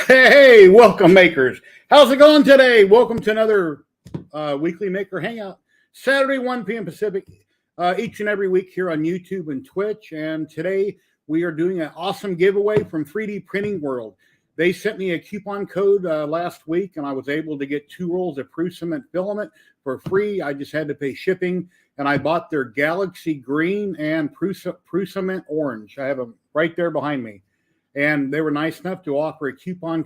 Hey, welcome makers. How's it going today? Welcome to another weekly maker hangout. Saturday, 1 p.m. Pacific, each and every week here on YouTube and Twitch. And today we are doing an awesome giveaway from 3D Printing World. They sent me a coupon code last week, and I was able to get 2 rolls of Prusament filament for free. I just had to pay shipping, and I bought their Galaxy Green and Prusament Orange. I have them right there behind me. And they were nice enough to offer a coupon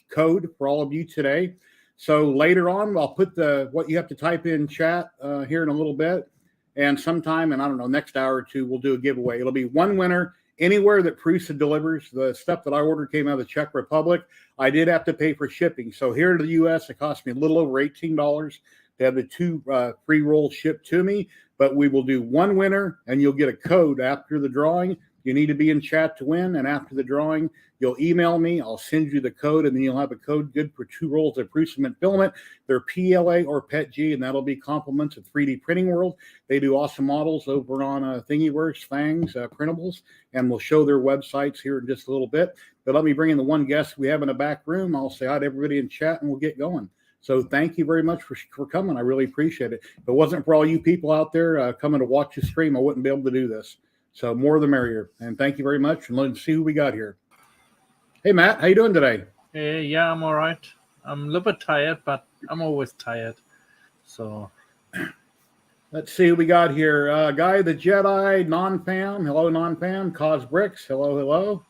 code for all of you today. So later on, I'll put what you have to type in chat here in a little bit. And sometime in, I don't know, next hour or two, we'll do a giveaway. It'll be one winner anywhere that Prusa delivers. The stuff that I ordered came out of the Czech Republic. I did have to pay for shipping. So here to the U.S., it cost me a little over $18 to have the 2 free rolls shipped to me. But we will do one winner, and you'll get a code after the drawing. You need to be in chat to win, and after the drawing, you'll email me. I'll send you the code, and then you'll have a code good for 2 rolls of Prusament filament. They're PLA or PETG, and that'll be compliments of 3D Printing World. They do awesome models over on Thingiverse, Fangs, Printables, and we'll show their websites here in just a little bit. But let me bring in the one guest we have in the back room. I'll say hi to everybody in chat, and we'll get going. So thank you very much for coming. I really appreciate it. If it wasn't for all you people out there coming to watch the stream, I wouldn't be able to do this. So more the merrier. And thank you very much. And let's see who we got here. Hey, Matt, how you doing today? Hey, yeah, I'm all right. I'm a little bit tired, but I'm always tired. So let's see who we got here. Guy the Jedi, non-fam. Hello, non-fam. Cause Bricks. Hello, hello.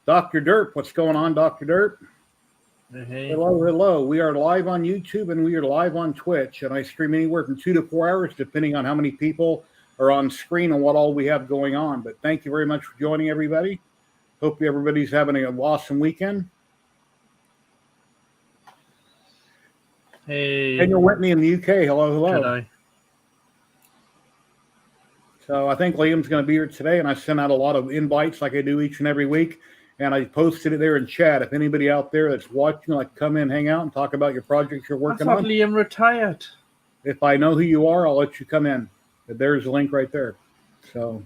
Dr. Derp. What's going on, Dr. Derp? Hey. Hello, hello. We are live on YouTube and we are live on Twitch. And I stream anywhere from 2 to 4 hours, depending on how many people are on screen and what all we have going on. But thank you very much for joining, everybody. Hope everybody's having an awesome weekend. Hey. Daniel Whitney in the UK. Hello, hello. Jedi. So I think Liam's going to be here today, and I send out a lot of invites like I do each and every week. And I posted it there in chat. If anybody out there that's watching, like, come in, hang out, and talk about your projects you're working on. Liam retired. If I know who you are, I'll let you come in. But there's the link right there. So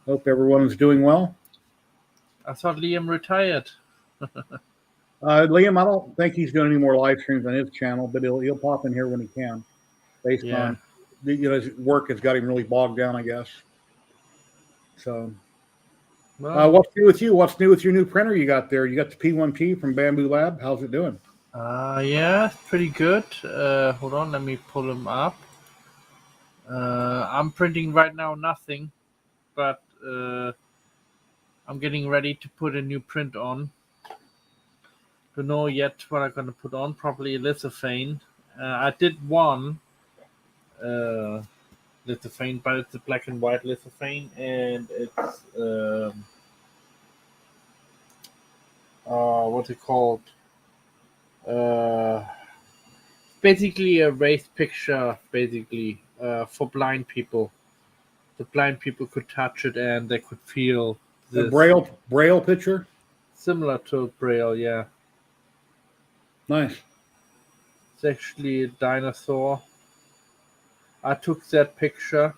hope everyone is doing well. I thought Liam retired. Liam, I don't think he's doing any more live streams on his channel, but he'll pop in here when he can, based on his work has got him really bogged down, I guess. So, what's new with you? What's new with your new printer you got there? You got the P1P from Bamboo Lab. How's it doing? Yeah, pretty good. Hold on, let me pull him up. I'm printing right now nothing, but I'm getting ready to put a new print on. Don't know yet what I'm going to put on. Probably lithophane. I did one lithophane, but it's a black and white lithophane, and it's what's it called? Basically a raised picture, basically. For blind people. The blind people could touch it and they could feel the braille picture? Similar to braille, yeah. Nice. It's actually a dinosaur. I took that picture,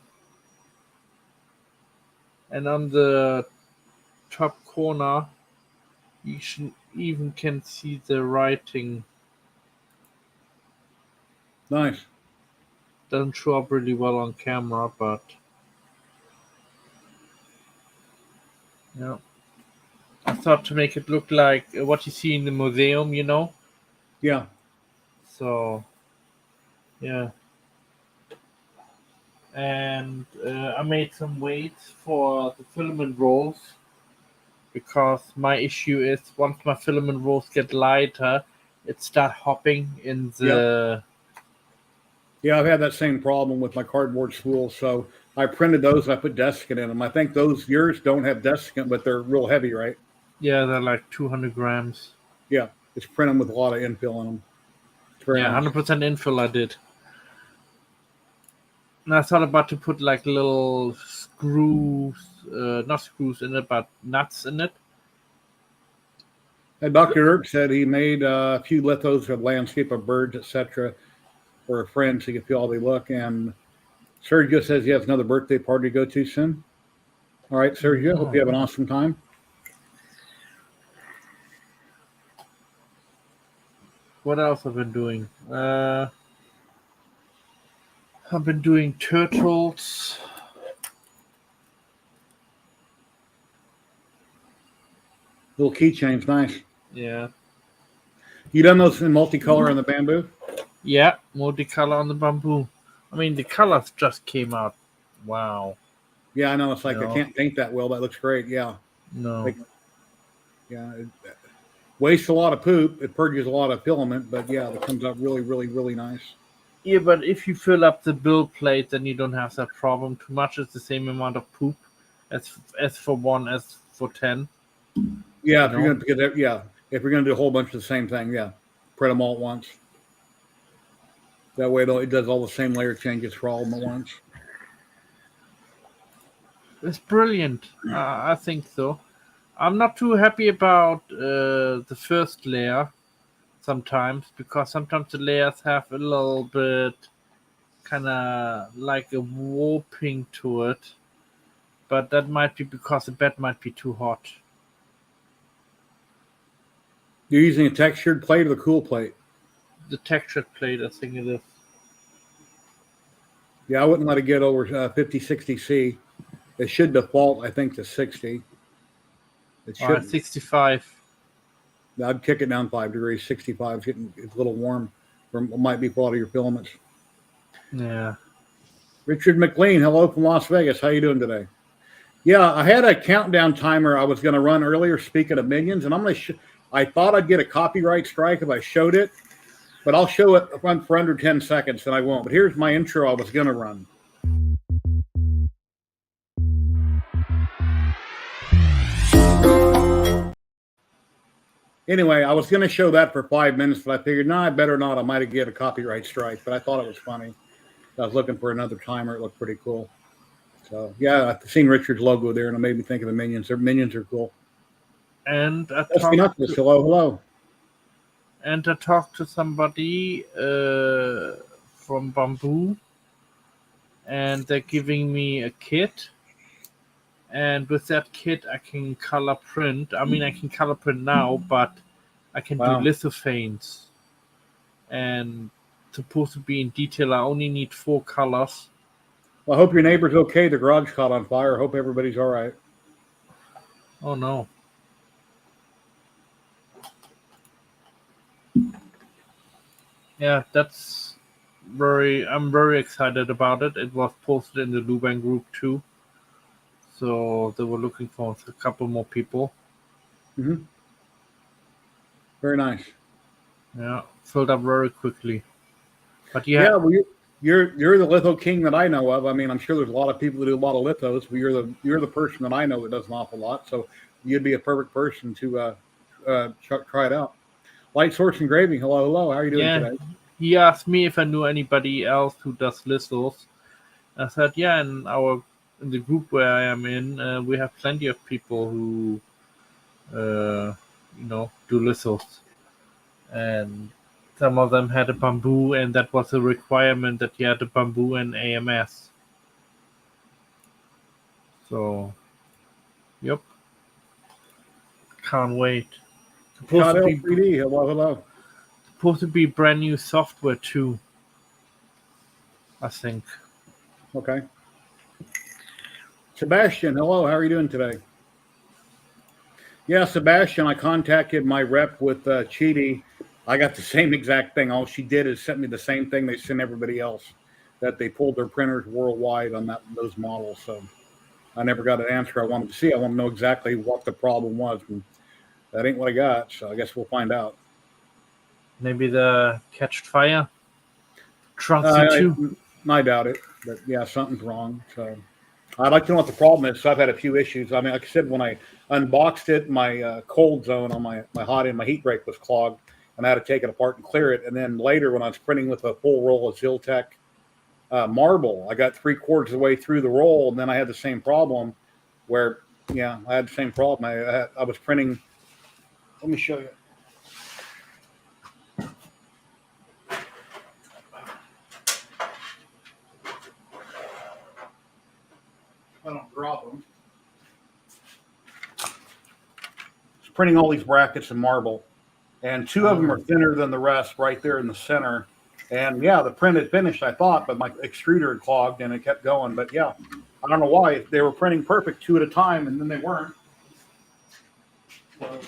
and on the top corner you even can see the writing. Nice. Doesn't show up really well on camera, but yeah. I thought to make it look like what you see in the museum, you know? Yeah. So, yeah. And I made some weights for the filament rolls, because my issue is once my filament rolls get lighter, it starts hopping in the... Yeah, I've had that same problem with my cardboard spools. So I printed those and I put desiccant in them. I think yours don't have desiccant, but they're real heavy, right? Yeah, they're like 200 grams. Yeah, just print them with a lot of infill in them. Yeah, nice. 100% infill I did. And I thought about to put like little screws, not screws in it, but nuts in it. And Dr. Erk said he made a few lithos of landscape of birds, etc., for a friend so you can feel how they look. And Sergio says he has another birthday party to go to soon. All right, Sergio, hope you have an awesome time. What else have I been doing? I've been doing turtles. Little keychains, nice. Yeah. You done those in multicolor on the bamboo? Yeah, multicolor on the bamboo. I mean, the colors just came out. Wow. Yeah, I know. It's like I No. can't paint that well. That looks great. Yeah. No. Like, yeah. It wastes a lot of poop. It purges a lot of filament, but yeah, it comes out really, really, really nice. Yeah, but if you fill up the build plate, then you don't have that problem. Too much is the same amount of poop as for 1 as for 10. Yeah, You if you're know? gonna if you're gonna do a whole bunch of the same thing, yeah, print them all at once. That way, it does all the same layer changes for all of them at once. It's brilliant. I think so. I'm not too happy about the first layer sometimes, because sometimes the layers have a little bit kind of like a warping to it, but that might be because the bed might be too hot. You're using a textured plate or the cool plate? The textured plate, I think it is. Yeah, I wouldn't let it get over 50, 60 C. It should default, I think, to 60. It All right, should. 65. I'd kick it down 5 degrees. 65 is it's a little warm. Or it might be for a lot of your filaments. Yeah. Richard McLean, hello from Las Vegas. How you doing today? Yeah, I had a countdown timer I was going to run earlier. Speaking of minions, and I'm going to. I thought I'd get a copyright strike if I showed it, but I'll show it for under 10 seconds, and I won't. But here's my intro I was going to run. Anyway, I was going to show that for 5 minutes, but I figured, no, I better not. I might get a copyright strike, but I thought it was funny. I was looking for another timer. It looked pretty cool. So, yeah, I've seen Richard's logo there, and it made me think of the minions. Their minions are cool. And I hello. And I talked to somebody from Bamboo, and they're giving me a kit. And with that kit, I can color print. I mean, I can color print now, but I can do lithophanes. And supposed to be in detail, I only need 4 colors. Well, I hope your neighbor's okay. The garage caught on fire. I hope everybody's all right. Oh, no. Yeah, I'm very excited about it. It was posted in the Luban group too. So they were looking for a couple more people. Mm-hmm. Very nice. Yeah, filled up very quickly. But yeah, well, you're the litho king that I know of. I mean, I'm sure there's a lot of people that do a lot of lithos, but you're the person that I know that does an awful lot. So you'd be a perfect person to try it out. Light Source Engraving. Hello. How are you doing today? He asked me if I knew anybody else who does lithos. I said, yeah, in the group where I am in, we have plenty of people who, do lithos. And some of them had a bamboo, and that was a requirement that you had a bamboo and AMS. So, yep. Can't wait. Supposed to be 3D. Hello. Supposed to be brand new software too, I think. Okay. Sebastian, hello. How are you doing today? Yeah, Sebastian, I contacted my rep with Chidi. I got the same exact thing. All she did is sent me the same thing they sent everybody else, that they pulled their printers worldwide on those models. So I never got an answer I wanted to see. I want to know exactly what the problem was. And that ain't what I got, so I guess we'll find out. Maybe the catched fire? Trunks I doubt it, but yeah, something's wrong. So I'd like to know what the problem is. So I've had a few issues. I mean, like I said, when I unboxed it, my cold zone on my hot end, my heat break was clogged, and I had to take it apart and clear it. And then later, when I was printing with a full roll of Ziltech marble, I got 3/4 of the way through the roll, and then I had the same problem where, I had the same problem. I was printing. Let me show you. I don't drop them. Printing all these brackets in marble, and 2 of them are thinner than the rest right there in the center. And yeah, the print had finished, I thought, but my extruder had clogged and it kept going. But yeah, I don't know why. They were printing perfect 2 at a time, and then they weren't. So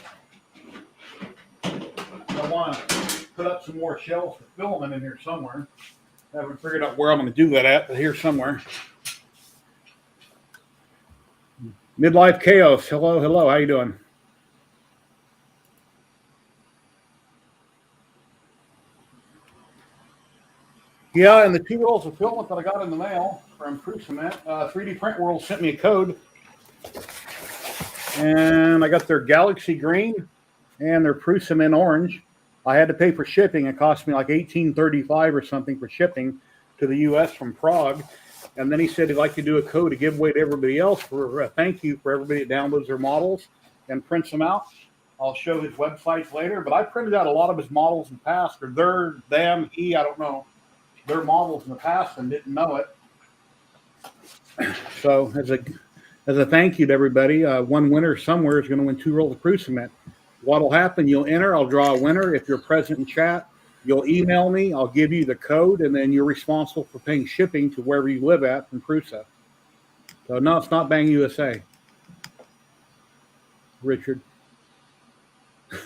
I want to put up some more shelves for filament in here somewhere. I haven't figured out where I'm going to do that at, but here somewhere. Midlife Chaos. Hello, hello. How you doing? Yeah, and the 2 rolls of filament that I got in the mail from Prusament, 3D Print World sent me a code. And I got their Galaxy Green and their Prusament Orange. I had to pay for shipping. It cost me like $18.35 or something for shipping to the U.S. from Prague. And then he said he'd like to do a code to give away to everybody else for a thank you for everybody that downloads their models and prints them out. I'll show his websites later, but I printed out a lot of his models in the past, or their, them, he, I don't know, their models in the past and didn't know it. So as a thank you to everybody, one winner somewhere is going to win 2 rolls of Prusament. What'll happen, you'll enter, I'll draw a winner. If you're present in chat, you'll email me, I'll give you the code, and then you're responsible for paying shipping to wherever you live at from Prusa. So no, it's not Bang USA. Richard.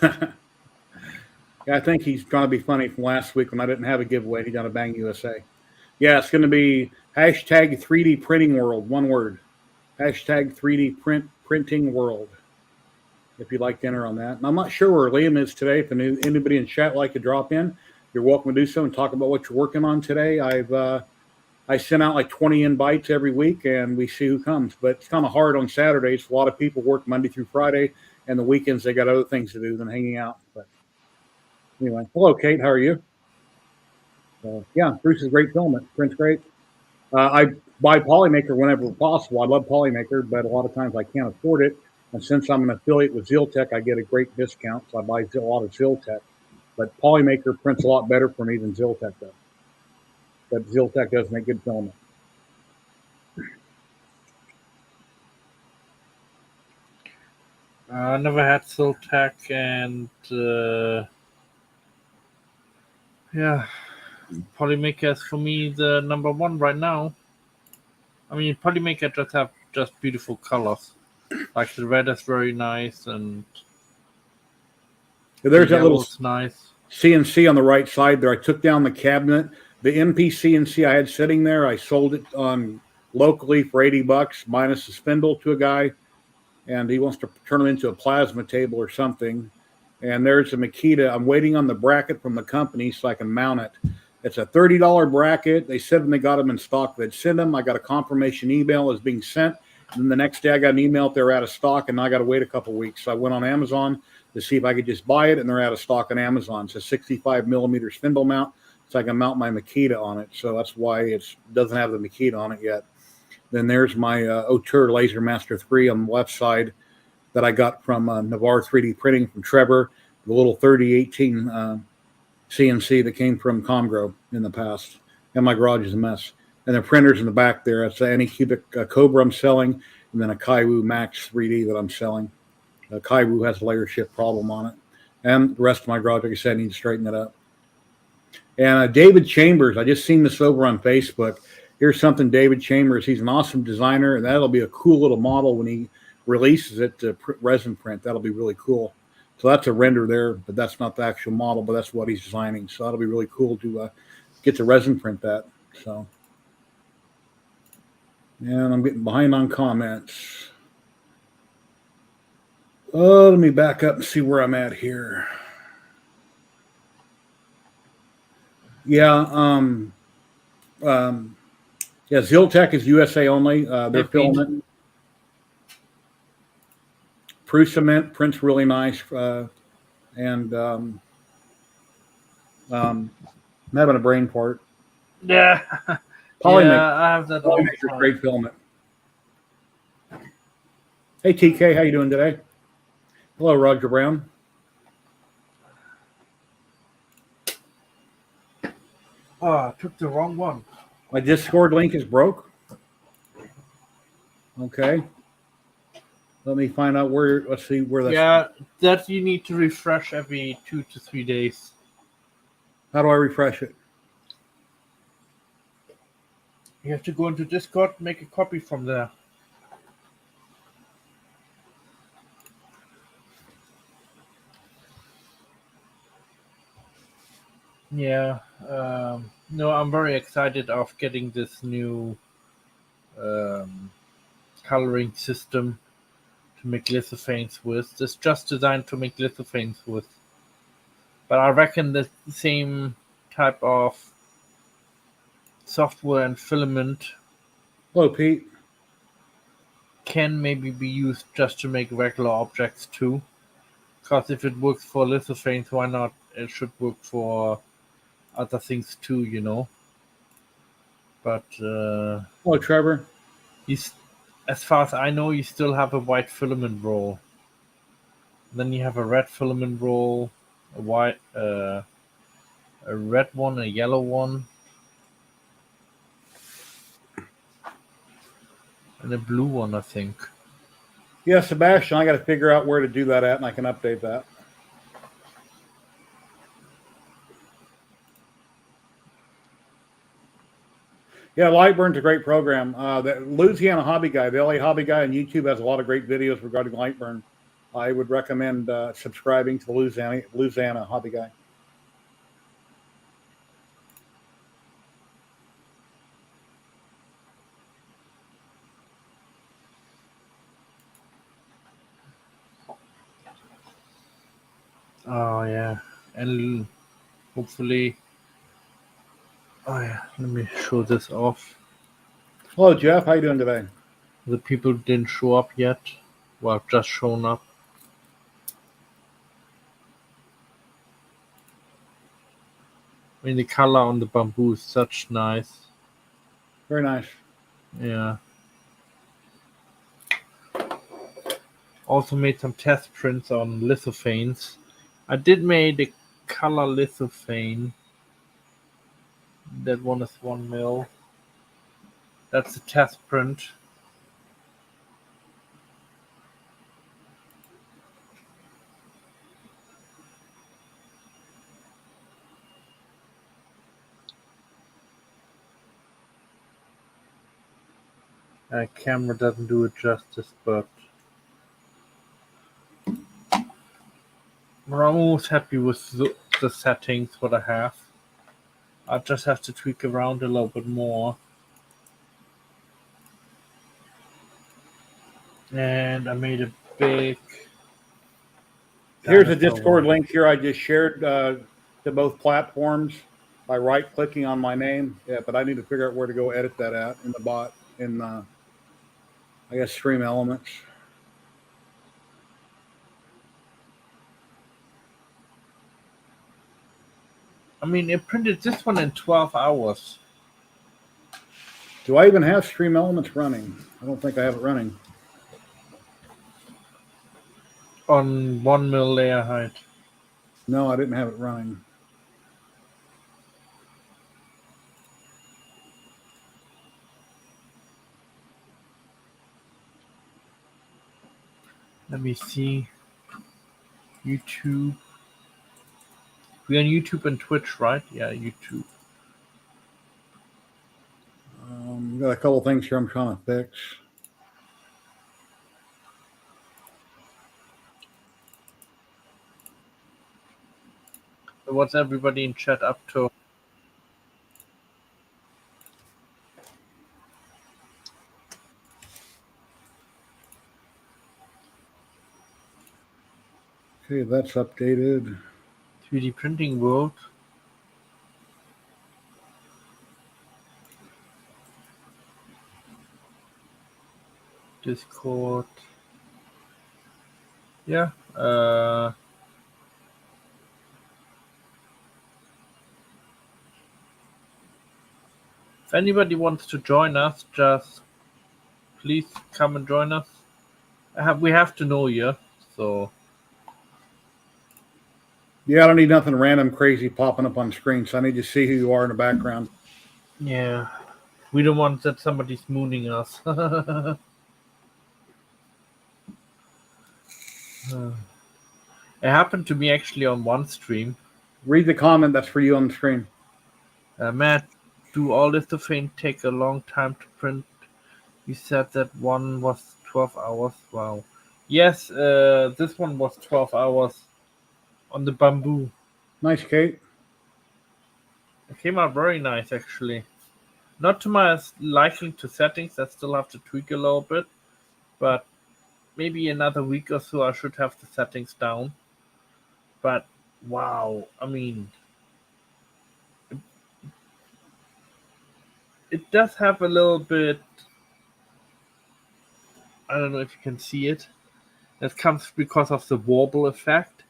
Yeah, I think he's going to be funny from last week when I didn't have a giveaway. He got a Bang USA. Yeah, it's going to be hashtag 3D Printing World, one word. Hashtag 3D Printing World. If you'd like to enter on that. And I'm not sure where Liam is today. If anybody in chat would like to drop in, you're welcome to do so and talk about what you're working on today. I send out like 20 invites every week, and we see who comes. But it's kind of hard on Saturdays. A lot of people work Monday through Friday, and the weekends they got other things to do than hanging out. But anyway, hello, Kate. How are you? Yeah, Bruce is great filament. Print's great. I buy Polymaker whenever possible. I love Polymaker, but a lot of times I can't afford it. And since I'm an affiliate with Ziltech, I get a great discount. So I buy a lot of Ziltech. But Polymaker prints a lot better for me than Ziltech does. But Ziltech does make good filament. I never had Ziltech, and yeah, Polymaker is for me the number one right now. I mean, Polymaker just have beautiful colors. Like the red is very nice, and there's that little nice CNC on the right side there. I took down the cabinet. The MP CNC I had sitting there, I sold it on locally for $80 minus the spindle to a guy, and he wants to turn it into a plasma table or something. And there's a Makita. I'm waiting on the bracket from the company so I can mount it. It's a $30 bracket. They said when they got them in stock, they'd send them. I got a confirmation email as being sent. And then the next day I got an email if they're out of stock, and I got to wait a couple of weeks. So I went on Amazon to see if I could just buy it, and they're out of stock on Amazon. It's a 65 millimeter spindle mount, so I can mount my Makita on it. So that's why it doesn't have the Makita on it yet. Then there's my Auteur Laser Master 3 on the left side that I got from Navarre 3D Printing from Trevor, the little 3018 CNC that came from Comgro in the past. And my garage is a mess. And the printers in the back there, it's an Anycubic Cobra I'm selling, and then a Kaiwu Max 3D that I'm selling. Kaiwu has a layer shift problem on it. And the rest of my garage, like I said, I need to straighten it up. And David Chambers, I just seen this over on Facebook. Here's something David Chambers, he's an awesome designer, and that'll be a cool little model when he releases it to resin print. That'll be really cool. So that's a render there, but that's not the actual model, but that's what he's designing. So that'll be really cool to get to resin print that. So, and I'm getting behind on comments. Oh, let me back up and see where I'm at here. Yeah, yeah, Ziltech is USA only. They're filament. Prusament prints really nice, and I'm having a brain fart. Yeah, Polymaker, yeah, I have that. Polymaker, great filament. Hey TK, how you doing today? Hello, Roger Brown. Oh, I took the wrong one. My Discord link is broke. Okay. Let me find out where. Let's see where that's. Yeah, that you need to refresh every 2 to 3 days. How do I refresh it? You have to go into Discord, make a copy from there. Yeah. No, I'm very excited of getting this new coloring system to make lithophanes with. It's just designed to make lithophanes with. But I reckon the same type of software and filament Hello, Pete. can maybe be used just to make regular objects too. Because if it works for lithophanes, why not? It should work for other things too, you know. But Hello, Trevor. as far as I know, you still have a white filament roll. Then you have a red filament roll, a white, a red one, a yellow one, and a blue one, I think. Yeah, Sebastian, I got to figure out where to do that at, and I can update that. Yeah, Lightburn's a great program. The Louisiana Hobby Guy, the LA Hobby Guy on YouTube has a lot of great videos regarding Lightburn. I would recommend subscribing to the Louisiana Hobby Guy. Oh yeah, and hopefully, oh yeah, let me show this off. Hello, Jeff. How you doing today? The people didn't show up yet. Well, just shown up. I mean, the color on the bamboo is such nice. Very nice. Yeah. Also made some test prints on lithophanes. I did make a color lithophane. That one is 1 mil. That's a test print. Camera doesn't do it justice, but I'm almost happy with the settings what I have. I just have to tweak around a little bit more. And I made a big. Here's a Discord link here I just shared to both platforms by right-clicking on my name. Yeah, but I need to figure out where to go edit that at in the bot in I guess Stream Elements. I mean, it printed this one in 12 hours. Do I even have Stream Elements running? I don't think I have it running. On 1 mil layer height. No, I didn't have it running. Let me see. YouTube. We're on YouTube and Twitch, right? Yeah, YouTube. Got a couple things here I'm trying to fix. So what's everybody in chat up to? Okay, that's updated. 3D printing world. Discord. Yeah. If anybody wants to join us, just please come and join us. We have to know you, so. Yeah, I don't need nothing random crazy popping up on screen, so I need to see who you are in the background. Yeah. We don't want that somebody's mooning us. It happened to me actually on one stream. Read the comment that's for you on the screen. Matt, do all lithophane take a long time to print? You said that one was 12 hours. Wow. Yes, this one was 12 hours on the bamboo. Nice, Kate. It came out very nice, actually. Not to my liking to settings. I still have to tweak a little bit, but maybe another week or so I should have the settings down. But wow, I mean, it does have a little bit. I don't know if you can see it. That comes because of the warble effect.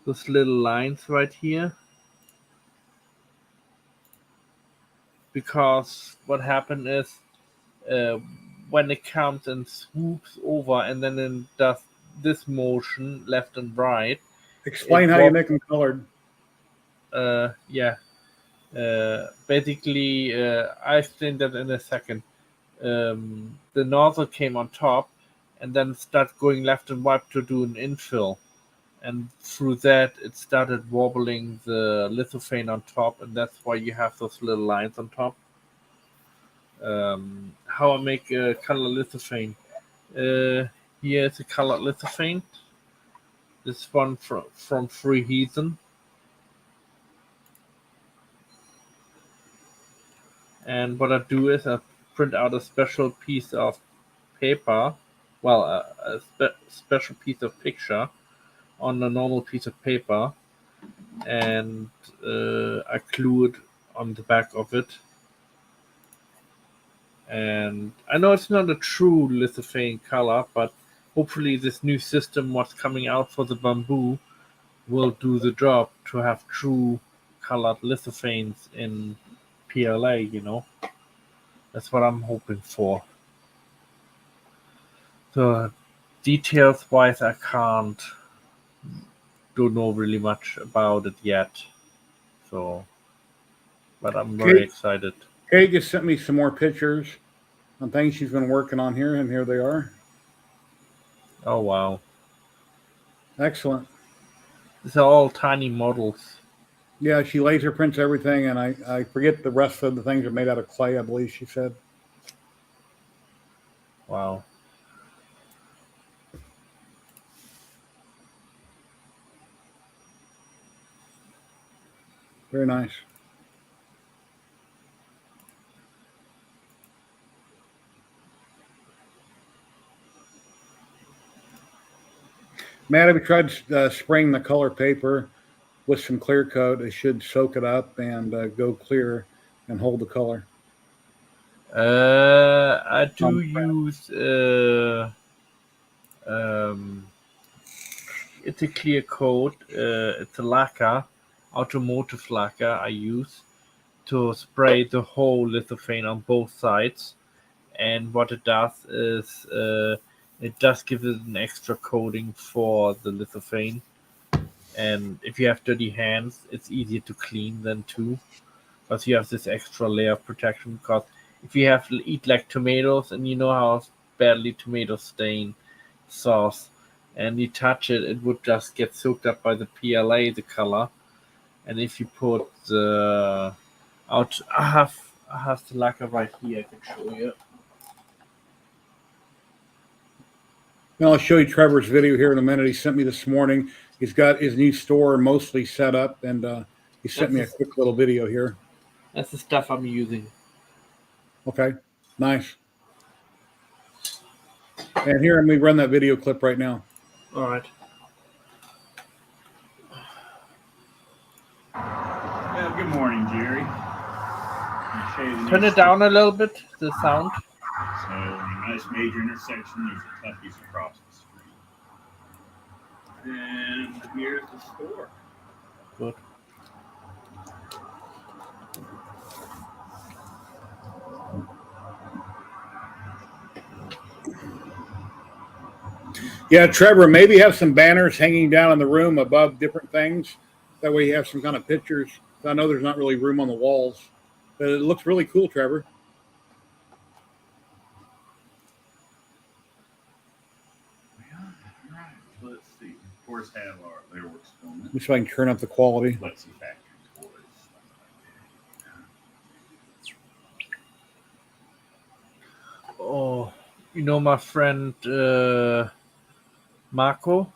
Those little lines right here. Because what happened is uh, when it comes and swoops over and then it does this motion left and right. Explain It how you make them colored. Yeah. Basically, I explained that in a second. The nozzle came on top and then started going left and right to do an infill. And through that, it started wobbling the lithophane on top, and that's why you have those little lines on top. How I make a color lithophane. Here is a colored lithophane. This one from Free Heathen. And what I do is I print out a special piece of paper, well, a special piece of picture on a normal piece of paper, and I glue it on the back of it. And I know it's not a true lithophane color, but hopefully this new system what's coming out for the bamboo will do the job to have true colored lithophanes in PLA, you know. That's what I'm hoping for. So details wise I don't know really much about it yet. So but I'm very excited. Kate just sent me some more pictures on things she's been working on here, and here they are. Oh wow. Excellent. These are all tiny models. Yeah, she laser prints everything, and I forget the rest of the things are made out of clay, I believe she said. Wow. Very nice. Matt, have you tried spraying the color paper with some clear coat? It should soak it up and go clear and hold the color. I do use it's a clear coat. It's a lacquer, automotive lacquer I use to spray the whole lithophane on both sides. And what it does is it does give it an extra coating for the lithophane. And if you have dirty hands, it's easier to clean then too, because you have this extra layer of protection. Because if you have to eat like tomatoes, and you know how badly tomatoes stain sauce, and you touch it, it would just get soaked up by the PLA, the color. And if you put the out, I have the lacquer right here. I can show you. Now I'll show you Trevor's video here in a minute. He sent me this morning. He's got his new store mostly set up, and he sent me a quick little video here. That's the stuff I'm using. Okay, nice. And here, let me run that video clip right now. All right. Well, good morning, Jerry. Turn it down a little bit, the sound. So, in a nice major intersection, there's a tough piece across the street. And here's the store. Good. Yeah, Trevor, maybe have some banners hanging down in the room above different things. That way you have some kind of pictures. I know there's not really room on the walls, but it looks really cool, Trevor. Well, all right, let's see. course, have their works filament. Let me see if I can turn up the quality. Flexi factory boards. Oh, you know my friend Marco?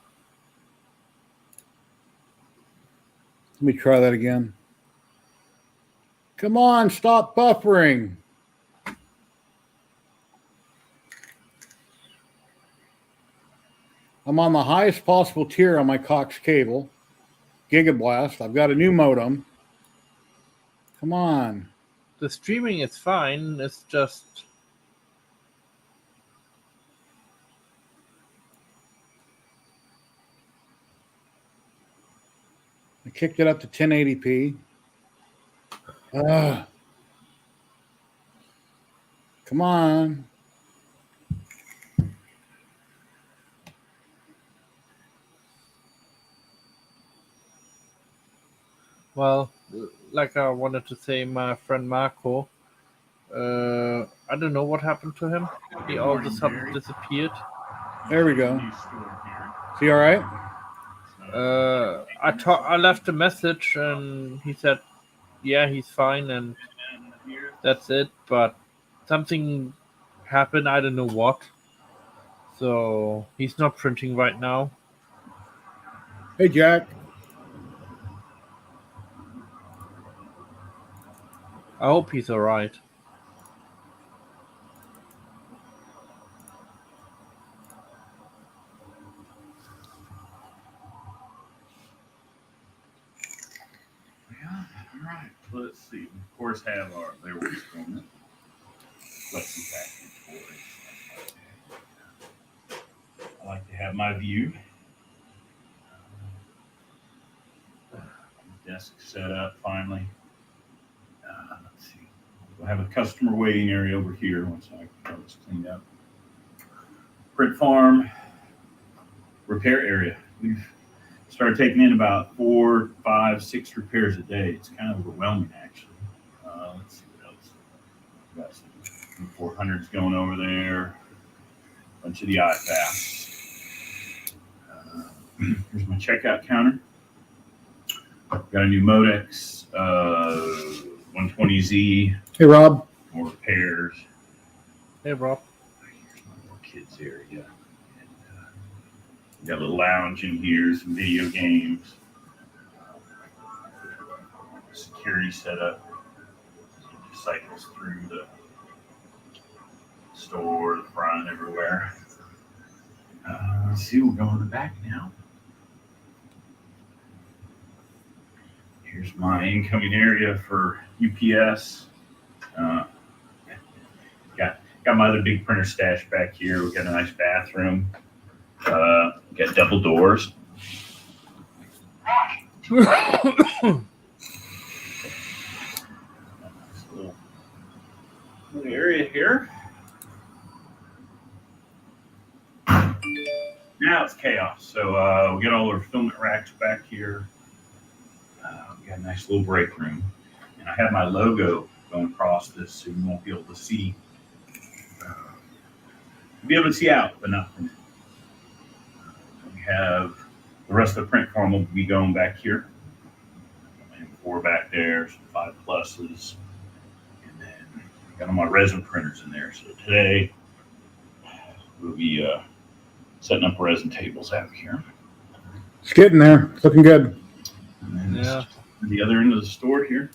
Let me try that again. Come on, stop buffering. I'm on the highest possible tier on my Cox cable. Gigablast. I've got a new modem. Come on. The streaming is fine. It's just I kicked it up to 1080p. Come on. well, like I wanted to say, my friend Marco. I don't know what happened to him. He all of a sudden disappeared. There we go. New store here. Is he all right? I left a message and he said, "Yeah, he's fine," and And here, that's it. But something happened. I don't know what. So he's not printing right now. Hey, Jack. I hope he's all right. yeah, all right. Let's see. Of course, have their works filament. Flexi factory boards. I like to have my view. Desk set up finally. Let's see. We'll have a customer waiting area over here once I get this cleaned up. Print farm repair area. We've started taking in about 4, 5, 6 repairs a day. It's kind of overwhelming, actually. Let's see what else. We've got some 400s going over there. A bunch of the IFAS. Here's my checkout counter. Got a new Modex 120Z. Hey, Rob. More repairs. Hey, Rob. Here's my little kids area. And, got a little lounge in here, some video games. Security setup. It just cycles through the store, the front, everywhere. Let's see, we'll go in the back now. Here's my incoming area for UPS. Got my other big printer stash back here. We got a nice bathroom. Got double doors. Nice little area here. Now it's chaos. So we got all our filament racks back here. We got a nice little break room. And I have my logo going across this so you won't be able to see. You'll be able to see out, but not from it. We have the rest of the print farm will be going back here. And 4 back there, some 5 pluses. And then got all my resin printers in there. So today we'll be setting up resin tables out here. It's getting there. It's looking good. And then Yeah. the other end of the store here.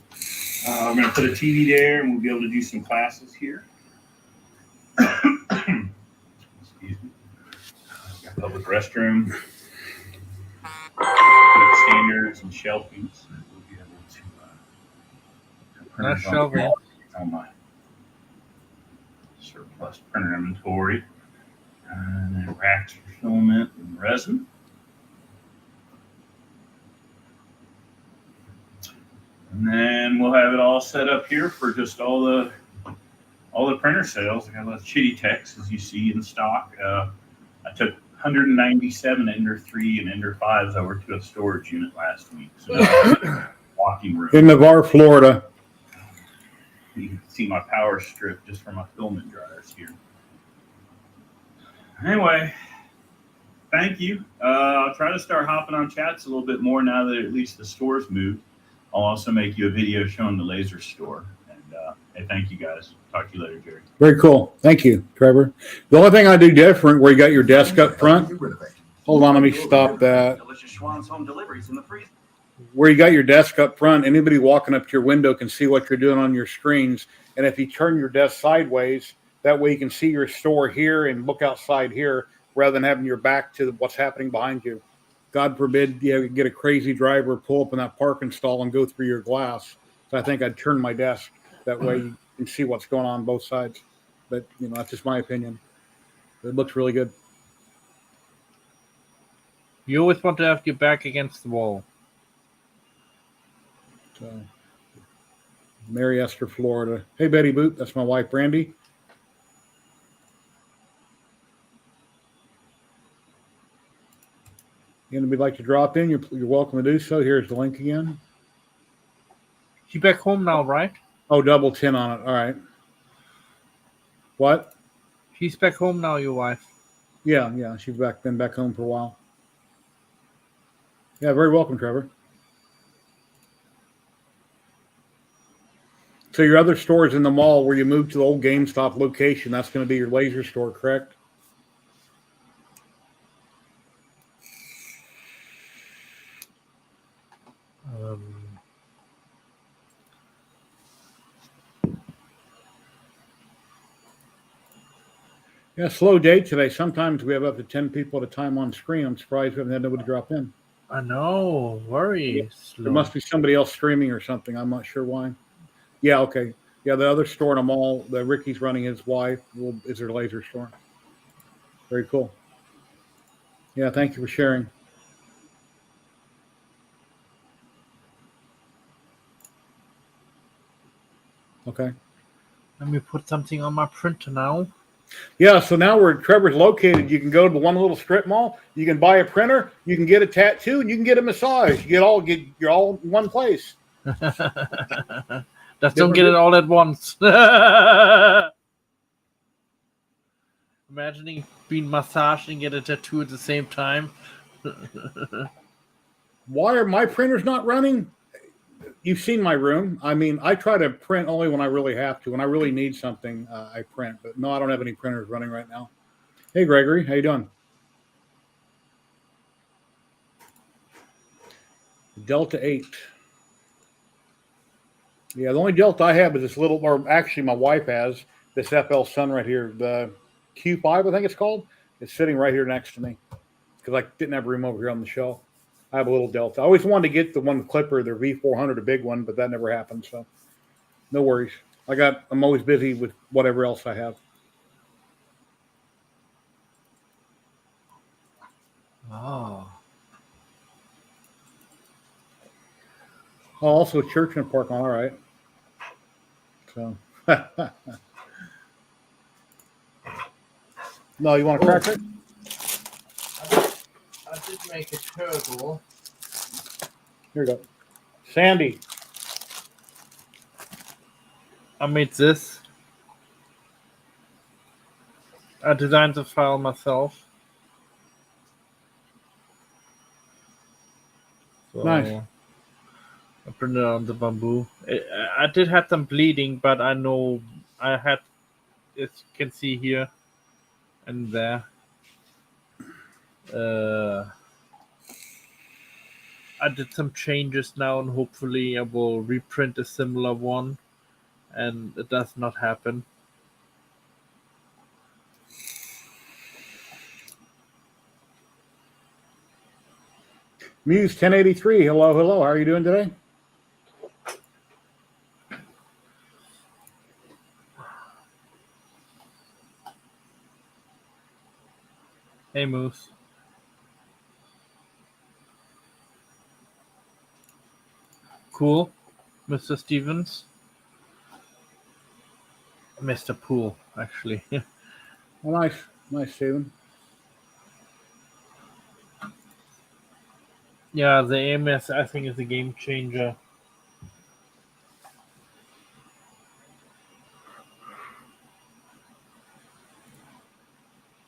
We're going to put a TV there and we'll be able to do some classes here. Excuse me. Got public restroom. Standards and shelving. So we'll be able to print Nice shelving. on my surplus printer inventory. And then racks for filament and resin. And then we'll have it all set up here for just all the printer sales. I got a lot of Chitty Techs, as you see, in stock. I took 197 Ender 3 and Ender 5s over to a storage unit last week. So now walking room. In Navarre, Florida. You can see my power strip just for my filament dryers here. Anyway, Thank you. I'll try to start hopping on chats a little bit more now that at least the store's moved. I'll also make you a video showing the laser store. And hey, thank you guys. Talk to you later, Jerry. Very cool. Thank you, Trevor. The only thing I do different, where you got your desk up front. Hold on, let me stop that. Where you got your desk up front, anybody walking up to your window can see what you're doing on your screens. And if you turn your desk sideways, that way you can see your store here and look outside here rather than having your back to what's happening behind you. God forbid you get a crazy driver pull up in that parking stall and go through your glass. So I think I'd turn my desk. That way you can see what's going on both sides. But, that's just my opinion. It looks really good. You always want to have your back against the wall. So, Mary Esther, Florida. Hey, Betty Boot. That's my wife, Brandy. Anybody like to drop in? You're welcome to do so. Here's the link again. She's back home now, right? Oh, double 10 on it. All right. What? She's back home now, your wife. Yeah. She's been back home for a while. Yeah, very welcome, Trevor. So your other store is in the mall where you moved to the old GameStop location. That's going to be your laser store, correct? Yeah, slow day today. Sometimes we have up to 10 people at a time on screen. I'm surprised we haven't had nobody drop in. I know. Very slow. There must be somebody else streaming or something. I'm not sure why. Yeah, okay. Yeah, the other store in the mall that Ricky's running, his wife, is their laser store. Very cool. Yeah, thank you for sharing. Okay. Let me put something on my printer now. Yeah, so now where Trevor's located, you can go to the one little strip mall, you can buy a printer, you can get a tattoo, and you can get a massage. You're all in one place. Just don't get it all at once. Imagining being massaged and get a tattoo at the same time. Why are my printers not running? You've seen my room. I mean, I try to print only when I really have to. When I really need something, I print. But no, I don't have any printers running right now. Hey, Gregory, how you doing? Delta 8. Yeah, the only Delta I have is this little, or actually my wife has, this FL Sun right here. The Q5, I think it's called. It's sitting right here next to me because I didn't have room over here on the shelf. I have a little Delta. I always wanted to get the one Clipper, their V400, a big one, but that never happened. So no worries. I'm always busy with whatever else I have. Oh. Oh, also Church and Park. All right. So no, you want a cracker? I did make a turtle. Here we go. Sandy. I made this. I designed the file myself. So Nice. I printed it on the bamboo. I did have them bleeding, but I know I had, as you can see here and there. I did some changes now, and hopefully I will reprint a similar one, and it does not happen. Muse 1083. Hello. How are you doing today? Hey, Moose. Cool, Mr. Stevens. Mr. Poole, actually. Well, nice, Steven. Yeah, the AMS, I think, is a game changer.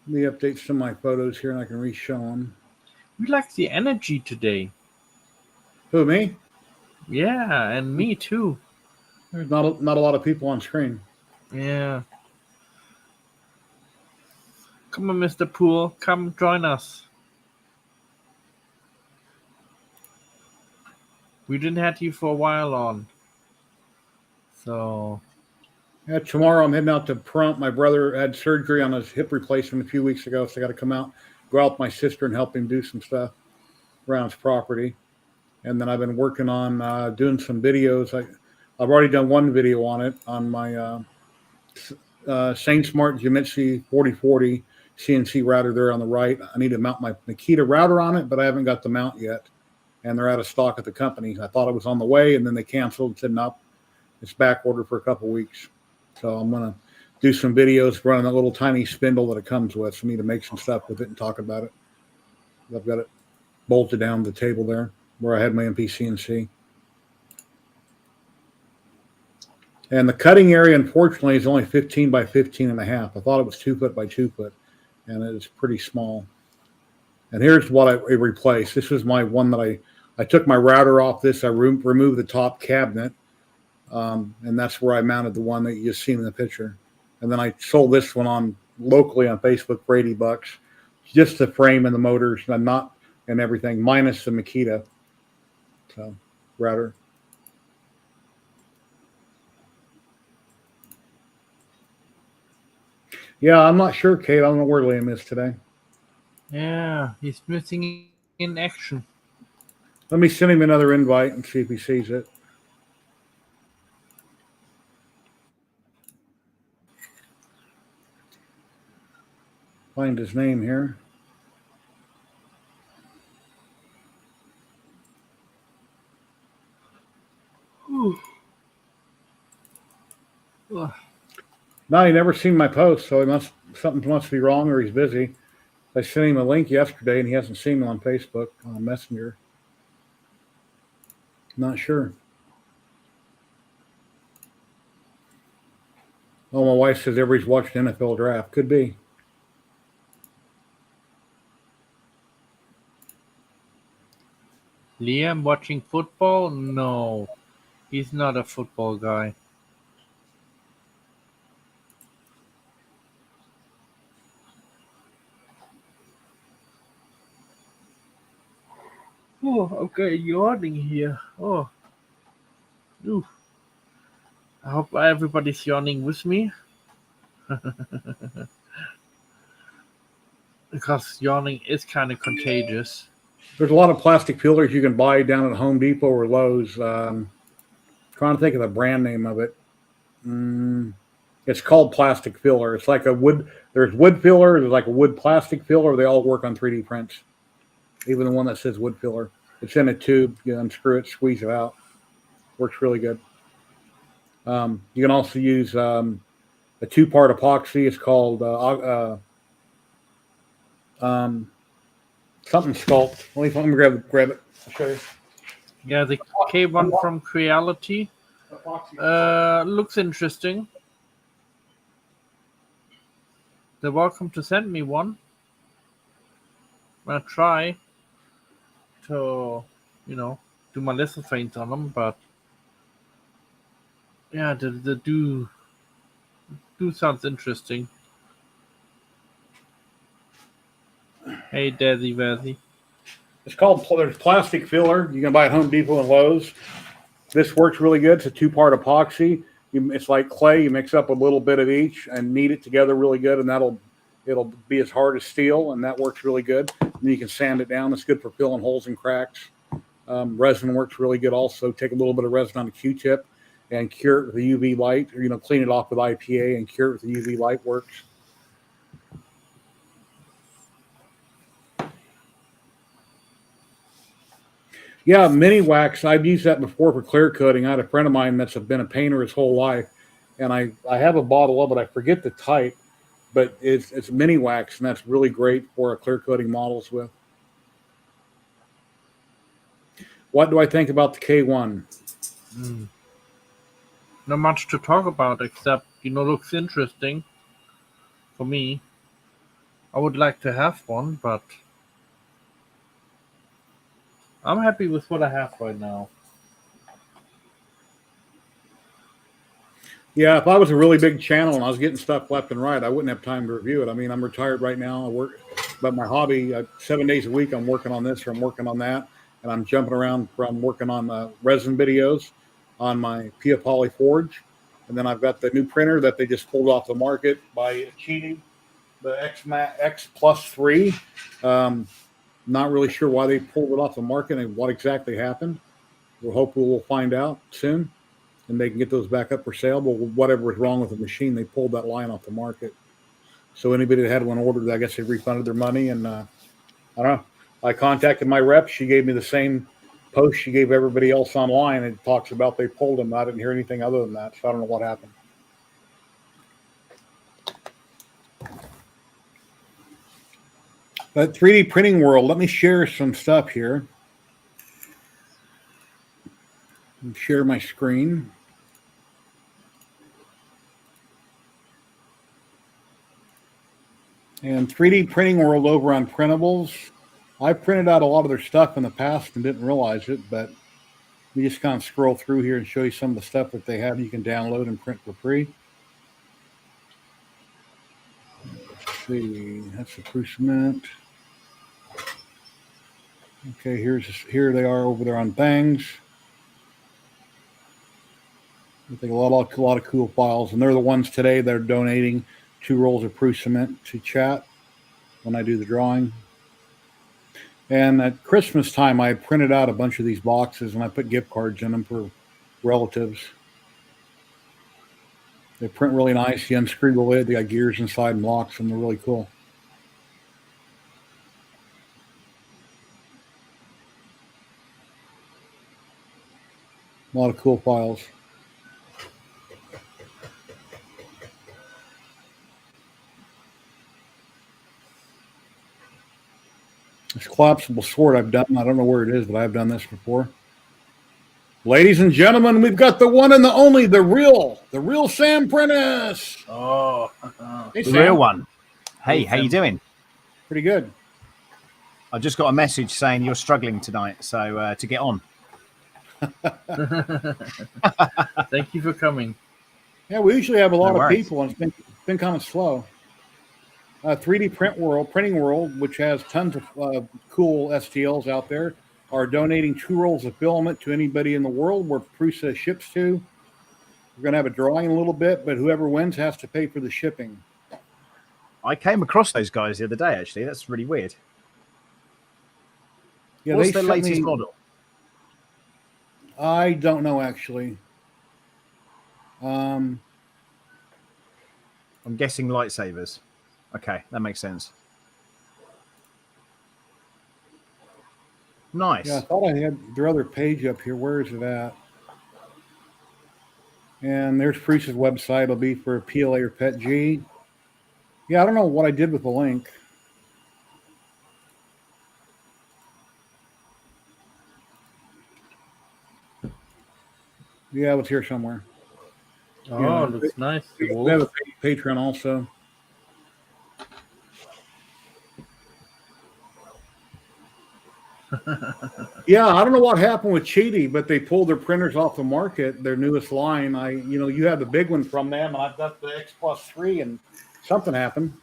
Let me update some of my photos here and I can re-show them. We like the energy today. Who, me? Yeah, and me too. There's not a lot of people on screen. Yeah. Come on, Mr. Poole. Come join us. We didn't have you for a while on. So. Yeah, tomorrow I'm heading out to Prump. My brother had surgery on his hip replacement a few weeks ago, so I got to come out, go out with my sister and help him do some stuff around his property. And then I've been working on doing some videos. I've already done one video on it on my Saint Smart GMC 4040 CNC router there on the right. I need to mount my Makita router on it, but I haven't got the mount yet. And they're out of stock at the company. I thought it was on the way, and then they canceled and said, nope, it's back ordered for a couple weeks. So I'm going to do some videos running that little tiny spindle that it comes with. So I need to make some stuff with it and talk about it. I've got it bolted down the table there where I had my MPCNC. And the cutting area, unfortunately, is only 15 by 15 and a half. I thought it was 2 foot by 2 foot, and it is pretty small. And here's what I replaced. This is my one that I took my router off this. I removed the top cabinet, and that's where I mounted the one that you just seen in the picture. And then I sold this one on locally on Facebook for $80. Just the frame and the motors, and not and everything, minus the Makita router. Yeah, I'm not sure, Kate. I don't know where Liam is today. Yeah, he's missing in action. Let me send him another invite and see if he sees it. Find his name here. No, he never seen my post, so something must be wrong or he's busy. I sent him a link yesterday and he hasn't seen me on Facebook on Messenger. Not sure. Oh, my wife says everybody's watching NFL draft. Could be. Liam watching football? No, he's not a football guy. Oh, okay, yawning here. Oh, oof. I hope everybody's yawning with me. Because yawning is kind of contagious. There's a lot of plastic fillers you can buy down at Home Depot or Lowe's. Trying to think of the brand name of it. It's called plastic filler. It's like a wood. There's wood filler. There's like a wood plastic filler. They all work on 3D prints. Even the one that says wood filler. It's in a tube. You unscrew it, squeeze it out. Works really good. You can also use a 2-part epoxy. It's called something sculpt. Let me grab it. I'll show you. Yeah, the K1 from Creality looks interesting. They're welcome to send me one. I'm gonna try to, do my lithophane on them, but yeah, the do sounds interesting. Hey, Dazzy Vazzy. It's called, there's plastic filler. You can buy at Home Depot and Lowe's. This works really good. It's a 2-part epoxy. It's like clay. You mix up a little bit of each and knead it together really good, and it'll be as hard as steel, and that works really good. And you can sand it down. It's good for filling holes and cracks. Resin works really good also. Take a little bit of resin on a Q-tip and cure it with the UV light, or clean it off with IPA and cure it with the UV light works. Yeah, mini wax. I've used that before for clear coating. I had a friend of mine that's been a painter his whole life, and I have a bottle of it. I forget the type, but it's mini wax, and that's really great for clear coating models with. What do I think about the K1? Not much to talk about except, looks interesting for me. I would like to have one, but I'm happy with what I have right now. Yeah, if I was a really big channel and I was getting stuff left and right, I wouldn't have time to review it. I mean, I'm retired right now. I work, but my hobby, 7 days a week, I'm working on this or I'm working on that, and I'm jumping around from working on resin videos on my Pia Poly Forge, and then I've got the new printer that they just pulled off the market by cheating, the X Plus 3. Not really sure why they pulled it off the market and what exactly happened. We'll hopefully we'll find out soon, and they can get those back up for sale. But whatever was wrong with the machine, they pulled that line off the market. So anybody that had one ordered, I guess they refunded their money. And I don't know. I contacted my rep. She gave me the same post she gave everybody else online. It talks about they pulled them. I didn't hear anything other than that. So I don't know what happened. But 3D printing world, let me share some stuff here. Share my screen. And 3D printing world over on printables. I printed out a lot of their stuff in the past and didn't realize it, but we just kind of scroll through here and show you some of the stuff that they have you can download and print for free. Let's see, that's the Prusament. Okay, here they are over there on Bangs. I think a lot of cool files, and they're the ones today that are donating 2 rolls of Prusament to chat when I do the drawing. And at Christmas time, I printed out a bunch of these boxes and I put gift cards in them for relatives. They print really nice. You unscrew the lid, they got gears inside and locks, and they're really cool. A lot of cool files. This collapsible sword I've done. I don't know where it is, but I've done this before. Ladies and gentlemen, we've got the one and the only, the real Sam Prentice. Oh, Hey, The Sam. real one. Hey, how you doing? Pretty good. I just got a message saying you're struggling tonight, so to get on. thank you for coming. Yeah, we usually have a lot No of worries. people, and it's been kind of slow. 3D printing world, which has tons of cool STLs out there, are donating 2 rolls of filament to anybody in the world where Prusa ships to. We're going to have a drawing in a little bit, but whoever wins has to pay for the shipping. I came across those guys the other day, actually. That's really weird. Yeah, What's they the sent latest me- model? I don't know, actually. I'm guessing lightsabers. Okay, that makes sense. Nice. Yeah, I thought I had their other page up here. Where is it at? And there's Prusa's website. It'll be for PLA or PETG. Yeah, I don't know what I did with the link. Yeah, it was here somewhere. Oh, Yeah. it looks nice. The They have wolf. a Patreon also. Yeah, I don't know what happened with Cheaty, but they pulled their printers off the market, their newest line. You have the big one from them, and I've got the X Plus 3, and something happened.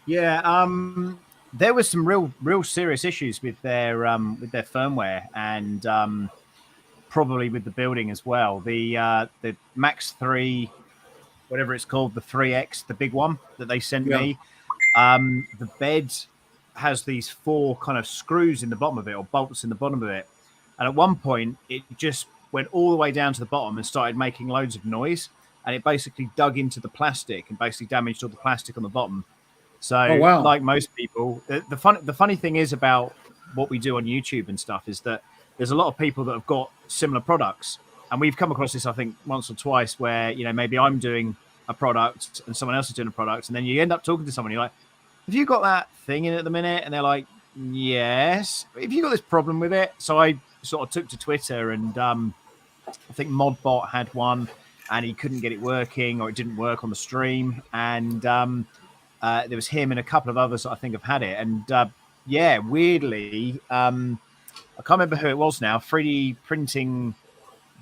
Yeah, there was some real serious issues with their firmware and probably with the building as well. The Max 3, whatever it's called, the 3X, the big one that they sent me. The bed has these 4 kind of screws in the bottom of it, or bolts in the bottom of it. And at one point, it just went all the way down to the bottom and started making loads of noise. And it basically dug into the plastic and basically damaged all the plastic on the bottom. So, like most people, the funny thing is about what we do on YouTube and stuff is that there's a lot of people that have got similar products. And we've come across this, I think, once or twice where, maybe I'm doing a product and someone else is doing a product. And then you end up talking to someone, you're like, have you got that thing in at the minute? And they're like, yes. Have you got this problem with it? So I sort of took to Twitter and I think Modbot had one and he couldn't get it working, or it didn't work on the stream. And there was him and a couple of others that I think have had it. And yeah, weirdly, I can't remember who it was now. 3D printing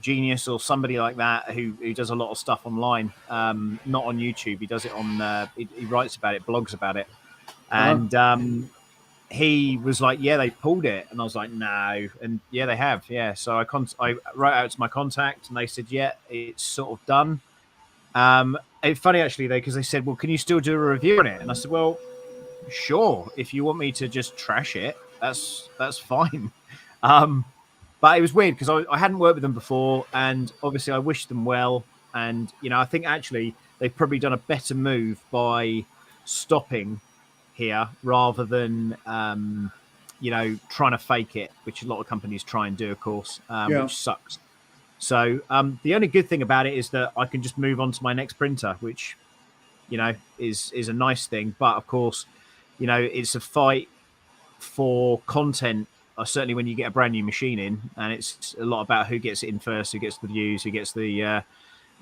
genius or somebody like that who does a lot of stuff online, not on YouTube. He does it on. He writes about it, blogs about it, and he was like, "Yeah, they pulled it," and I was like, "No," and yeah, they have. Yeah, so I wrote out to my contact, and they said, "Yeah, it's sort of done." It's funny actually though, because they said, "Well, can you still do a review on it?" And I said, "Well, sure. If you want me to just trash it, that's fine." But it was weird because I hadn't worked with them before, and obviously I wished them well. And I think actually they've probably done a better move by stopping here rather than trying to fake it, which a lot of companies try and do, of course, which sucks. So the only good thing about it is that I can just move on to my next printer, which is a nice thing. But of course, it's a fight for content. Certainly when you get a brand new machine in, and it's a lot about who gets it in first, who gets the views, who gets the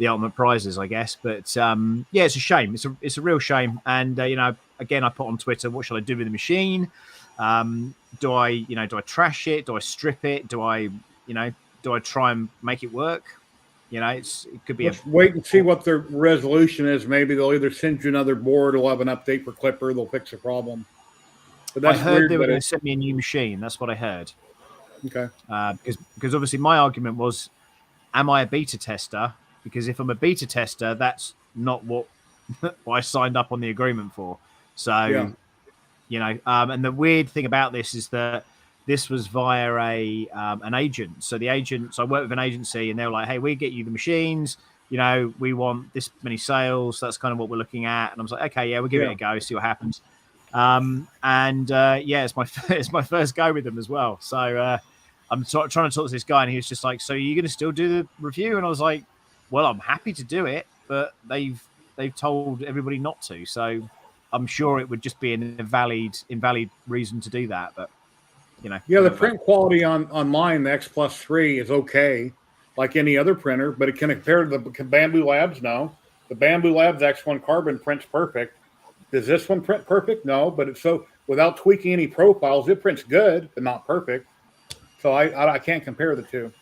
ultimate prizes, I guess. But yeah, it's a shame. It's a real shame. And again, I put on Twitter, what should I do with the machine? Do I trash it? Do I strip it? Do I try and make it work? It could be. Let's wait and see what their resolution is. Maybe they'll either send you another board, or they'll have an update for Clipper. They'll fix the problem. But that's I heard weird, they were going to send me a new machine. That's what I heard. Okay. Because obviously my argument was, am I a beta tester? Because if I'm a beta tester, that's not what I signed up on the agreement for. So, and the weird thing about this is that this was via an agent. So I worked with an agency, and they were like, "Hey, we get you the machines. We want this many sales. That's kind of what we're looking at." And I was like, "Okay, yeah, we'll give it a go, see what happens." It's my first go with them as well. So I'm trying to talk to this guy, and he was just like, "So you're going to still do the review?" And I was like, "Well, I'm happy to do it, but they've told everybody not to. So I'm sure it would just be an invalid reason to do that." But the print quality on mine, the X+3, is okay, like any other printer, but it can compare to the Bamboo Labs. No, the Bamboo Labs X1 Carbon prints perfect. Does this one print perfect? No, but it's without tweaking any profiles, it prints good, but not perfect. So I can't compare the two.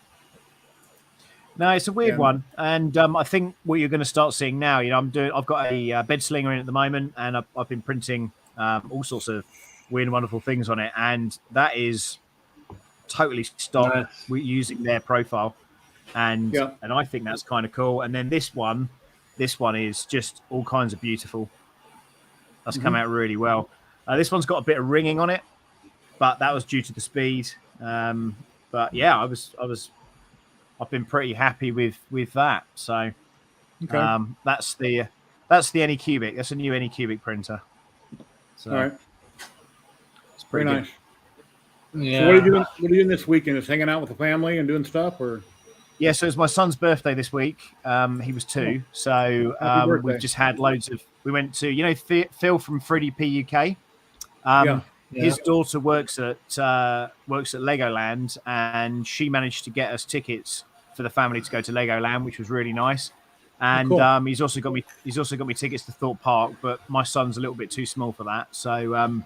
No, it's a weird one, and I think what you're going to start seeing now. I've got a bed slinger in at the moment, and I've been printing all sorts of weird and wonderful things on it, and that is totally stock using their profile, and I think that's kind of cool. And then this one is just all kinds of beautiful. That's come out really well. This one's got a bit of ringing on it, but that was due to the speed. But yeah, I've been pretty happy with that. So that's the Anycubic. That's a new Anycubic printer. So all right, it's pretty nice. Yeah. So what are you doing this weekend? Just hanging out with the family and doing stuff, or? Yeah, so it's my son's birthday this week. He was 2, so we've just had loads of. We went to Phil from 3DP UK. His daughter works at Legoland, and she managed to get us tickets for the family to go to Legoland, which was really nice. And cool. He's also got me tickets to Thorpe Park, but my son's a little bit too small for that. So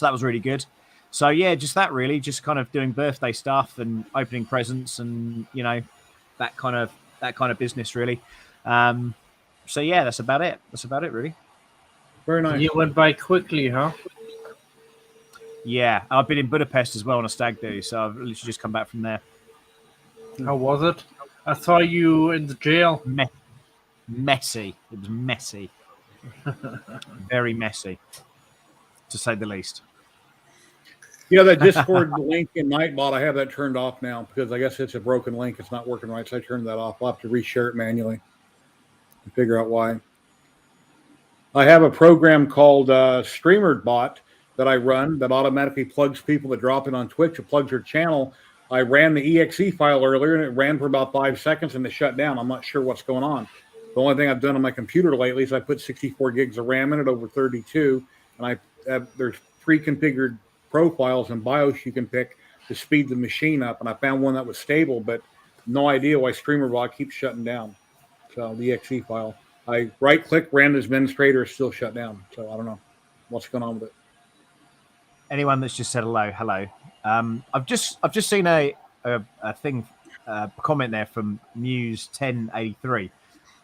that was really good. So yeah, just that really, just kind of doing birthday stuff and opening presents and that kind of business really. So yeah, that's about it. That's about it really. Very nice. You went by quickly, huh? Yeah, I've been in Budapest as well on a stag do, so I've literally just come back from there. How was it? I saw you in the jail. Messy. It was messy. Very messy, to say the least. That Discord link in Nightbot, I have that turned off now because I guess it's a broken link. It's not working right, so I turned that off. I'll have to reshare it manually and figure out why. I have a program called StreamerBot that I run that automatically plugs people that drop in on Twitch. It plugs their channel. I ran the EXE file earlier, and it ran for about 5 seconds, and it shut down. I'm not sure what's going on. The only thing I've done on my computer lately is I put 64 gigs of RAM in it over 32, and there's pre-configured profiles and BIOS you can pick to speed the machine up, and I found one that was stable, but no idea why StreamerBot keeps shutting down. So the EXE file. I right click, ran as administrator, it's still shut down. So I don't know what's going on with it. Anyone that's just said hello. I've just seen a thing, comment there from Muse 1083.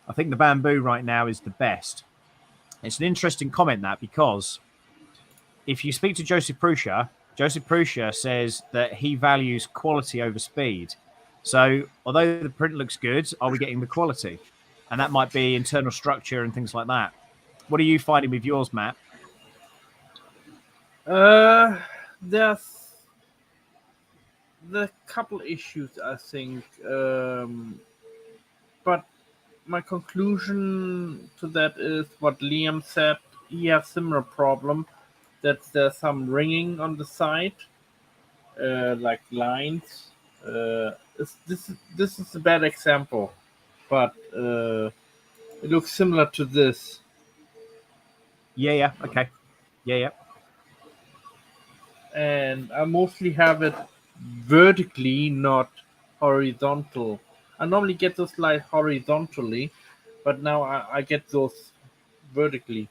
I think the bamboo right now is the best. It's an interesting comment, that, because if you speak to Joseph Prussia says that he values quality over speed. So although the print looks good, are we getting the quality? And that might be internal structure and things like that. What are you finding with yours, Matt? There's a couple issues, I think, but my conclusion to that is what Liam said. He has similar problem, that there's some ringing on the side, like lines. This is a bad example, but it looks similar to this. Yeah, okay. Yeah. And I mostly have it vertically, not horizontal. I normally get those light horizontally, but now I get those vertically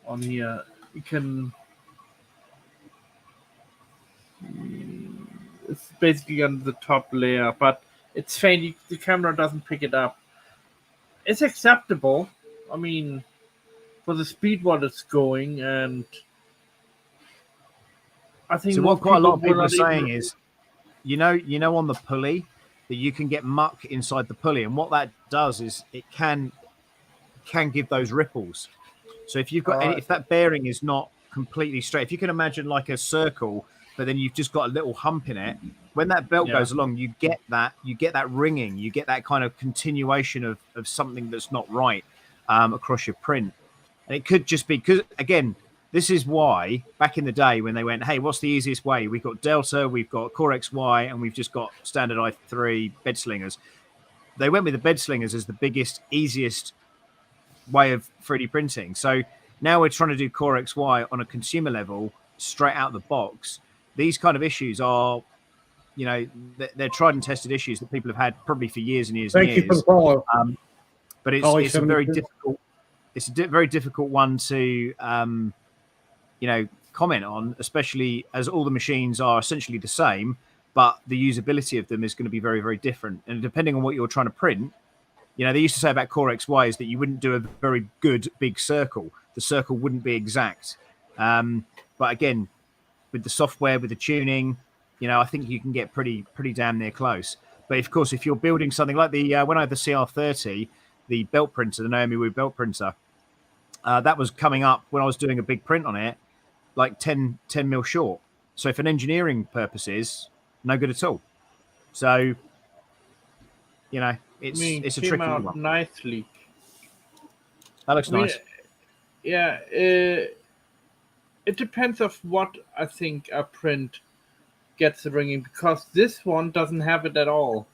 on here. You can. It's basically on the top layer, but it's faint. The camera doesn't pick it up. It's acceptable. I mean, for the speed what it's going, and I think So most what quite a lot of will people are not saying even- is, you know, on the pulley that you can get muck inside the pulley, and what that does is it can give those ripples. So if you've got Alright. if that bearing is not completely straight, if you can imagine like a circle, but then you've just got a little hump in it, when that belt Yeah. goes along, you get that ringing, you get that kind of continuation of something that's not right across your print. And it could just be because, again, this is why back in the day when they went, hey, what's the easiest way? We've got Delta, we've got Core XY, and we've just got standard i3 bed slingers. They went with the bed slingers as the biggest, easiest way of 3D printing. So now we're trying to do Core XY on a consumer level, straight out the box. These kind of issues are, they're tried and tested issues that people have had probably for years and years and Thank you for years. the follow. But Holly it's a very 72. difficult. It's a very difficult one to, comment on, especially as all the machines are essentially the same, but the usability of them is going to be very, very different. And depending on what you're trying to print, they used to say about Core XY is that you wouldn't do a very good big circle. The circle wouldn't be exact. But again, with the software, with the tuning, I think you can get pretty damn near close. But of course, if you're building something like when I had the CR30, the belt printer, the Naomi Wu belt printer, that was coming up when I was doing a big print on it, like 10 mil short. So for engineering purposes, no good at all. So, it's a came tricky out one. nicely. That looks nice. Yeah, it depends of what I think a print gets the ringing, because this one doesn't have it at all.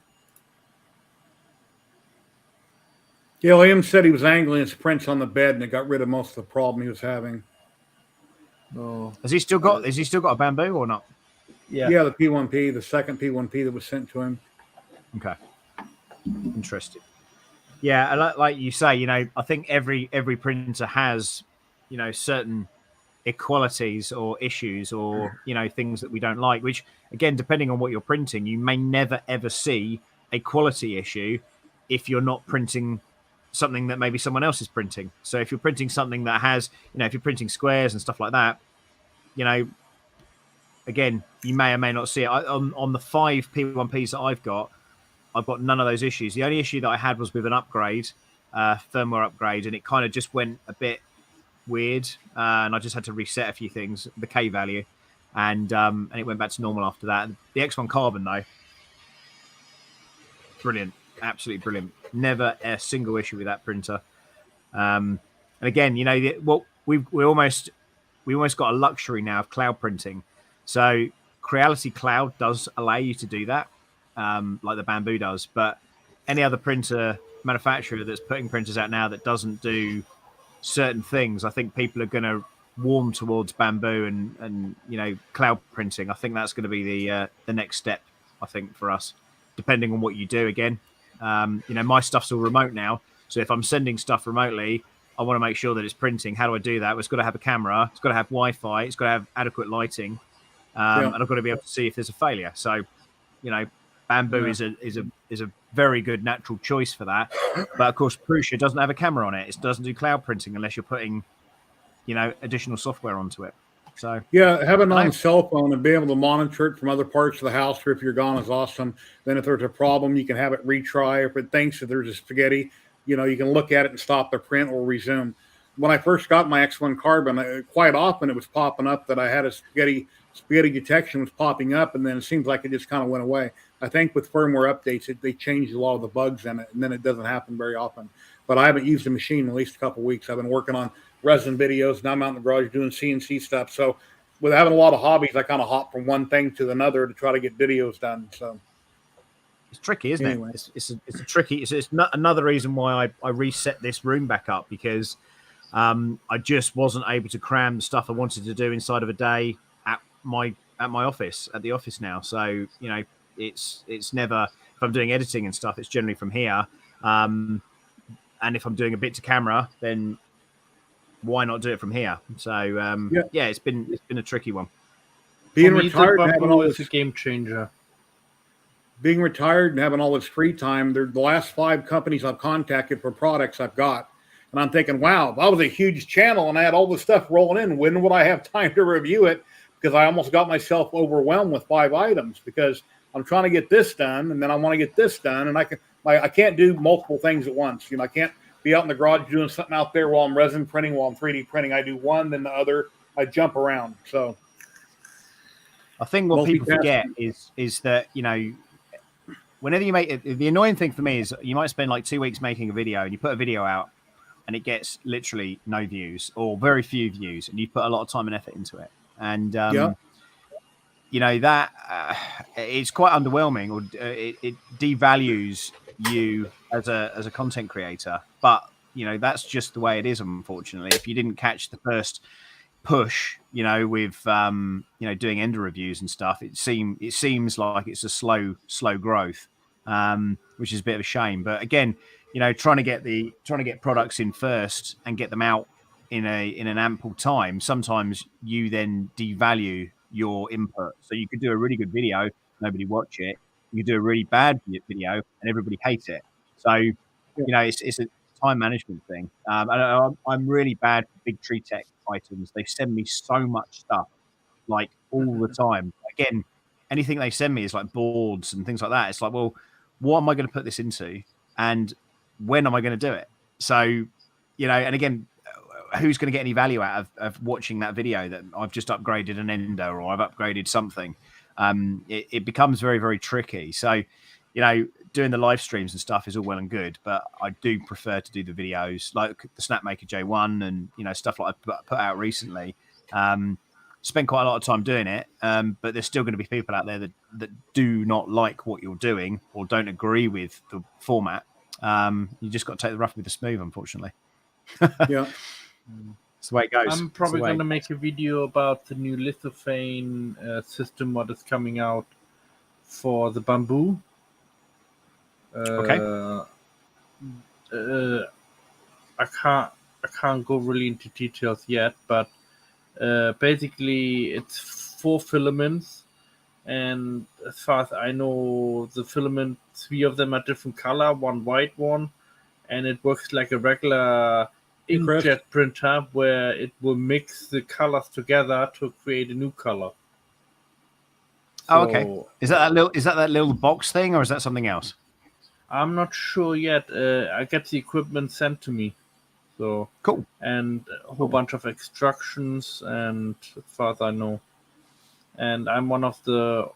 Yeah, Liam said he was angling his prints on the bed and it got rid of most of the problem he was having. No. Has he still got a bamboo or not? Yeah, the P1P, the second P1P that was sent to him. Okay. Interesting. Yeah, like you say, I think every printer has, certain equalities or issues or, things that we don't like, which, again, depending on what you're printing, you may never, ever see a quality issue if you're not printing something that maybe someone else is printing. So if you're printing something that has, if you're printing squares and stuff like that, again, you may or may not see it. On the 5 P1Ps that I've got none of those issues. The only issue that I had was with an upgrade, firmware upgrade, and it kind of just went a bit weird, and I just had to reset a few things, the K value, and it went back to normal after that. The X1 Carbon, though, brilliant, absolutely brilliant. Never a single issue with that printer. And again, we almost got a luxury now of cloud printing. So Creality Cloud does allow you to do that, like the Bamboo does. But any other printer manufacturer that's putting printers out now that doesn't do certain things, I think people are going to warm towards Bamboo and cloud printing. I think that's going to be the next step, I think, for us, depending on what you do. Again, my stuff's all remote now, So if I'm sending stuff remotely, I want to make sure that it's printing. How do I do that? Well, it's got to have a camera. It's got to have Wi-Fi. It's got to have adequate lighting. And I've got to be able to see if there's a failure. So, bamboo is a very good natural choice for that. But of course, Prusa doesn't have a camera on it. It doesn't do cloud printing unless you're putting, additional software onto it. So having it on a cell phone and being able to monitor it from other parts of the house, or if you're gone, is awesome. Then if there's a problem, you can have it retry. If it thinks that there's a spaghetti, you can look at it and stop the print or resume. When I first got my X1 Carbon, quite often it was popping up that I had a spaghetti detection was popping up, and then it seems like it just kind of went away. I think with firmware updates, they changed a lot of the bugs in it, and then it doesn't happen very often. But I haven't used the machine in at least a couple of weeks. I've been working on resin videos, and I'm out in the garage doing CNC stuff. So with having a lot of hobbies, I kind of hop from one thing to another to try to get videos done. So it's tricky, isn't it? It's tricky. It's not another reason why I reset this room back up, because I just wasn't able to cram the stuff I wanted to do inside of a day at my office, at the office now. So it's never, if I'm doing editing and stuff, it's generally from here. And if I'm doing a bit to camera, then why not do it from here? So it's been a tricky one. Being retired and having all this a game changer. Being retired and having all this free time, they're the last 5 companies I've contacted for products I've got. And I'm thinking, wow, if I was a huge channel and I had all this stuff rolling in, when would I have time to review it? Because I almost got myself overwhelmed with 5 items, because I'm trying to get this done, and then I want to get this done, and I can't do multiple things at once. I can't be out in the garage doing something out there while I'm resin printing, while I'm 3D printing. I do one, then the other. I jump around. So I think what people forget is that, whenever you make it, the annoying thing for me is you might spend like 2 weeks making a video, and you put a video out and it gets literally no views or very few views, and you put a lot of time and effort into it. And, that it's quite underwhelming, or it devalues you as a content creator. But, that's just the way it is, unfortunately. If you didn't catch the first push, with, doing Ender reviews and stuff, it seems like it's a slow growth, which is a bit of a shame. But again, trying to get products in first and get them out in an ample time, sometimes you then devalue your input. So you could do a really good video, nobody watch it. You could do a really bad video and everybody hates it. So, it's a time management thing. I'm really bad for big tree tech items. They send me so much stuff, like all the time. Again, anything they send me is like boards and things like that. It's like, well, what am I going to put this into? And when am I going to do it? So, and again, who's going to get any value out of watching that video that I've just upgraded an Ender or I've upgraded something? It becomes very, very tricky. So, doing the live streams and stuff is all well and good, but I do prefer to do the videos like the Snapmaker J1 and, stuff like I put out recently. Spend quite a lot of time doing it, but there's still going to be people out there that do not like what you're doing or don't agree with the format. You just got to take the rough with the smooth, unfortunately. Yeah. That's the way it goes. I'm probably going to make a video about the new lithophane system, what is coming out for the bamboo. Okay. I can't go really into details yet, but basically it's 4 filaments, and as far as I know, the filament, 3 of them are different color, 1 white one, and it works like a regular inkjet printer where it will mix the colors together to create a new color. Oh, okay. Is that that little box thing, or is that something else? I'm not sure yet. I get the equipment sent to me. So cool. And a whole bunch of instructions, and as far as I know. And I'm one of the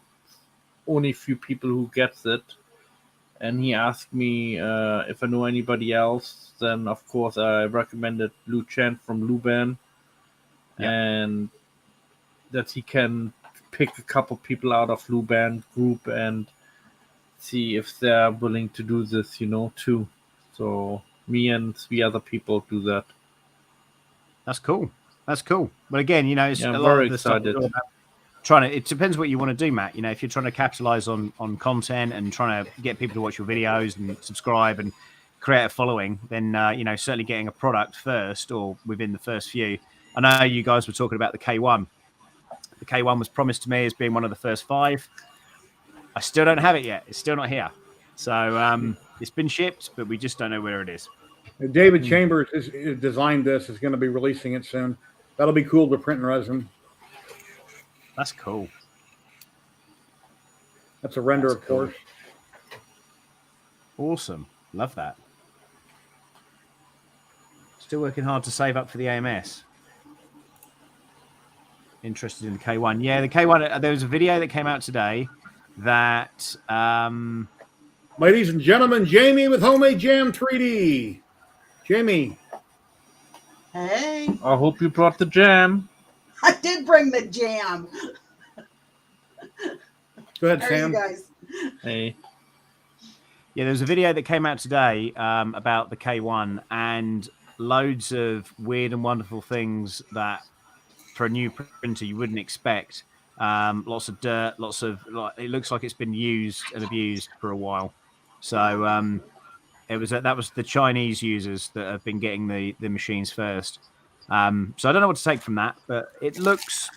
only few people who gets it. And he asked me if I know anybody else. Then, of course, I recommended Lou Chen from Luban. Yeah. And that he can pick a couple people out of Luban group and see if they're willing to do this, too. So me and 3 other people do that. That's cool. But again, it's I'm a lot very of the stuff excited. It depends what you want to do, Matt. If you're trying to capitalize on content and trying to get people to watch your videos and subscribe and create a following, then certainly getting a product first or within the first few. I know you guys were talking about the K1. The K1 was promised to me as being one of the first 5. I still don't have it yet. It's still not here. So it's been shipped, but we just don't know where it is. David Chambers is designed this. Is going to be releasing it soon. That'll be cool to print in resin. That's cool. That's a render, of course. Awesome. Love that. Still working hard to save up for the AMS. Interested in the K1. Yeah, the K1, there was a video that came out today that... Ladies and gentlemen, Jamie with Homemade Jam 3D. Jamie. Hey, I hope you brought the jam. I did bring the jam. Go ahead, How are Sam. you guys? Hey. Yeah, there was a video that came out today about the K1 and loads of weird and wonderful things that for a new printer you wouldn't expect. Lots of dirt, it looks like it's been used and abused for a while. So that was the Chinese users that have been getting the machines first. So I don't know what to take from that, but it looks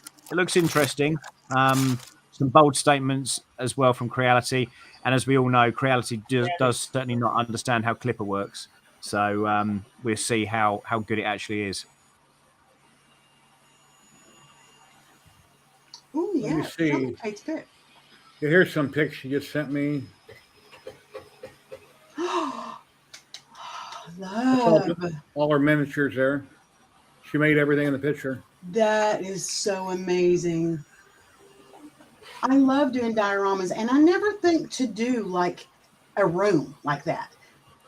interesting. Some bold statements as well from Creality, and as we all know, Creality does certainly not understand how Clipper works. So we'll see how good it actually is. Oh Let yeah, me see. it's good. Yeah, here's some pics she just sent me. Love. All her miniatures there. She made everything in the picture. That is so amazing. I love doing dioramas, and I never think to do like a room like that.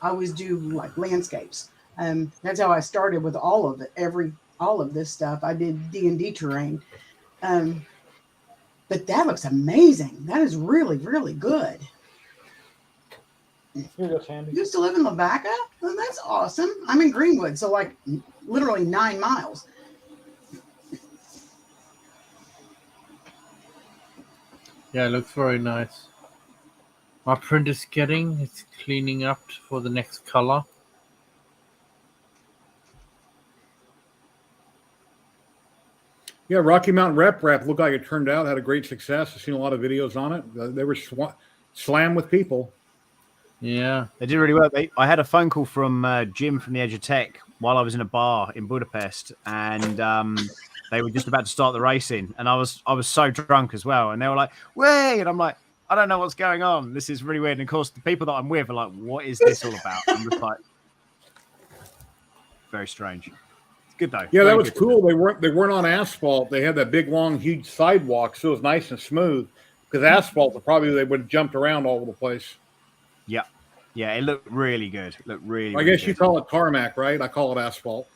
I always do like landscapes. That's how I started with all of it. All of this stuff. I did D&D terrain. But that looks amazing. That is really, really good. Here goes Sandy. You used to live in Lavaca? Well, that's awesome. I'm in Greenwood, so like literally 9 miles. Yeah, it looks very nice. My print is it's cleaning up for the next color. Yeah, Rocky Mountain Rep looked like it turned out. Had a great success. I've seen a lot of videos on it. They were slammed with people. Yeah. They did really well. I had a phone call from Jim from the Edge of Tech while I was in a bar in Budapest, and they were just about to start the racing, and I was so drunk as well, and they were like, "Way!" and I'm like, "I don't know what's going on. This is really weird." And of course, the people that I'm with are like, "What is this all about?" I'm just like, very strange. It's good though. Yeah, Very that was good. cool. They weren't on asphalt. They had that big, long, huge sidewalk, so it was nice and smooth. Because asphalt, they would have jumped around all over the place. Yeah, it looked really good. I guess you call it tarmac, right? I call it asphalt.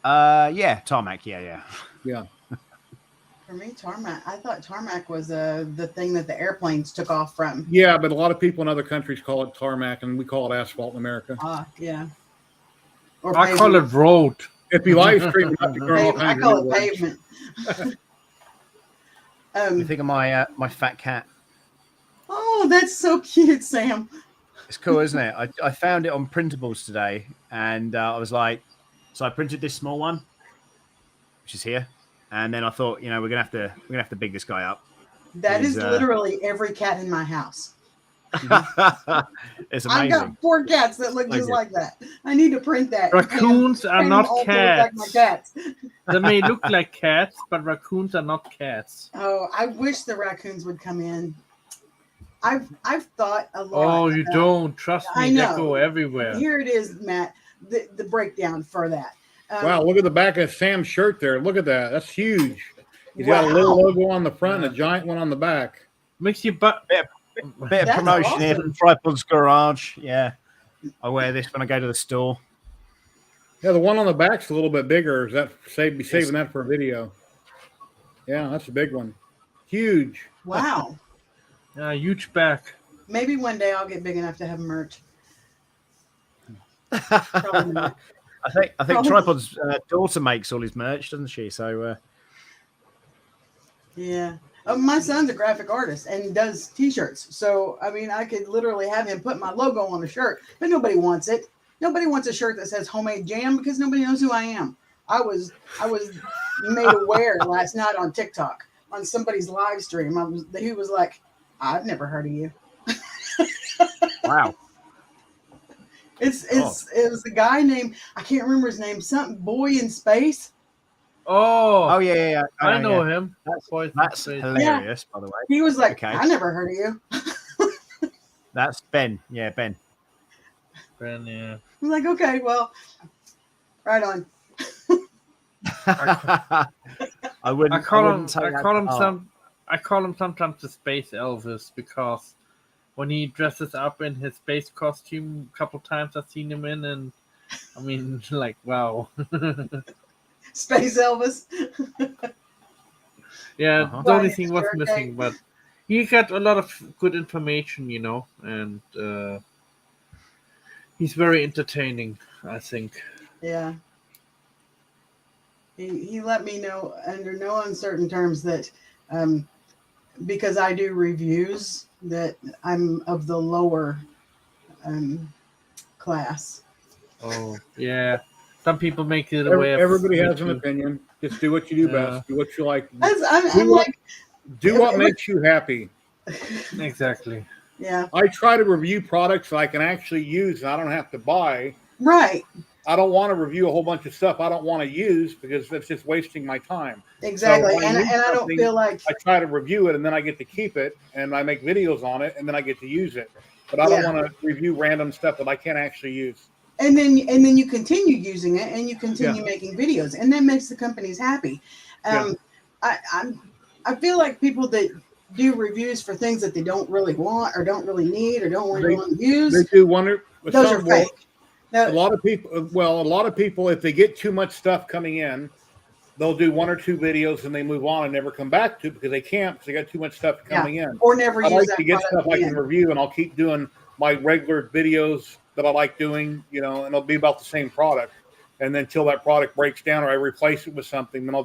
Yeah, tarmac. Yeah. Yeah. For me, tarmac. I thought tarmac was the thing that the airplanes took off from. Yeah, but a lot of people in other countries call it tarmac, and we call it asphalt in America. Yeah. Or I call it road. If you live stream, I call it pavement. You think of my fat cat? Oh, that's so cute, Sam. It's cool, isn't it? I found it on printables today, and I was like, so I printed this small one, which is here, and then I thought, we're gonna have to big this guy up. That is literally every cat in my house. It's amazing. I've got 4 cats that look just like that. I need to print that. Raccoons are Paint not them all to look like my cats. cats. They may look like cats, but raccoons are not cats. Oh, I wish the raccoons would come in. I've thought a lot. Oh, you don't. Trust I me, they know. go everywhere. Here it is, Matt. The breakdown for that. Wow, look at the back of Sam's shirt there. Look at that. That's huge. He's got a little logo on the front and a giant one on the back. Makes you butt. Bit of That's promotion here awesome. from Tripod's Garage. Yeah, I wear this when I go to the store. Yeah, the one on the back's a little bit bigger. Is that saving that for a video? Yeah, that's a big one. Huge. Wow. Huge back. Maybe one day I'll get big enough to have merch. Probably not. I think Probably. Tripod's daughter makes all his merch, doesn't she? So Yeah. My son's a graphic artist and does T-shirts. So, I mean, I could literally have him put my logo on a shirt, but nobody wants it. Nobody wants a shirt that says homemade jam because nobody knows who I am. I was made aware last night on TikTok on somebody's live stream. He was like, I've never heard of you. Wow. It was a guy named, I can't remember his name, something Boy in Space. Oh yeah. I know yeah. him. That's hilarious, by the way. He was like, Okay. I never heard of you. That's Ben. Yeah, Ben. Ben, yeah. I'm like, okay, well, right on. I wouldn't. I call him sometimes the Space Elvis because when he dresses up in his space costume, a couple times I've seen him in, and I mean, like, wow. Space Elvis. Yeah, Uh-huh. the only Right, thing was sure, missing, okay. but he got a lot of good information, and he's very entertaining, I think. Yeah. He let me know under no uncertain terms that because I do reviews that I'm of the lower class. Oh, yeah. Some people make it a way of Everybody me has an too. opinion. Just do what you do best. Do what you like. I'm like, Do what makes you happy. Exactly. yeah, I try to review products that I can actually use and I don't have to buy. right. I don't want to review a whole bunch of stuff I don't want to use because that's just wasting my time. Exactly. So and use I don't something, feel like, I try to review it and then I get to keep it and I make videos on it and then I get to use it. But I don't want to review random stuff that I can't actually use. and then you continue using it and you continue making videos and that makes the companies happy. I feel like people that do reviews for things that they don't really want or don't really need or don't really want to use, They do wonder. those are fake. A lot of people, if they get too much stuff coming in, they'll do one or two videos and they move on and never come back to it because they can't because they got too much stuff coming in. Or never I use like that to get product stuff I again. can review and I'll keep doing my regular videos that I like doing, and it'll be about the same product. And then until that product breaks down or I replace it with something, then I'll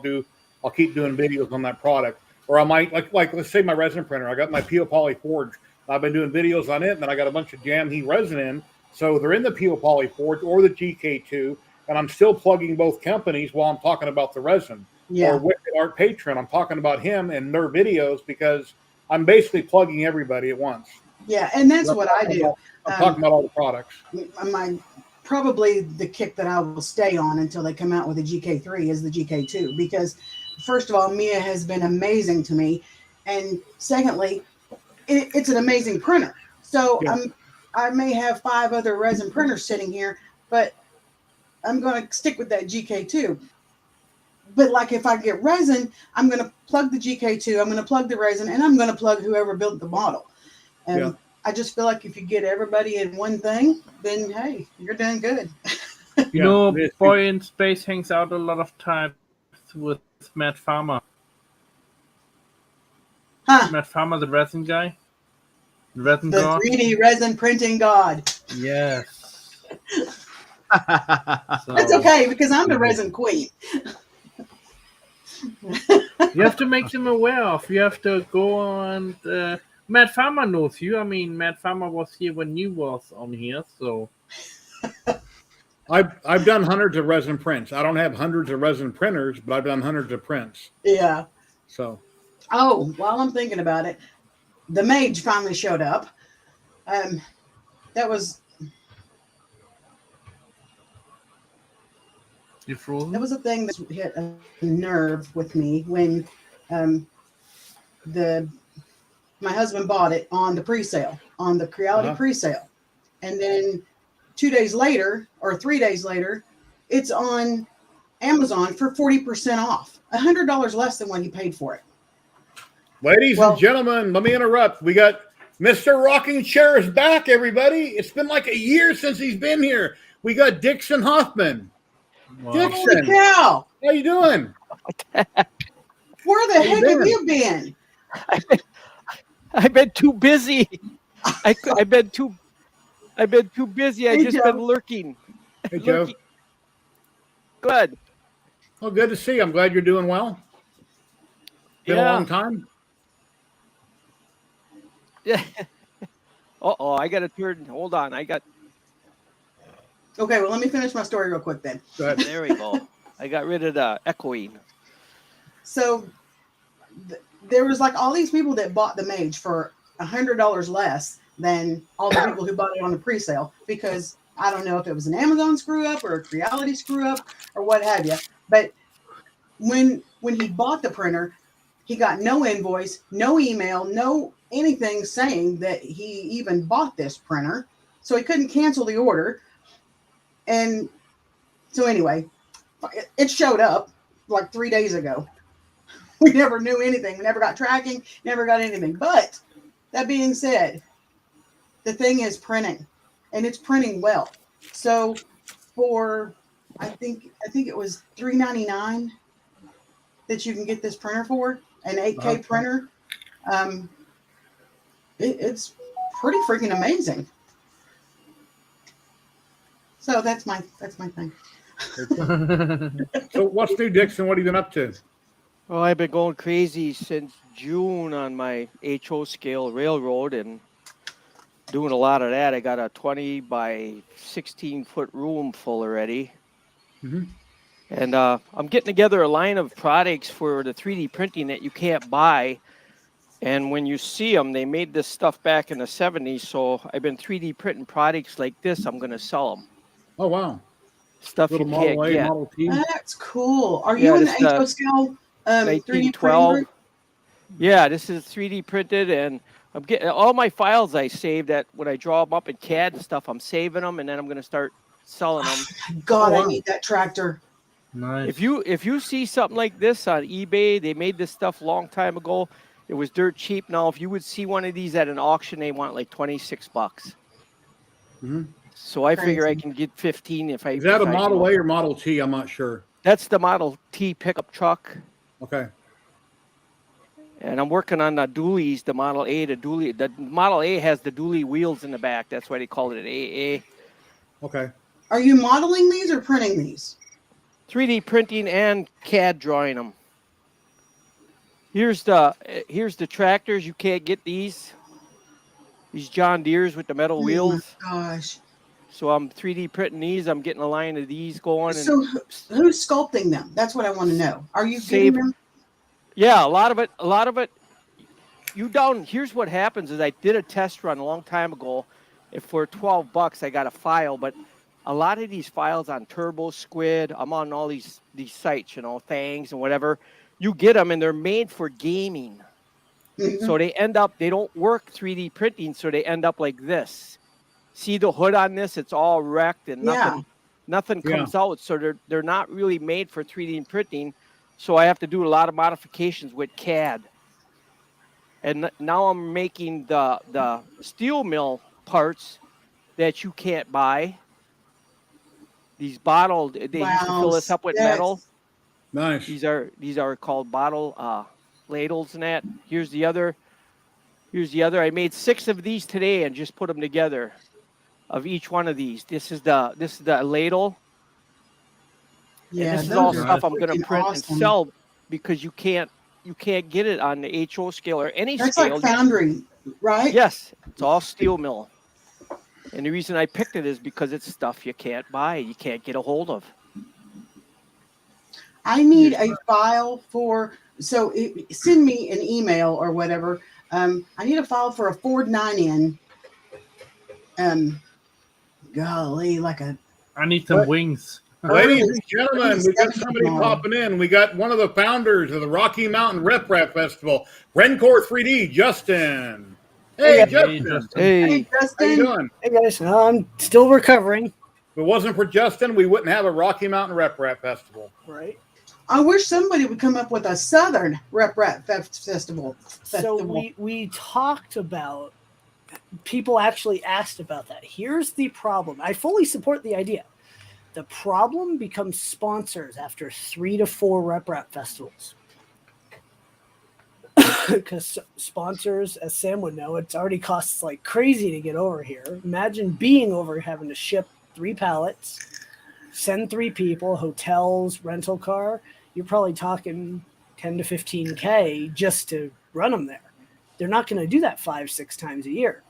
keep doing videos on that product. Or I might like let's say my resin printer. I got my Peel Poly Forge. I've been doing videos on it, and then I got a bunch of jam heat resin in. So they're in the Peel Poly Forge or the GK2, and I'm still plugging both companies while I'm talking about the resin. Yeah. Or Wicked Art Patron, I'm talking about him and their videos because I'm basically plugging everybody at once. Yeah, and that's what I do. I'm talking about all the products. Probably the kick that I will stay on until they come out with a GK3 is the GK2 because first of all, Mia has been amazing to me, and secondly, it's an amazing printer. So I may have 5 other resin printers sitting here, but I'm going to stick with that GK2. But like if I get resin, I'm going to plug the GK2, I'm going to plug the resin, and I'm going to plug whoever built the model. And I just feel like if you get everybody in one thing, then hey, you're doing good. Boy in Space hangs out a lot of times with Matt Farmer. Huh. Matt Farmer, the resin guy. The 3D resin printing god. Yes. That's okay because I'm the resin queen. You have to make them aware of. You have to go on. Matt Farmer knows you. I mean, Matt Farmer was here when you was on here, so. I've done hundreds of resin prints. I don't have hundreds of resin printers, but I've done hundreds of prints. Yeah. So. Oh, while I'm thinking about it, the mage finally showed up. That was. You frozen? That was a thing that hit a nerve with me when my husband bought it on the pre-sale, on the Creality pre-sale. And then 2 days later or 3 days later, it's on Amazon for 40% off, $100 less than what he paid for it. Ladies and gentlemen, let me interrupt. We got Mr. Rocking Chairs back, everybody. It's been like a year since he's been here. We got Dixon Hoffman. Wow. Dixon, Holy cow! how you doing? Where the heck have you been? I've been too busy. I've been too busy. I just been lurking. Hey, Joe. Good. Well, good to see you. I'm glad you're doing well. Been a long time. Yeah. Uh-oh, I got to turn. Hold on. Okay, well, let me finish my story real quick then. Go ahead. There we go. I got rid of the echoing. So there was like all these people that bought the Mage for $100 less than all the people who bought it on the pre-sale, because I don't know if it was an Amazon screw up or a Creality screw up or what have you. But when he bought the printer, he got no invoice, no email, no anything saying that he even bought this printer. So he couldn't cancel the order. And so anyway, it showed up like 3 days ago. We never knew anything. We never got tracking, never got anything. But that being said, the thing is printing, and it's printing well. So for I think it was $3.99 that you can get this printer for, an 8K printer. It's pretty freaking amazing. So that's my thing. So what's new, Dixon? What have you been up to? Well, I've been going crazy since June on my HO scale railroad and doing a lot of that. I got a 20 by 16 foot room full already. Mhm. And I'm getting together a line of products for the 3D printing that you can't buy. And when you see them, they made this stuff back in the 70s. So I've been 3D printing products like this. I'm going to sell them. Oh, wow. Stuff Little you Model can't A, get. Model T. That's cool. Are Yeah, you in this the is HO scale 3D 1912. printing? Yeah, this is 3D printed, and I'm getting all my files I saved that when I draw them up in CAD and stuff, I'm saving them, and then I'm going to start selling them. God, Oh, wow. I need that tractor. Nice. If you see something like this on eBay, they made this stuff a long time ago. It was dirt cheap. Now, if you would see one of these at an auction, they want like $26. Mhm. So I figure I Crazy. can get 15 if I. Is that if a I, you Model know. A or Model T? I'm not sure. That's the Model T pickup truck. Okay. And I'm working on the dualies, the Model A, the dually. The Model A has the dually wheels in the back. That's why they call it an AA. Okay. Are you modeling these or printing these? 3D printing and CAD drawing them. Here's the tractors. You can't get these John Deeres with the metal Oh my wheels. gosh. So I'm 3D printing these. I'm getting a line of these going. So And who's sculpting them? That's what I want to know. Are you getting save. them? Yeah, a lot of it. Here's what happens is I did a test run a long time ago. If for $12 I got a file, but a lot of these files on Turbo Squid, I'm on all these sites, Thangs and whatever. You get them and they're made for gaming. Mhm. So they don't work 3D printing, so they end up like this. See the hood on this? It's all wrecked and nothing comes out. So they're not really made for 3D printing. So I have to do a lot of modifications with CAD. And now I'm making the steel mill parts that you can't buy. These bottled, they used to fill this up with metal. Nice. These are called bottle ladles and that. Here's the other. I made 6 of these today and just put them together of each one of these. This is the ladle. Yeah, And this is those all are stuff I'm going to freaking print and awesome. sell because you can't get it on the HO scale or any That's scale. like foundry, right? Yes, it's all steel mill. And the reason I picked it is because it's stuff you can't buy, you can't get a hold of. I need a file for, send me an email or whatever. I need a file for a Ford 9N. Golly, like a. I need some wings. Ladies Early and gentlemen, we got 70s somebody model. popping in. We got one of the founders of the Rocky Mountain Rep Rap Festival, Rencore 3D, Justin. Hey, Hey, Justin. Justin. Hey, Hey, How you Justin. doing? Hey guys, I'm still recovering. If it wasn't for Justin, we wouldn't have a Rocky Mountain Rep Rap Festival. Right. I wish somebody would come up with a Southern Rep Rap Festival. So we talked about, people actually asked about that. Here's the problem. I fully support the idea. The problem becomes sponsors after 3 to 4 Rep Rap festivals. Because sponsors, as Sam would know, it already costs like crazy to get over here. Imagine being over, having to ship 3 pallets, send 3 people, hotels, rental car. You're probably talking 10 to 15K just to run them there. they're not going to do that 5-6 times a year.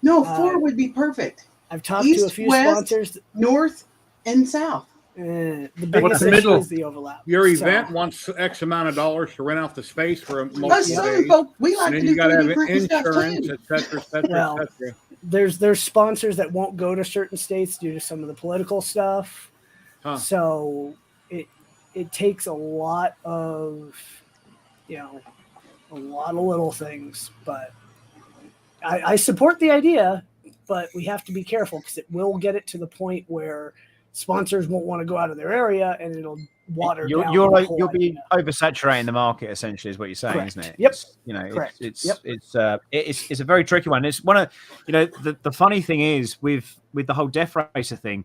No, 4 would be perfect. I've talked East, to a few west, sponsors. North and south. The What's biggest the issue middle? is the overlap. Your So, event wants X amount of dollars to rent out the space for a Us multiple Southern days. folk, we like And to then do you got to 3D have printing stuff insurance, too. et cetera, et cetera, Well, et cetera. there's sponsors that won't go to certain states due to some of the political stuff. Huh. So it takes a lot of, a lot of little things. But I support the idea, but we have to be careful because it will get it to the point where sponsors won't want to go out of their area and it'll water down. the whole You'll be idea. oversaturating the market, essentially, is what you're saying, Correct. isn't it? Yep. Correct. It's Yep. it's a very tricky one. It's one of the funny thing is with the whole Death Racer thing,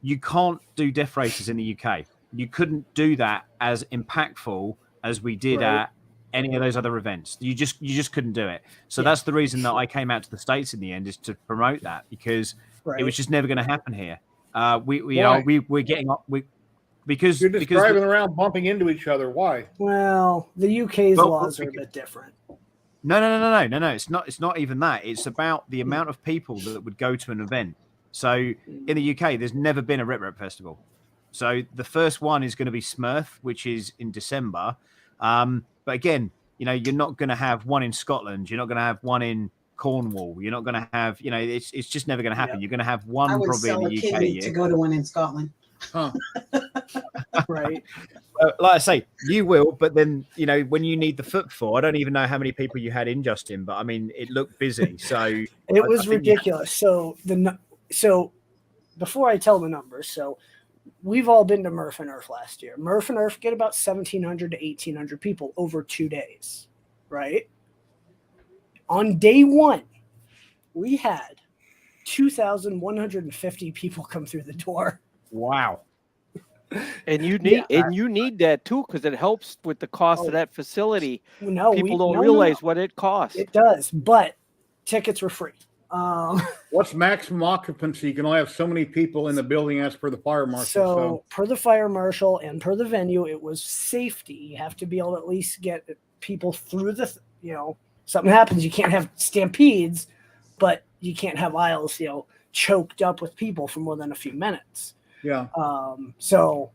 you can't do Death Racers in the UK. You couldn't do that as impactful as we did Right. at any of those other events. You just couldn't do it. So Yeah. that's the reason that I came out to the States in the end, is to promote that, because it was just never going to happen here. We're getting up because You're just driving around bumping into each other. Why? Well, the UK's laws are a bit different. No. It's not even that. It's about the amount of people that would go to an event. So in the UK, there's never been a Rip Rip festival. So the first one is going to be Smurf, which is in December. But again, you're not going to have one in Scotland. You're not going to have one in Cornwall. You're not going to have, it's just never going to happen. Yep. You're going to have one I would probably sell in a the UK. kidney to go to one in Scotland. Huh. Right. Like I say, you will, but then when you need the foot for, I don't even know how many people you had in, Justin, but I mean, it looked busy. So It was ridiculous. So before I tell the numbers, so we've all been to Murph and Earth last year. Murph and Earth get about 1,700 to 1,800 people over 2 days, right? On day one, we had 2,150 people come through the door. Wow. And you need that too, because it helps with the cost of that facility. No, people don't realize what it costs. It does, but tickets were free. What's maximum occupancy? You can only have so many people in the building as per the fire marshal. So per the fire marshal and per the venue, it was safety. You have to be able to at least get people through the, something happens. You can't have stampedes, but you can't have aisles, choked up with people for more than a few minutes. Yeah. So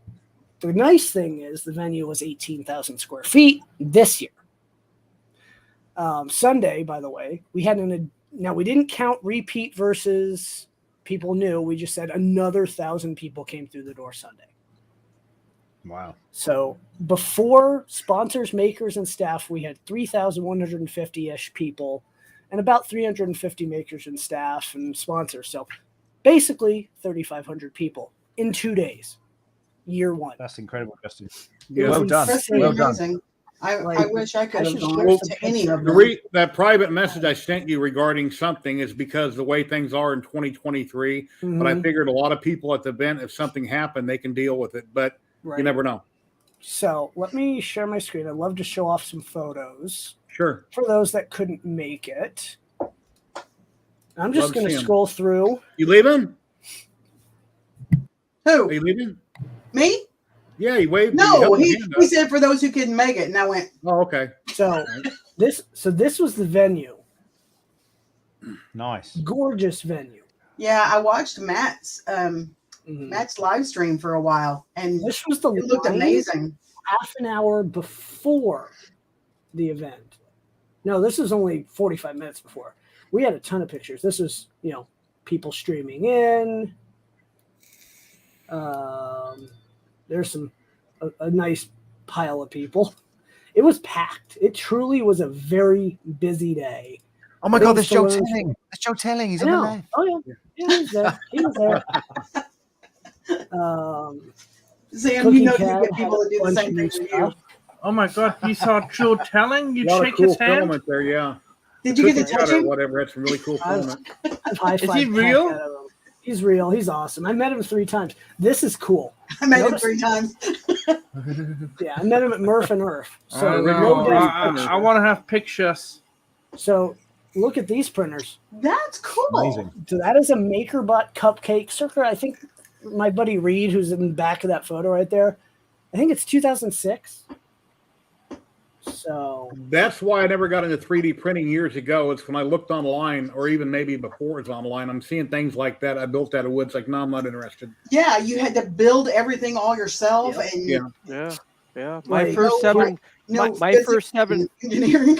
the nice thing is the venue was 18,000 square feet this year. Sunday, by the way, we had now we didn't count repeat versus people new. We just said another 1,000 people came through the door Sunday. Wow. So before sponsors, makers, and staff, we had 3,150-ish people and about 350 makers and staff and sponsors. So basically 3,500 people in 2 days, year one. That's incredible, Justin. Yeah. Well done. That's Well amazing. done. I wish I could have should gone share to some any of pictures. them. That private message I sent you regarding something is because the way things are in 2023. But I Mhm. figured a lot of people at the event, if something happened, they can deal with it. But Right. you never know. So let me share my screen. I'd love to show off some photos Sure. for those that couldn't make it. I'm just Love going to seeing 'em. scroll through. You leaving? Who? Are you leaving? Me? Yeah, he waved. No, held his he hand up. said for those who couldn't make it, and I went, Oh, okay. So this was the venue. Nice. Gorgeous venue. yeah, I watched Matt's Mhm. Matt's live stream for a while, and This was the it looked line amazing. half an hour before the event. No, this is only 45 minutes before. We had a ton of pictures. This is, people streaming in. There's a nice pile of people. It was packed. It truly was a very busy day. Oh my Things God, there's to Joe learn. Telling. There's Joe Telling. He's I on the know. left. Oh yeah. Yeah, he was there. He was there. Sam, Cookie you know you Cat get people had to do a the bunch same of thing new for you. stuff. Oh my God, you saw Joe Telling? A You lot of shake cool his hand? filament there, yeah. Did you get to Cookie touch cutter or him? whatever. That's some really cool filament. I've high-fived Is he the heck real? out of him. He's real. He's awesome. I met him 3 times. This is cool. I met him Notice- 3 times. Yeah, I met him at Murph and Earth. So Oh, no, no doubt- I- I want to have pictures. So look at these printers. That's cool. Amazing. So that is a MakerBot cupcake circa. I think my buddy Reed, who's in the back of that photo right there, I think it's 2006. So That's why I never got into 3D printing years ago. It's when I looked online, or even maybe before it's online, I'm seeing things like that. I built out of wood. It's like, no, I'm not interested. Yeah, you had to build everything all yourself, Yep. and Yeah. Yeah. Like, My first seven engineering.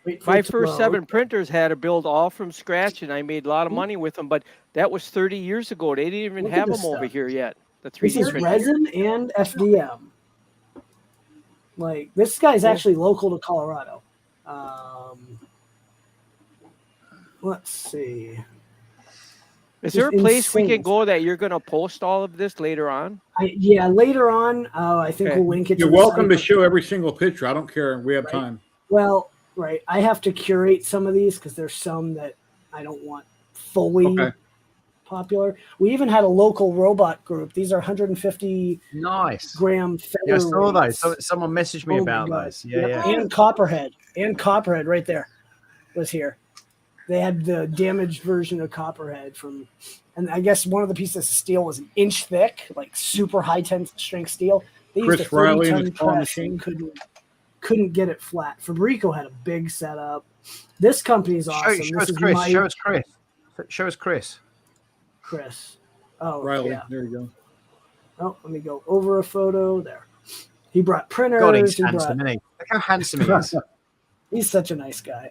wait for My it to first load. 7 printers had to build all from scratch, and I made a lot of money with them. But that was 30 years ago. They didn't even Look at have this them over stuff. here yet. The This 3D is printing. resin and FDM. Like this guy's actually local to Colorado. Let's see. Is there a Just place we can insane. go that you're going to post all of this later on? Yeah, later on, I think Okay. we'll link it. You're to the welcome to site. show every single picture. I don't care. We have Right. time. Well, right. I have to curate some of these because there's some that I don't want fully Okay. popular. We even had a local robot group. These are 150 Nice. gram feather. Yeah, I saw those. weights. So, someone messaged me Oh my about God. those. Yeah, Yep. yeah. And Copperhead. And Copperhead right there was here. They had the damaged version of Copperhead from, and I guess one of the pieces of steel was an inch thick, like super high strength steel. They used Chris a Riley and 30-ton his claw press and machine. couldn't get it flat. Fabrico had a big setup. This company's awesome. Show This us is Chris. Mike. Show us Chris. Show us Chris. Chris. Oh, Riley. yeah. There you go. Oh, let me go over a photo there. He brought printers. God, he's he handsome, isn't he? Look how handsome he is. He's such a nice guy.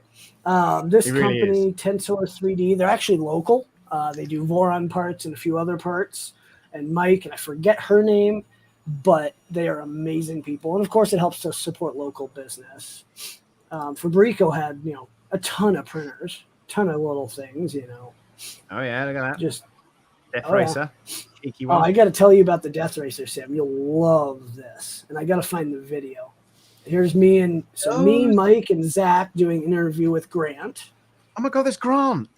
This He really company, Tensor 3D, they're actually local. They do Voron parts and a few other parts. And Mike, and I forget her name, but they are amazing people. And of course, it helps to support local business. Fabrico had, a ton of printers, ton of little things, Oh yeah, look at that. Just Death oh, yeah. Racer. Cheeky Oh, one. I got to tell you about the Death Racer, Sam. You'll love this. And I got to find the video. Here's me and me, Mike, and Zach doing an interview with Grant. Oh my God, there's Grant.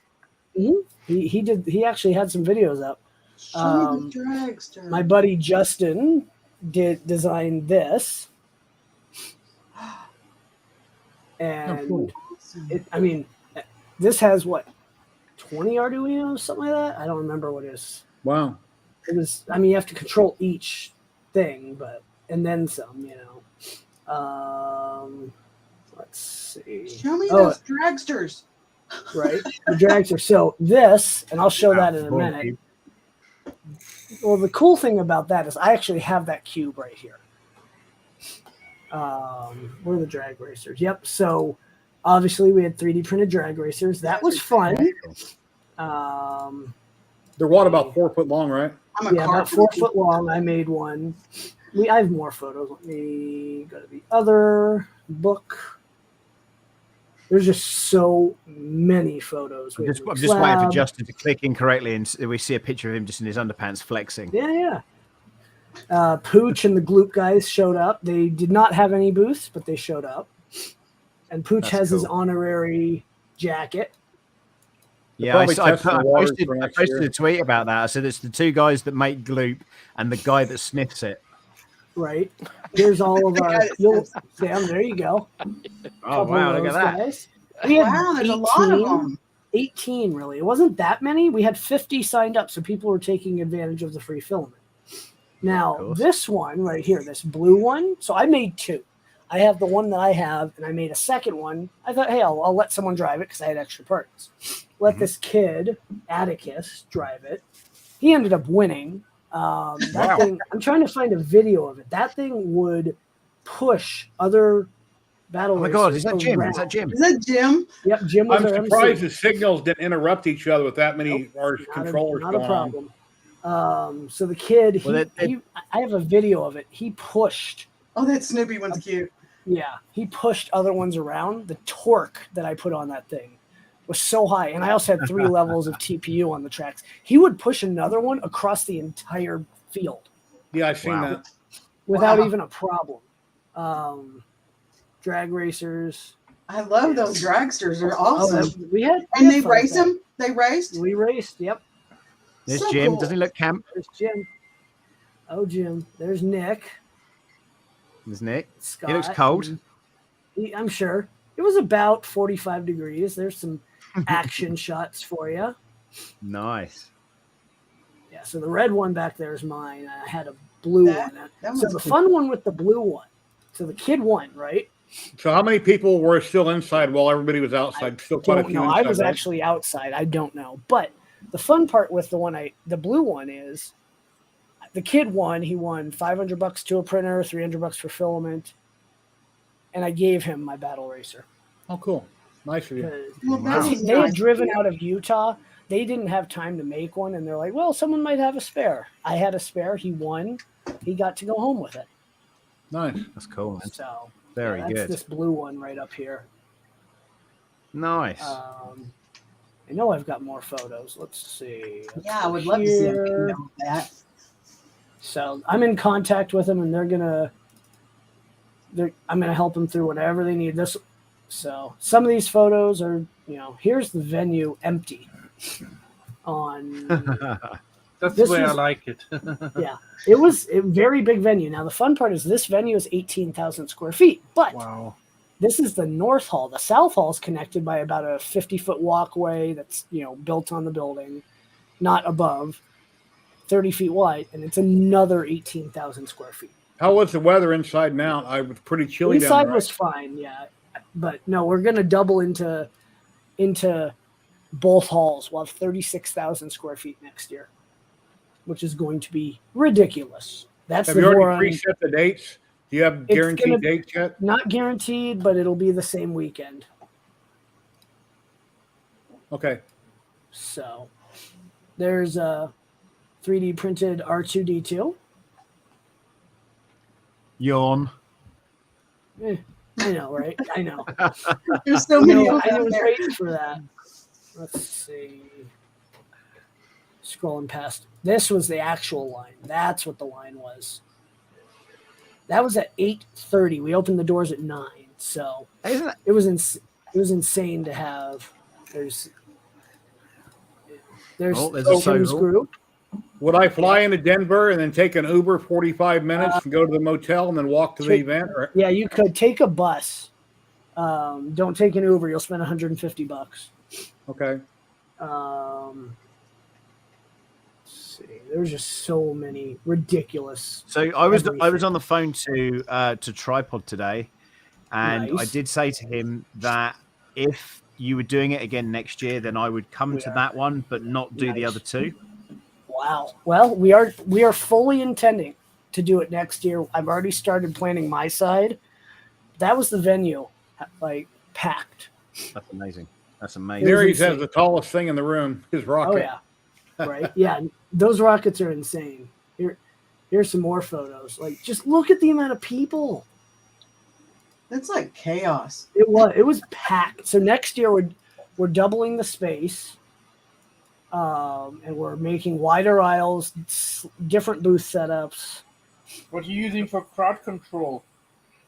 He actually had some videos up. Show me the dragster. My buddy Justin designed this. And cool. this has what, 20 Arduinos, something like that? I don't remember what it is. Wow. It was, you have to control each thing, and then some, let's see. Show me those dragsters. Right, the dragster. So this, and I'll show that in a Cool. minute. Well, the cool thing about that is I actually have that cube right here. Where are the drag racers? Yep. So obviously we had 3D printed drag racers. That was fun. They're what, about 4 foot long, right? About 4 foot long. I made one. I have more photos. Let me go to the other book. There's just so many photos. I'm just waiting for Justin to click incorrectly, and we see a picture of him just in his underpants flexing. Yeah. Pooch and the Gloop guys showed up. They did not have any booths, but they showed up. And Pooch has his honorary jacket. Yeah, I posted posted a tweet about that. I said it's the two guys that make Gloop and the guy that sniffs it. Right. Here's all of our. Sam, there you go. Oh, wow, look at that. Guys. We had There's a lot of them. 18, really. It wasn't that many. We had 50 signed up, so people were taking advantage of the free filament. Now, this one right here, this blue one, so I made 2. I have the one that I have, and I made a second one. I thought, hey, I'll let someone drive it because I had extra parts. Let this kid, Atticus, drive it. He ended up winning. That thing, I'm trying to find a video of it. That thing would push other battle Oh my God, racers is that Jim? around. Is that Jim? Is that Jim? Yep, Jim was I'm our surprised MC. the signals didn't interrupt each other with that many controllers Not a going on. problem. So the kid, I have a video of it. He pushed. Oh, that Snoopy one's cute. Yeah, he pushed other ones around. The torque that I put on that thing was so high. And I also had 3 levels of TPU on the tracks. He would push another one across the entire field. Yeah, I've seen that. Without even a problem. Drag racers. I love those dragsters. They're awesome. And they race them? They raced? We raced, yep. There's So Jim. cool. Doesn't he look camp? There's Jim. Oh, Jim. There's Nick. There's Nick. Scott. He looks cold. I'm sure. It was about 45 degrees. There's some action shots for you. Nice. Yeah, so the red one back there is mine. I had a blue one. That So the fun one with the blue one. So the kid won, right? So how many people were still inside while everybody was outside? Still quite a Don't few know. inside. I was right? actually outside. I don't know. But the fun part with the blue one is the kid won. He won $500 to a printer, $300 for filament, and I gave him my Battle Racer. Oh, cool. Nice of you. Well, Wow. that's They had nice. driven out of Utah. They didn't have time to make one, and they're like, "Well, someone might have a spare." I had a spare. He won. He got to go home with it. Nice. That's cool, man. So Very that's good. this blue one right up here. Nice. I know I've got more photos. Let's see. Let's Yeah, I go would love to see a here. video of that. So I'm in contact with them, and I'm gonna help them through whatever they need. So some of these photos are, here's the venue empty. That's This the way I was- like it. Yeah, it was a very big venue. Now the fun part is this venue is 18,000 square feet, but Wow. this is the North Hall. The South Hall is connected by about a 50-foot walkway that's built on the building, not above, 30 feet wide, and it's another 18,000 square feet. How was the weather inside and out? I was pretty chilly down Inside there. was fine, yeah, but no, we're gonna double into both halls. We'll have 36,000 square feet next year, which is going to be ridiculous. That's Have the you already Voron- preset the dates? Do you have It's guaranteed gonna- dates yet? Not guaranteed, but it'll be the same weekend. Okay. So there's a 3D printed R2D2. Yawn. I know, right? I know. There's so I many know, of I them was there. waiting for that. Let's see. Scrolling past. This was the actual line. That's what the line was. That was at 8:30. We opened the doors at 9. So Isn't that? it was insane to have. There's Oh, there's a Tim's Soho. group. Would I fly into Denver and then take an Uber 45 minutes and go to the motel and then walk to the take- event? Or Yeah, you could take a bus. Don't take an Uber. You'll spend $150. okay. Let's see. There's just so many ridiculous. So I was Everything. on the phone to Tripod today, and I Nice. did say to him that if you were doing it again next year, then I would come We to are. that one, but not do the Nice. other two. Wow. Well, we are fully intending to do it next year. I've already started planning my side. That was the venue, like packed. That's amazing. That's It amazing. was Mary's has insane. the tallest thing in the room, his rocket. Oh yeah, right. Yeah, those rockets are insane. Here's some more photos. Like, just look at the amount of people. That's like chaos. It was packed. So next year we're doubling the space, and we're making wider aisles, different booth setups. What are you using for crowd control?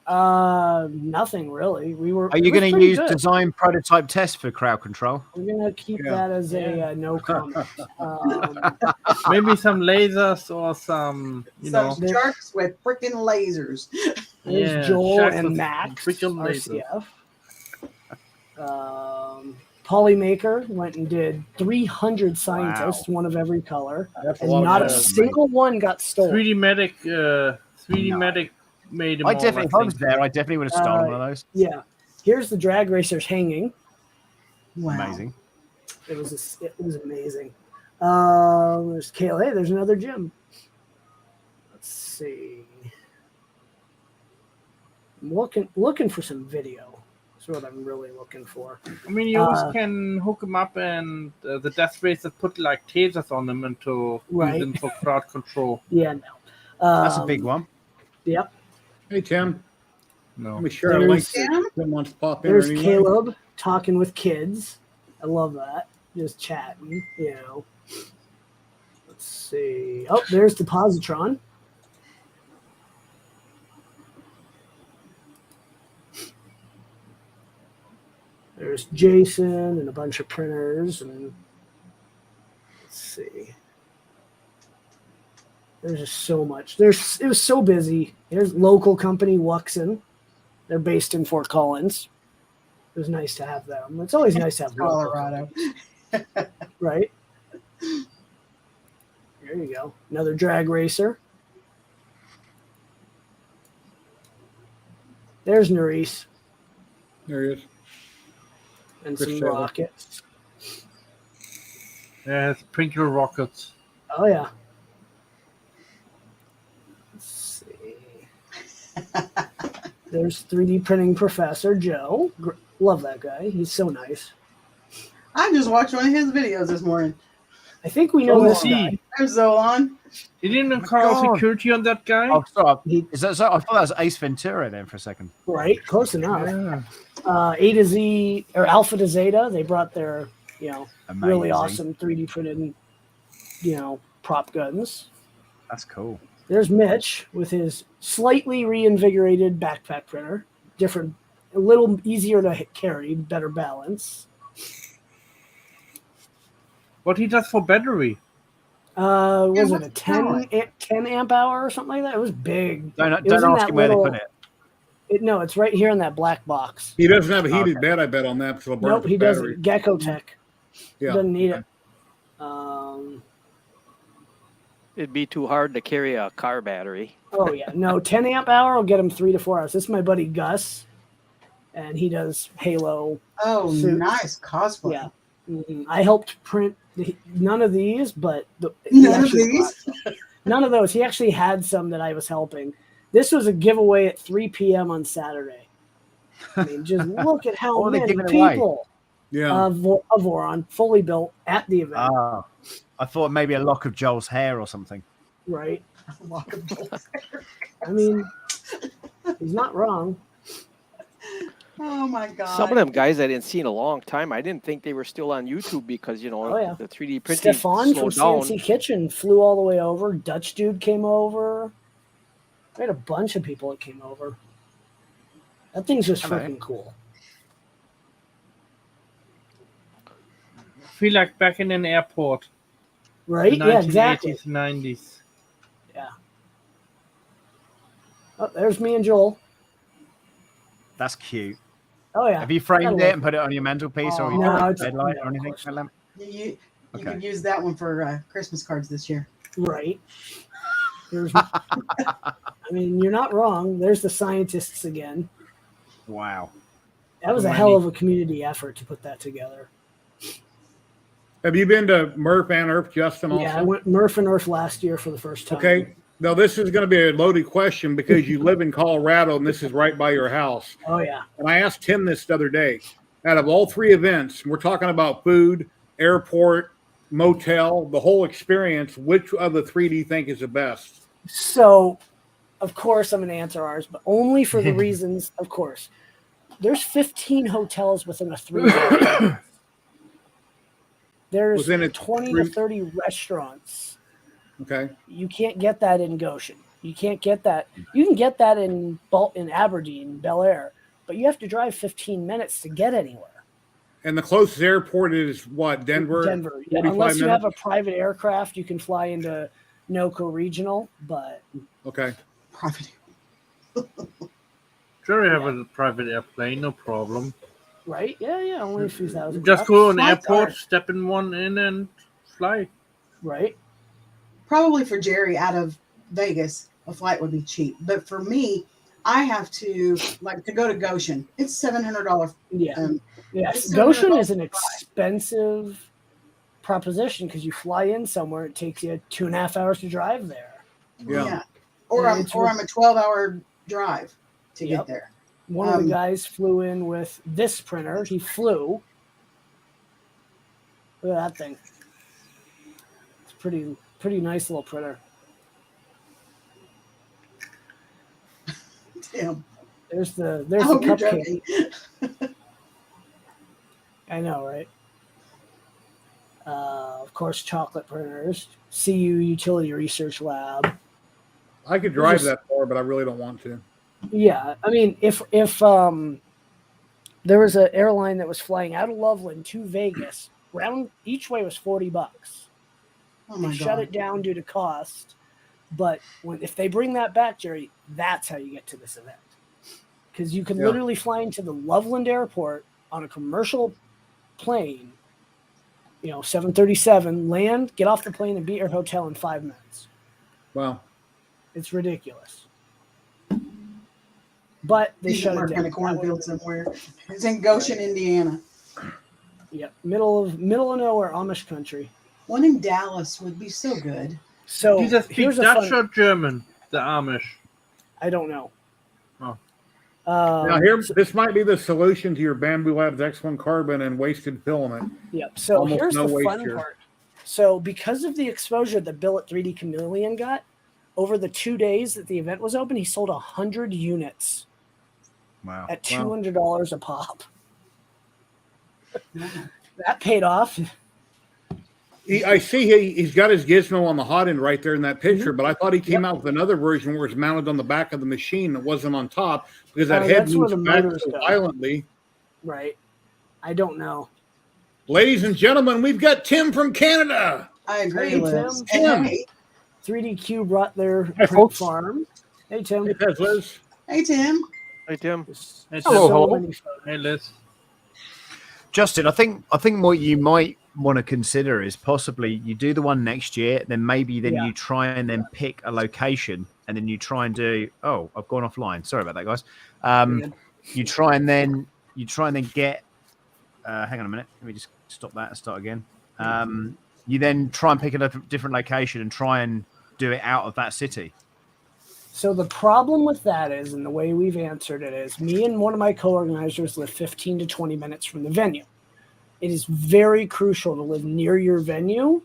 Nothing really. Are you going to use design prototype test for crowd control? We're gonna keep Yeah. that as a no comment. Maybe some lasers or some, Some there- sharks with freaking lasers. There's Yeah, Joel sharks and with Max, freaking lasers. RCF. Polymaker went and did 300 scientists, one of every color, That's a and lot not a of single one got stolen. 3D Medic, 3D No. Medic made them I all, definitely, if I was think. there, I definitely would have stolen one of those. Yeah, here's the drag racers hanging. Wow. Amazing. It was amazing. There's Kale. Hey, there's another gym. Let's see. I'm looking for some video. That's what I'm really looking for. I mean, you always can hook them up and the death racers put like tasers on them and to Right. use them for crowd control. Yeah, no. That's a big one. Yep. Hey, Tim. No. Let me share a link. There's- If Tim wants to pop in. There's anyway. Caleb talking with kids. I love that. Just chatting, Let's see. Oh, there's the positron. There's Jason and a bunch of printers, and let's see. There's just so much. It was so busy. There's local company Wuxen. They're based in Fort Collins. It was nice to have them. It's always nice to have local Colorado. company, right? There you go. Another drag racer. There's Nerys. There he is. And Chris some Taylor. rockets. Yeah, sprinkler rockets. Oh yeah. Let's see. There's 3D printing Professor Joe. Love that guy. He's so nice. I just watched one of his videos this morning. I think we know Oh, this is guy. he? There's Zolan. You didn't Oh my call God. security on that guy? Oh, sorry. He- Is that so? I thought that was Ace Ventura then for a second. Right, close enough. Yeah. A to Z or Alpha to Zeta. They brought their, really Amazing. awesome 3D printed, prop guns. That's cool. There's Mitch with his slightly reinvigorated backpack printer. Different, a little easier to carry, better balance. What he does for battery? Was it what's a it sound 10 amp hour or something like that? It was big. Don't It was in ask that him where little- they put it. No, it's right here in that black box. He doesn't have a heated Okay. bed, I bet, on that. So Nope, he doesn't. Gecko Tech. Yeah. Doesn't need Okay. it. It'd be too hard to carry a car battery. Oh yeah, no, 10 amp hour will get him 3 to 4 hours. This is my buddy Gus, and he does Halo. Oh, Suits. nice cosplay. Yeah, I helped print none of these, but None of these. none of those. He actually had some that I was helping. This was a giveaway at 3 p.m. on Saturday. I mean, just look at how What were they many giving away? people Yeah. of Voron fully built at the event. Oh, I thought maybe a lock of Joel's hair or something. Right? I mean, he's not wrong. Oh my god. Some of them guys I didn't see in a long time. I didn't think they were still on YouTube because Oh, yeah. the 3D printing Stefan from slowed down. CNC Kitchen flew all the way over. Dutch dude came over. We had a bunch of people that came over. That thing's just Hello. freaking cool. Feel like back in an airport. Right? The Yeah, exactly. 1980s, 90s. Oh, there's me and Joel. That's cute. Oh, yeah. Have you framed Gotta it love and put it on your mantelpiece or Oh, your no, it's- bedlight no, or of anything? course Lamp? You Okay. could use that one for Christmas cards this year. Right. There's, I mean, you're not wrong. There's the scientists again. Wow. That was a hell of a community effort to put that together. Have you been to Murph and Earth, Justin? Also? Yeah, I went Murph and Earth last year for the first time. Okay. Now, this is going to be a loaded question because you live in Colorado and this is right by your house. Oh, yeah. And I asked Tim this the other day. Out of all three events, we're talking about food, airport, motel, the whole experience. Which of the three do you think is the best? So, of course, I'm going to answer ours, but only for the reasons, of course. There's 15 hotels within a 3-hour. There's Within a 20 to 30 restaurants. Okay. You can't get that in Goshen. You can't get that. You can get that in Aberdeen, Bel Air, but you have to drive 15 minutes to get anywhere. And the closest airport is what? Denver? Denver. Yeah, 45 unless you have a minutes? private aircraft, you can fly into NOCO Regional, but Okay. Profit. Sure, you have a private airplane, no problem. right? Yeah, only a few thousand. Just bucks. go on Flights airport, are- step in one in and fly. Right? Probably for Jerry out of Vegas, a flight would be cheap. But for me, I have to to go to Goshen. It's $700. Yeah. Yes. it's Goshen $700 is an expensive proposition because you fly in somewhere, it takes you 2.5 hours to drive there. Yeah. Or Yeah, I'm it's a 12-hour drive to Yep. get there. One of the guys flew in with this printer. He flew. Look at that thing. It's pretty nice little printer. Damn. There's the I hope you're cupcake. joking. I know, right? Of course, chocolate printers. CU Utility Research Lab. I could drive Just- that far, but I really don't want to. Yeah, I mean, if there was an airline that was flying out of Loveland to Vegas, round each way was $40. Oh They my shut god. it down due to cost, but if they bring that back, Jerry, that's how you get to this event, because you can Yeah. literally fly into the Loveland airport on a commercial plane, 737, land, get off the plane, and be at your hotel in 5 minutes. Wow. It's ridiculous. but they He's shut it working down. in a cornfield somewhere. It's in Goshen, Indiana. Yep, middle of nowhere, Amish country. One in Dallas would be so good. So Do they speak here's a Dutch fun. or German? The Amish. I don't know. Oh. Now this might be the solution to your Bamboo Labs X1 carbon and wasted filament. Yep. So Almost here's no the fun waste here. part. So because of the exposure that Bill at 3D Chameleon got, over the 2 days that the event was open, he sold 100 units Wow. at $200 a pop. That paid off. I see he's got his gizmo on the hot end right there in that picture, but I thought he came Yep. out with another version where it's mounted on the back of the machine that wasn't on top because that head that's where moves the back motors so go. violently. Right. I don't know. Ladies and gentlemen, we've got Tim from Canada. I agree, Hey, Liz. Tim. And hey, 3DQ brought their Hi, print folks. farm. Hey, Tim. Hey, Pez Liz. hey, Tim. Hey, Tim. Hey, Hello, Tim. hello. many photos. Hey, Liz. Justin, I think what you might want to consider is possibly you do the one next year, then maybe Yeah. you try and then pick a location, and then you try and do. Oh, I've gone offline. Sorry about that, guys. Good. You try and then get. Hang on a minute. Let me just stop that and start again. You then try and pick a different location and try and do it out of that city. So the problem with that is, and the way we've answered it is, me and one of my co-organizers live 15 to 20 minutes from the venue. It is very crucial to live near your venue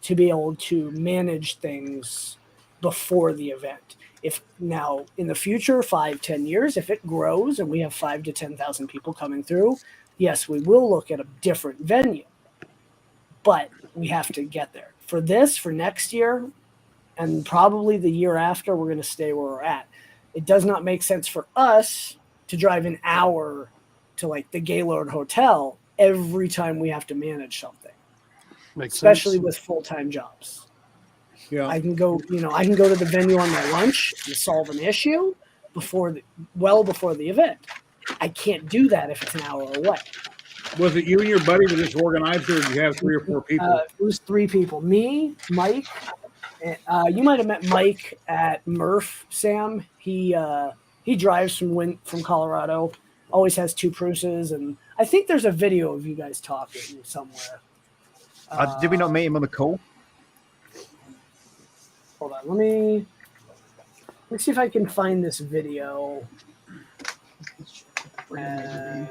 to be able to manage things before the event. If now in the future, 5-10 years, if it grows and we have 5,000 to 10,000 people coming through, yes, we will look at a different venue, but we have to get there. For next year, and probably the year after, we're going to stay where we're at. It does not make sense for us to drive an hour to like the Gaylord Hotel every time we have to manage something, especially with full-time jobs. Yeah. I can go to the venue on my lunch and solve an issue well before the event. I can't do that if it's an hour away. Was it you and your buddy that just organized it, or did you have 3 or 4 people? It was 3 people. Me, Mike. You might have met Mike at Murph, Sam. He drives from Colorado. Always has 2 Pruses, and I think there's a video of you guys talking somewhere. Did we not meet him on the call? Hold on, let me see if I can find this video. And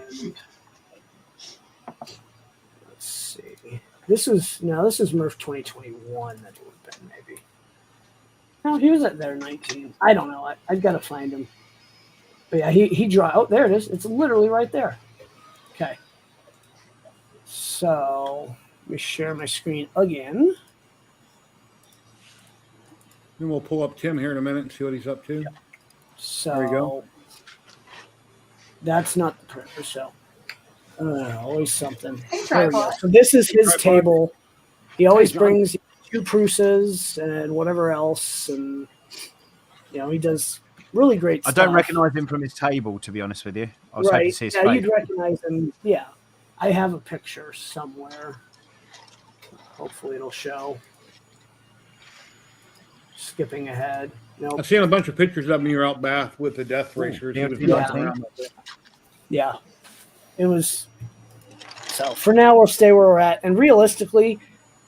let's see. This is Murph 2021. That would have been maybe. No, he was at there 19. I don't know. I've got to find him. But yeah, he drive. Oh, there it is. It's literally right there. Okay. So let me share my screen again. Then we'll pull up Tim here in a minute and see what he's up to. So There you go. That's not the printer. So always something. Hey, There we go. tripod. So this is his Tripod. table. He always Hey, John. brings 2 Pruses and whatever else, and he does really great I stuff. don't recognize him from his table, to be honest with you. I was hoping Right? to see his Yeah, face. you'd recognize him. Yeah, I have a picture somewhere. Hopefully, it'll show. Skipping ahead. Nope. I've seen a bunch of pictures of him when you're out bath with the death racers. He was yeah. walking around like that. Yeah, it was. So for now, we'll stay where we're at, and realistically,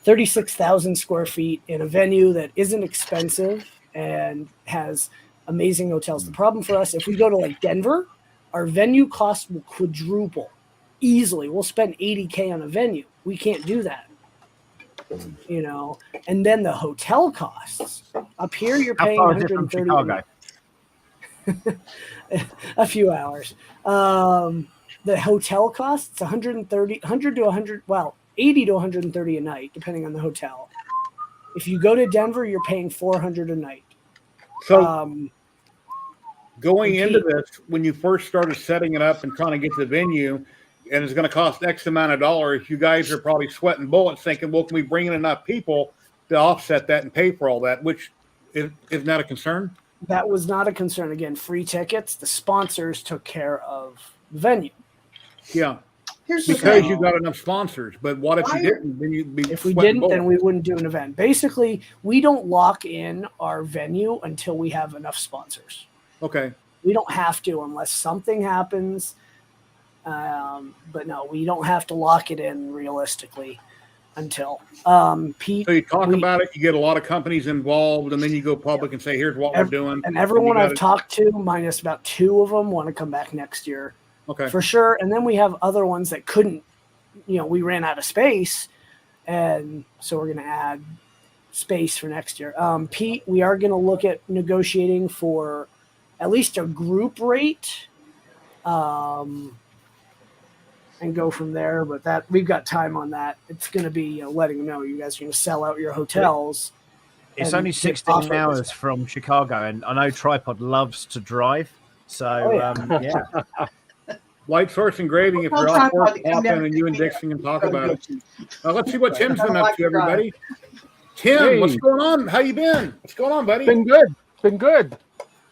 36,000 square feet in a venue that isn't expensive and has amazing hotels. The problem for us, if we go to like Denver, our venue cost will quadruple easily. We'll spend $80K on a venue. We can't do that. And then the hotel costs. Up here, you're How paying far is it from 130 Chicago? a few hours. The hotel costs 100 to 100, well, 80 to 130 a night, depending on the hotel. If you go to Denver, you're paying 400 a night. So going okay. into this, when you first started setting it up and trying to get the venue, and it's going to cost X amount of dollars, you guys are probably sweating bullets thinking, well, can we bring in enough people to offset that and pay for all that, which is not a concern? That was not a concern. Again, free tickets. The sponsors took care of the venue. Yeah. Here's the Because thing. you got enough sponsors. But what if you didn't? Then you'd be If we sweating didn't, then bullets. we wouldn't do an event. Basically, we don't lock in our venue until we have enough sponsors. Okay. We don't have to unless something happens. But no, we don't have to lock it in realistically until Pete. So you talk about it, you get a lot of companies involved, and then you go public and say, "Here's what we're doing." And everyone I've talked to, minus about 2 of them, want to come back next year. Okay, for sure. And then we have other ones that couldn't. We ran out of space, and so we're going to add space for next year. Pete, we are going to look at negotiating for at least a group rate. And go from there, but that we've got time on that. It's going to be letting them know you guys are going to sell out your hotels. It's only 16 hours from Chicago, and I know Tripod loves to drive, so yeah. Light Source Engraving. If you're off work, pop in and you and Dixon can talk about it. Let's see what Tim's been up to, everybody. Tim, what's going on? How you been? What's going on, buddy? Been good.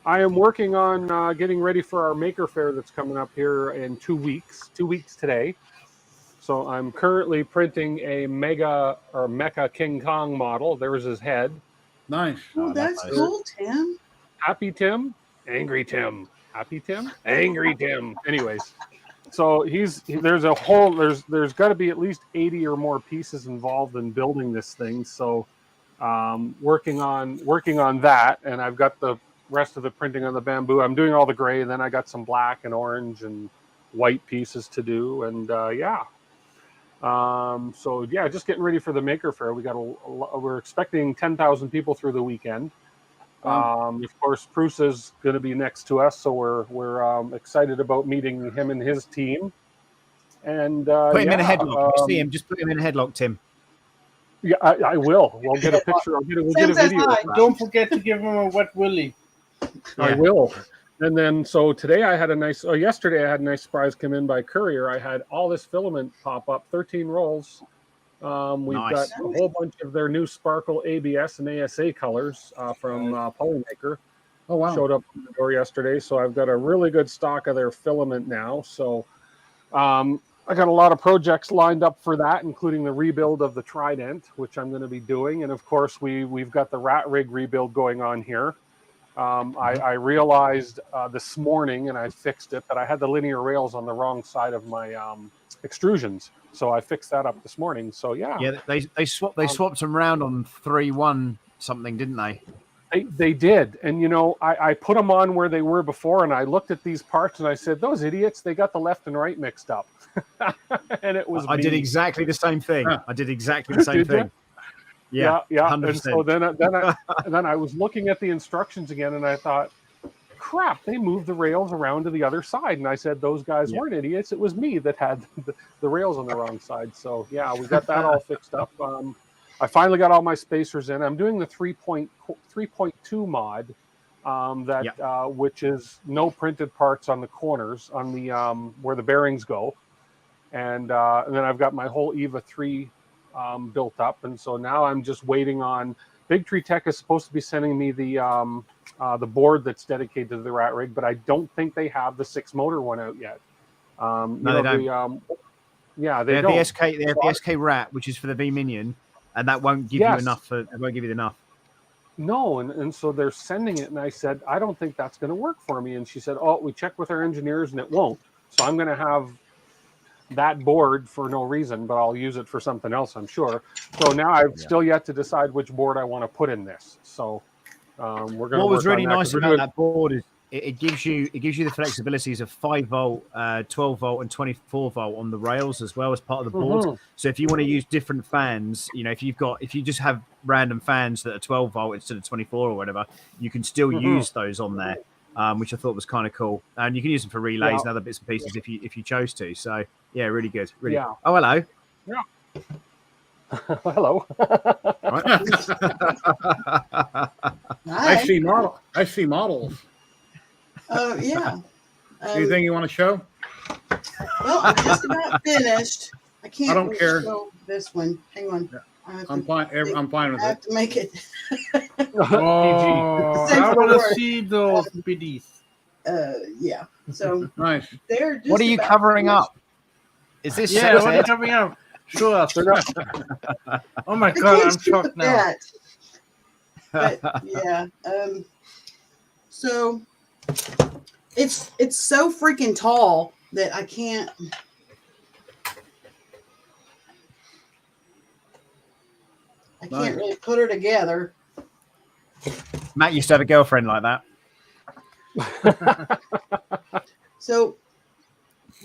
I am working on getting ready for our Maker Faire that's coming up here in 2 weeks. 2 weeks today. So I'm currently printing a Mecha King Kong model. There's his head. Nice. Oh, that's cool, Tim. Happy Tim, angry Tim. Happy Tim, angry Tim. Anyways, so there's got to be at least 80 or more pieces involved in building this thing. So working on that, and I've got the rest of the printing on the bamboo. I'm doing all the gray, and then I got some black and orange and white pieces to do, and just getting ready for the Maker Faire. We're expecting 10,000 people through the weekend. Of course, Prus is going to be next to us, so we're excited about meeting him and his team. And put him in a headlock. You see him? Just put him in a headlock, Tim. Yeah, I will. We'll get a picture. We'll get a video. Don't forget to give him a wet willy. I will. And then, so today yesterday I had a nice surprise come in by courier. I had all this filament pop up, 13 rolls. We've got a whole bunch of their new Sparkle ABS and ASA colors from Polymaker. Oh, wow. Showed up on the door yesterday. So I've got a really good stock of their filament now. So I got a lot of projects lined up for that, including the rebuild of the Trident, which I'm going to be doing. And of course, we've got the rat rig rebuild going on here. I realized this morning, and I fixed it, that I had the linear rails on the wrong side of my extrusions. So I fixed that up this morning. So yeah. Yeah, they swapped them around on 3-1 something, didn't they? They did. And, I put them on where they were before, and I looked at these parts, and I said, those idiots, they got the left and right mixed up. And it was I did exactly the same thing. I did exactly the same thing. Yeah. 100%. And so then I was looking at the instructions again, and I thought, crap, they moved the rails around to the other side. And I said, those guys weren't idiots. It was me that had the rails on the wrong side. So yeah, we got that all fixed up. I finally got all my spacers in. I'm doing the 3.2 mod, which is no printed parts on the corners on the where the bearings go, and then I've got my whole EVA 3 built up, and so now I'm just waiting on. Big Tree Tech is supposed to be sending me the board that's dedicated to the rat rig, but I don't think they have the 6-motor one out yet. No, they don't. They have don't. the SK. They have the SK Rat, which is for the V Minion, and that won't give you enough. It won't give you enough. No, and so they're sending it, and I said, I don't think that's going to work for me. And she said, oh, we checked with our engineers, and it won't. So I'm going to have that board for no reason, but I'll use it for something else, I'm sure. So now I've still yet to decide which board I want to put in this. So we're going to. What was really nice about that board is it gives you the flexibilities of 5-volt, 12-volt, and 24-volt on the rails as well as part of the board. Mm-hmm. So if you want to use different fans, if you just have random fans that are 12-volt instead of 24 or whatever, you can still use those on there, which I thought was kind of cool. And you can use them for relays and other bits and pieces if you chose to. So yeah, really good. Really. Yeah. Oh, hello. Yeah. Hello. I see models. Yeah. Anything you want to show? Well, I'm just about finished. I don't care. Show this one. Hang on. I'm fine. I'm fine with it. I have to make it. Oh, I want to see those biddies. Yeah. So nice. They're just what are you covering up? Is this what are you covering up? Sure. Oh my god, I'm shocked now. But yeah. So it's so freaking tall that I can't. I can't really put her together. Matt used to have a girlfriend like that. So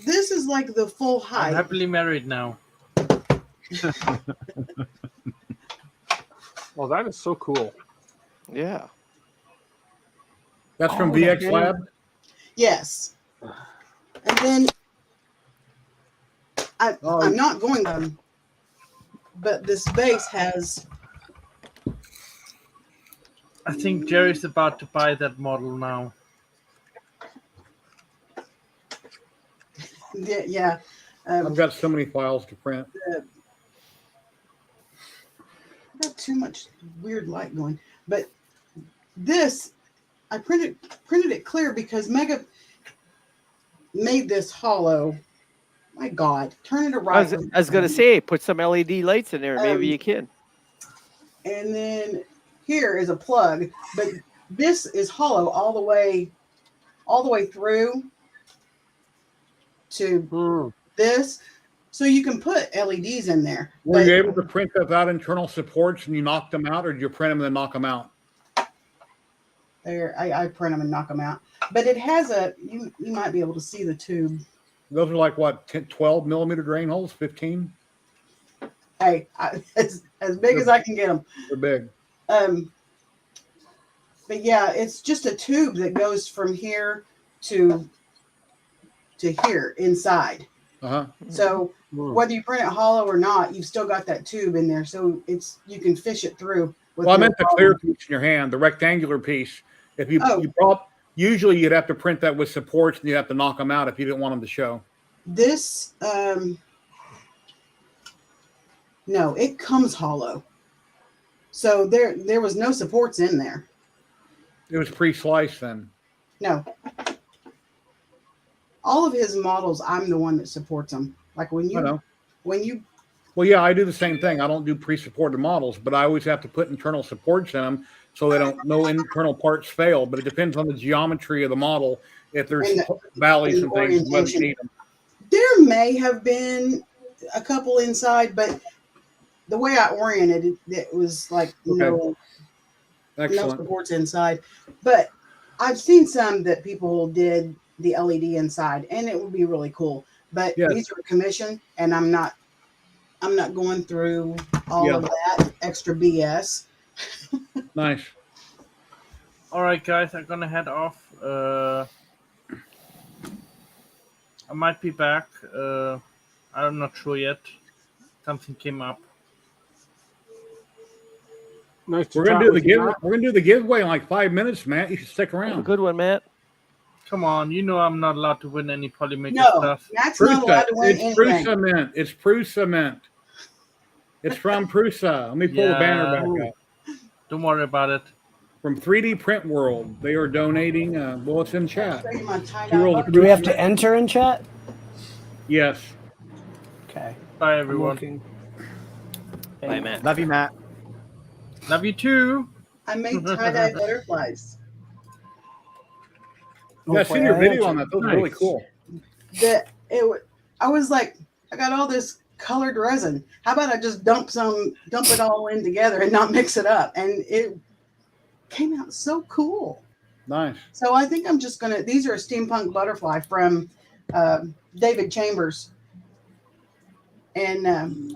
this is like the full I'm height. happily married now. Well, that is so cool. Yeah. That's from VX Lab. Yes. And then I'm not going to, but this base has. I think Jerry's about to buy that model now. Yeah. I've got so many files to print. I got too much weird light going, but this I printed it clear because Mega made this hollow. My God, turn it I around. was going to say, put some LED lights in there. Maybe you can. And then here is a plug, but this is hollow all the way through to this. So you can put LEDs in there. Were you able to print without internal supports and you knocked them out, or did you print them and then knock them out? There, I print them and knock them out. But it has you might be able to see the tube. Those are like what, 12 millimeter drain holes, 15? Hey, as big as I can get them. They're big. But yeah, it's just a tube that goes from here to here inside. Uh-huh. So whether you print it hollow or not, you've still got that tube in there. So you can fish it through. Well, I meant the clear piece in your hand, the rectangular piece. If you usually you'd have to print that with supports and you'd have to knock them out if you didn't want them to show. This, no, it comes hollow. So there was no supports in there. It was pre-sliced then. No. All of his models, I'm the one that supports them. Like when you. Well, yeah, I do the same thing. I don't do pre-supported models, but I always have to put internal supports in them so they don't, no internal parts fail. But it depends on the geometry of the model. If there's valleys and things, whether you need them. There may have been a couple inside, but the way I oriented it was like no supports inside. But I've seen some that people did the LED inside, and it would be really cool. But these are commissioned, and I'm not going through all of that extra BS. Nice. All right, guys, I'm gonna head off. I might be back. I'm not sure yet. Something came up. Nice. We're gonna do the giveaway in like 5 minutes, Matt. You should stick around. Good one, Matt. Come on, you know I'm not allowed to win any polymaker stuff. Matt's not allowed to win anything. Prusament. It's Prusament. It's from Prusa. Let me pull the banner back up. Don't worry about it. From 3D Print World, they are donating. Well, it's in chat. Do we have to enter in chat? Yes. Okay. Bye, everyone. Bye, Matt. Love you, Matt. Love you too. I made tie-dye butterflies. Yeah, I've seen your video on that. Those are really cool. I was like, I got all this colored resin. How about I just dump it all in together and not mix it up? And it came out so cool. Nice. So I think I'm just gonna. These are a steampunk butterfly from David Chambers, and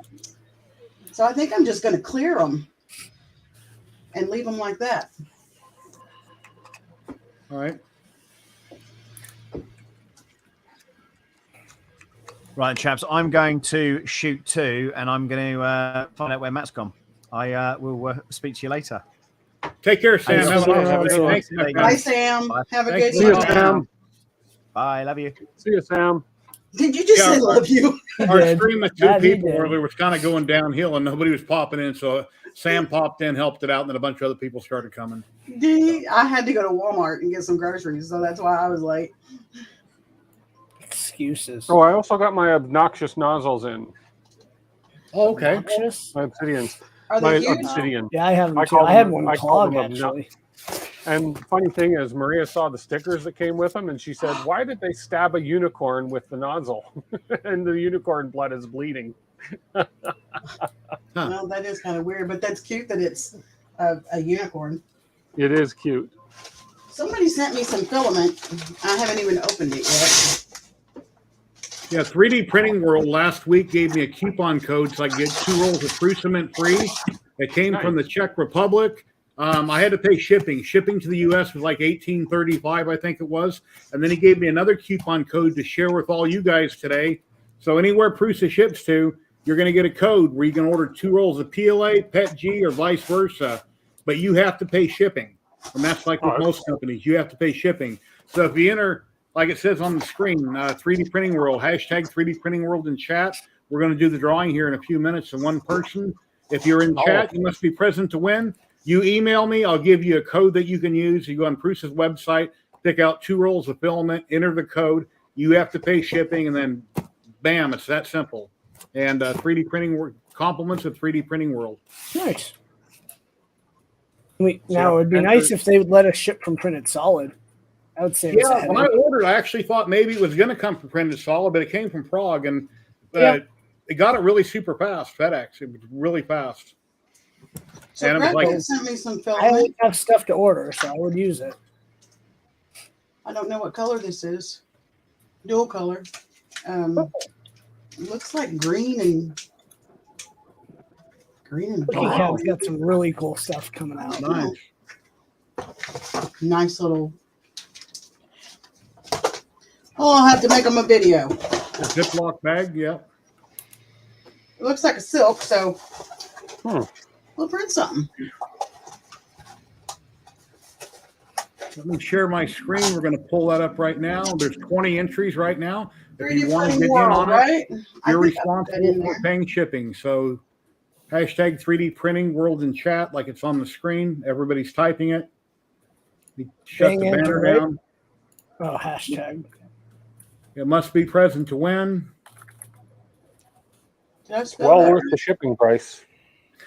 so I think I'm just gonna clear them and leave them like that. All right. Right, chaps, I'm going to shoot too, and I'm going to find out where Matt's gone. I will speak to you later. Take care, Sam. Bye, Sam. Bye. Have a good See you, day. Sam. Bye, love you. See you, Sam. Did you just say love you? Our stream of two people where it was kind of going downhill and nobody was popping in. So Sam popped in, helped it out, and then a bunch of other people started coming. I had to go to Walmart and get some groceries, so that's why I was late. Excuses. Oh, I also got my obnoxious nozzles in. Oh, okay. Obnoxious? My obsidians. Are My they huge? obsidian. Yeah, I have them too. call I had them- one I call clog them actually. And the funny thing is, Maria saw the stickers that came with them, and she said, "Why did they stab a unicorn with the nozzle?" And the unicorn blood is bleeding. Well, that is kind of weird, but that's cute that it's a unicorn. It is cute. Somebody sent me some filament. I haven't even opened it yet. Yeah, 3D Printing World last week gave me a coupon code so I could get 2 rolls of Prusament free. It came from the Czech Republic. I had to pay shipping. Shipping to the U.S. was like $18.35, I think it was. And then he gave me another coupon code to share with all you guys today. So anywhere Prusa ships to, you're going to get a code where you can order 2 rolls of PLA, PETG, or vice versa. But you have to pay shipping. And that's like with most companies. You have to pay shipping. So if you enter, like it says on the screen, 3D Printing World, hashtag 3D Printing World in chat. We're going to do the drawing here in a few minutes in one person. If you're in chat, you must be present to win. You email me, I'll give you a code that you can use. You go on Prusa's website, pick out 2 rolls of filament, enter the code. You have to pay shipping, and then bam, it's that simple. And 3D Printing World, compliments of 3D Printing World. Nice. Now, it would be nice if they would let us ship from printed solid. I would say. Yeah, when I ordered, I actually thought maybe it was going to come from printed solid, but it came from Prague, and it got it really super fast. FedEx, it was really fast. So and it was like, sent me some I filament. only have stuff to order, so I would use it. I don't know what color this is. Dual color. Looks like green and Cookie Cat's got some really cool stuff coming out. nice. Nice little. Oh, I'll have to make them a video. A Ziploc bag, yeah. It looks like a silk, so we'll print something. Let me share my screen. We're going to pull that up right now. There's 20 entries right now. If 3D you want to Printing get in World, on right? it, I you're think I put that in responsible for there. paying shipping. So hashtag 3D Printing World in chat, like it's on the screen. Everybody's typing it. You shut Bang the enter, banner right? down. Oh, hashtag. It must be present to win. Did I spell Well that worth right? the shipping price.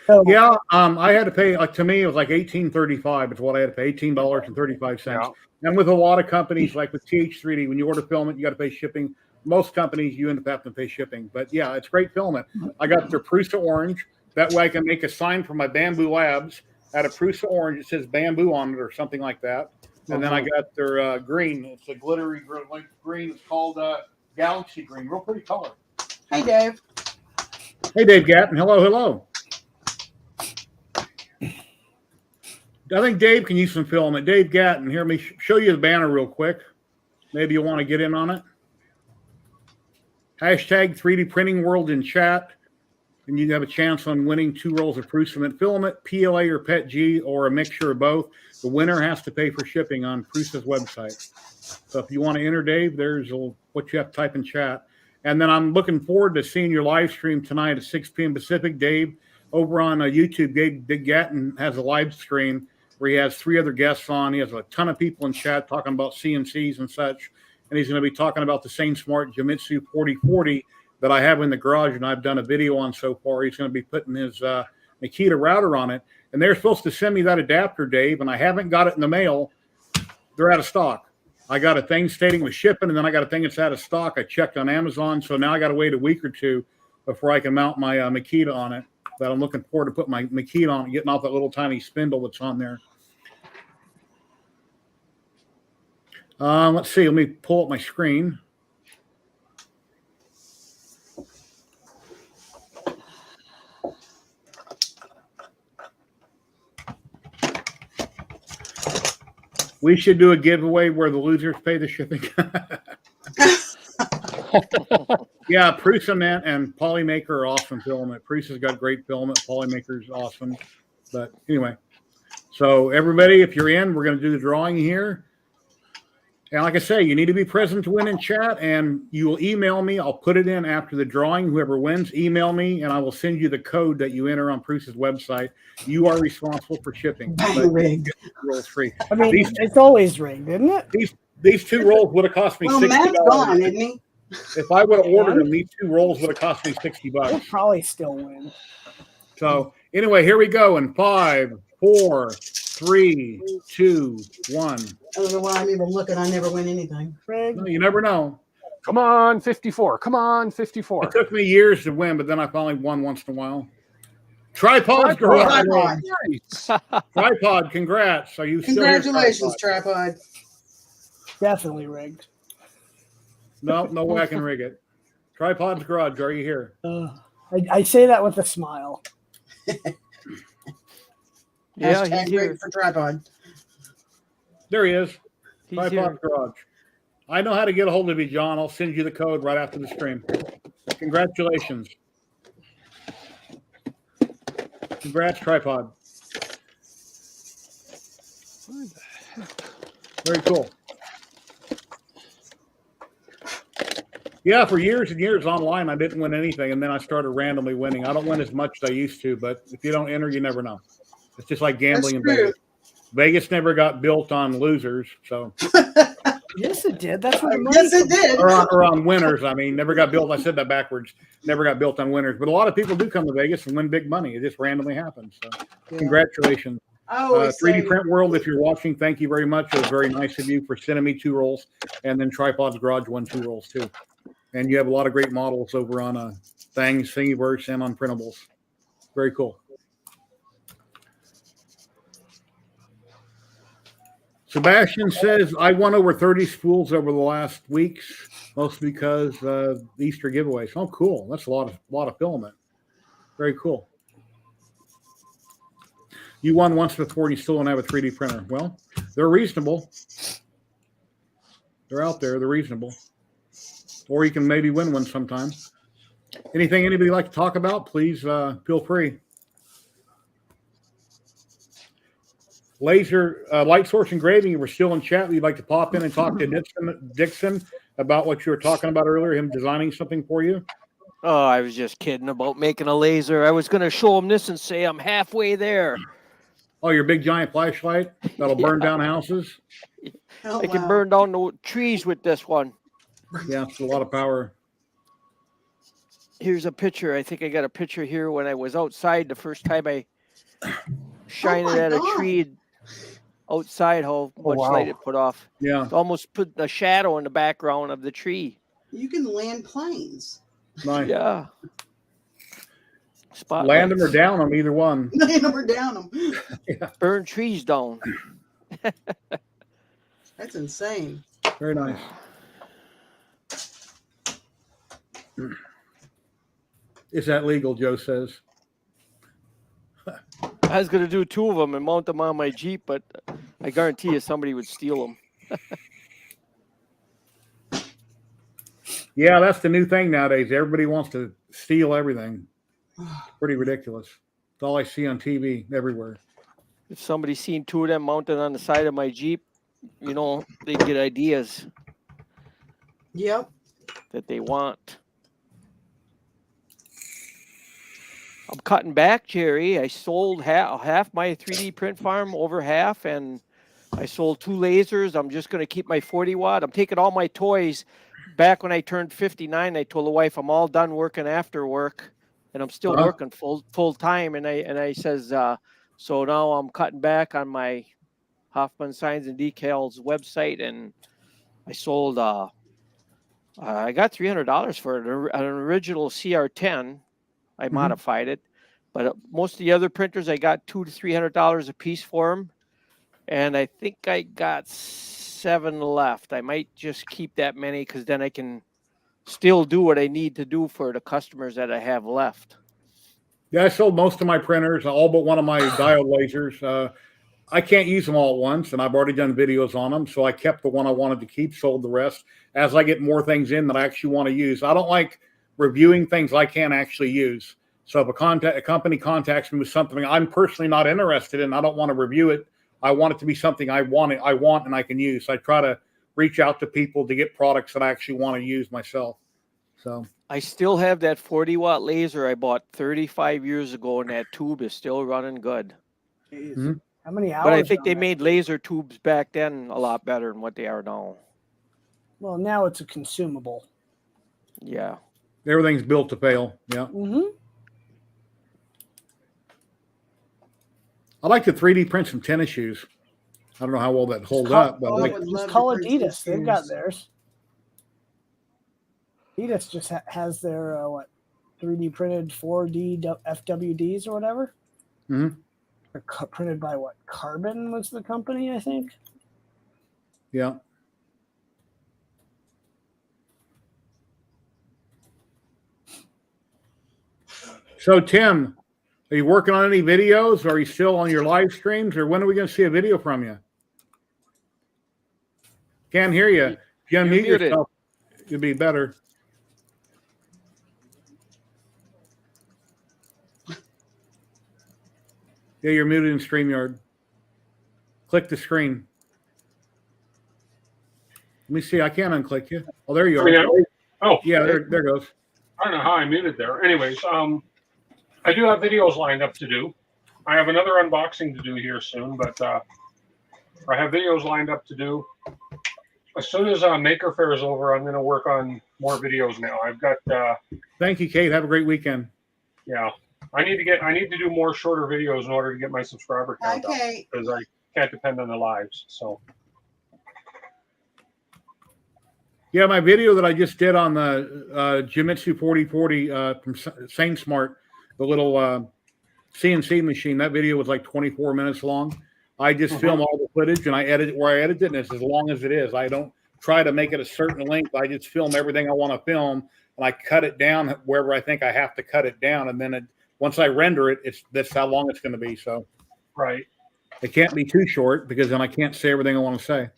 So, Yeah, I had to pay, like, to me, it was like $18.35 is what I had to pay, $18.35. Yeah. And with a lot of companies, like with TH3D, when you order filament, you got to pay shipping. Most companies, you end up having to pay shipping. But yeah, it's great filament. I got their Prusa orange. That way I can make a sign for my Bamboo Labs out of Prusa orange. It says bamboo on it or something like that. And then I got their green. It's a glittery green. It's called Galaxy Green. Real pretty color. Hey, Dave. Hey, Dave Gatton. Hello. I think Dave can use some filament. Dave Gatton, here, let me show you the banner real quick. Maybe you want to get in on it. Hashtag 3D Printing World in chat. And you have a chance on winning 2 rolls of Prusament filament, PLA or PETG, or a mixture of both. The winner has to pay for shipping on Prusa's website. So if you want to enter, Dave, there's what you have to type in chat. And then I'm looking forward to seeing your live stream tonight at 6 p.m. Pacific. Dave, over on YouTube, Dave Gatton has a live stream where he has 3 other guests on. He has a ton of people in chat talking about CNCs and such. And he's going to be talking about the same smart Jamitsu 4040 that I have in the garage and I've done a video on so far. He's going to be putting his Makita router on it. And they're supposed to send me that adapter, Dave, and I haven't got it in the mail. They're out of stock. I got a thing stating with shipping, and then I got a thing that's out of stock. I checked on Amazon, so now I got to wait a week or 2 before I can mount my Makita on it. But I'm looking forward to put my Makita on it, getting off that little tiny spindle that's on there. Let's see. Let me pull up my screen. We should do a giveaway where the losers pay the shipping. Yeah, Prusament and Polymaker are awesome filament. Prusa's got great filament. Polymaker's awesome. But anyway, so everybody, if you're in, we're going to do the drawing here. And like I say, you need to be present to win in chat, and you will email me. I'll put it in after the drawing. Whoever wins, email me, and I will send you the code that you enter on Prusa's website. You are responsible for shipping. Rigged. Rolls free. I mean, it's always rigged, isn't it? These 2 rolls would have cost me Well, $60. Matt's gone, isn't he? If I would have ordered them, these 2 rolls would have cost me $60. We'll probably still win. So anyway, here we go in 5, 4, 3, 2, 1. I don't know why I'm even looking. I never win anything. Craig, No, you never know. Come on, 54. Come on, It 54. took me years to win, but then I finally won once in a while. Tripod's garage. Tripod. Nice. Tripod, congrats. Are you still here? Congratulations, Tripod? tripod. definitely rigged. No way I can rig it. Tripod's garage. Are you here? I say that with a smile. Yeah, Hashtag he's here. rigged for tripod. There he is. He's Tripod's here. garage. I know how to get a hold of you, John. I'll send you the code right after the stream. Congratulations. Congrats, Tripod. Very cool. Yeah, for years and years online, I didn't win anything, and then I started randomly winning. I don't win as much as I used to, but if you don't enter, you never know. It's just like gambling in That's true. Vegas. Vegas never got built on losers, so Yes, it did. That's what the money Yes, it comes from. did. or on winners. I mean, never got built. I said that backwards. Never got built on winners, but a lot of people do come to Vegas and win big money. It just randomly happens. So, congratulations. I always 3D say, Print World, if you're watching, thank you very much. It was very nice of you for sending me 2 rolls, and then Tripod's Garage won 2 rolls too. And you have a lot of great models over on Thingiverse and on printables. Very cool. Sebastian says, I won over 30 spools over the last weeks, mostly because Easter giveaways. Oh, cool. That's a lot of filament. Very cool. You won once before and you still don't have a 3D printer. Well, they're reasonable. They're out there. They're reasonable. Or you can maybe win one sometime. Anything anybody like to talk about, please feel free. Laser Light Source Engraving, we're still in chat. We'd like to pop in and talk to Dixon about what you were talking about earlier, him designing something for you. Oh, I was just kidding about making a laser. I was going to show him this and say I'm halfway there. Oh, your big giant flashlight that'll burn down houses? oh, I can wow. burn down the trees with this one. Yeah, it's a lot of power. Here's a picture. I think I got a picture here when I was outside the first time I shined it my at a God. tree outside, how much wow. light it put off. Yeah, It almost put a shadow in the background of the tree. You can land planes. nice. Yeah. Spotlights. Land them or down them, either one. Land them or down them. Burn trees down. That's insane. Very nice. Is that legal, Joe says. I was going to do 2 of them and mount them on my Jeep, but I guarantee you somebody would steal them. Yeah, that's the new thing nowadays. Everybody wants to steal everything. Pretty ridiculous. It's all I see on TV everywhere. If somebody seen 2 of them mounted on the side of my Jeep, you know, they'd get ideas Yep. that they want. I'm cutting back, Jerry. I sold half my 3D print farm, over half, and I sold 2 lasers. I'm just going to keep my 40 watt. I'm taking all my toys. Back when I turned 59, I told the wife I'm all done working after work, and I'm still working full time. And I says, so now I'm cutting back on my Hoffman Signs and Decals website, and I sold. I got $300 for it, an original CR10. I modified it, but most of the other printers I got $200 to $300 a piece for them, and I think I got 7 left. I might just keep that many because then I can still do what I need to do for the customers that I have left. Yeah, I sold most of my printers, all but one of my diode lasers. I can't use them all at once, and I've already done videos on them, so I kept the one I wanted to keep, sold the rest. As I get more things in that I actually want to use, I don't like reviewing things I can't actually use. So if a company contacts me with something I'm personally not interested in, I don't want to review it. I want it to be something I want and I can use. So I try to reach out to people to get products that I actually want to use myself. So I still have that 40 watt laser I bought 35 years ago, and that tube is still running good. Jeez. How many hours? But I think on they that? made laser tubes back then a lot better than what they are now. Well, now it's a consumable. Yeah. everything's built to fail. Yeah. Mm-hmm. I'd like to 3D print some tennis shoes. I don't know how well that hold call- up, but Oh, I like, would Just love to call print some Adidas. They've got shoes. theirs. Adidas just has their 3D printed 4D FWDs or whatever. Mhm. They're printed by what? Carbon was the company, I think. yeah. So Tim, are you working on any videos? Are you still on your live streams, or when are we going to see a video from you? Can't hear you. If you You're unmute muted. yourself, it'd be better. Yeah, you're muted in StreamYard. Click the screen. Let me see. I can't unclick you. Oh, there you I mean, are. oh, Yeah, there goes. I don't know how I muted there. Anyways, I do have videos lined up to do. I have another unboxing to do here soon, but I have videos lined up to do. As soon as Maker Faire is over, I'm going to work on more videos now. I've got, Thank you, Kate. Have a great weekend. yeah, I need to do more shorter videos in order to get my subscriber count up Okay. because I can't depend on the lives. So Yeah, my video that I just did on the GMC 4040 from SaneSmart, the little CNC machine, that video was like 24 minutes long. I just film all the footage and I edit it where I edit it, and it's as long as it is. I don't try to make it a certain length. I just film everything I want to film, and I cut it down wherever I think I have to cut it down. And then once I render it, that's how long it's going to be. So right. it can't be too short because then I can't say everything I want to say.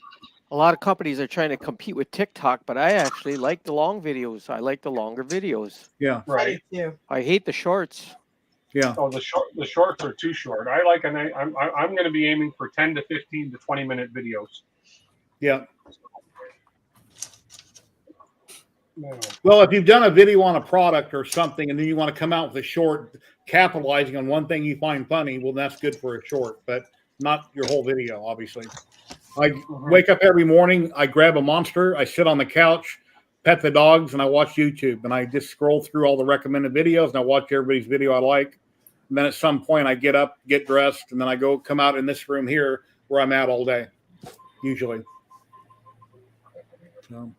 A lot of companies are trying to compete with TikTok, but I actually like the long videos. I like the longer videos. Yeah. Right. Too. I hate the shorts. Yeah. Oh, the shorts are too short. I'm going to be aiming for 10 to 15 to 20-minute videos. Yeah. No. Well, if you've done a video on a product or something and then you want to come out with a short capitalizing on one thing you find funny, well, that's good for a short, but not your whole video, obviously. I wake up every morning, I grab a Monster, I sit on the couch, pet the dogs, and I watch YouTube. And I just scroll through all the recommended videos and I watch everybody's video I like. And then at some point I get up, get dressed, and then I go come out in this room here where I'm at all day, usually. So,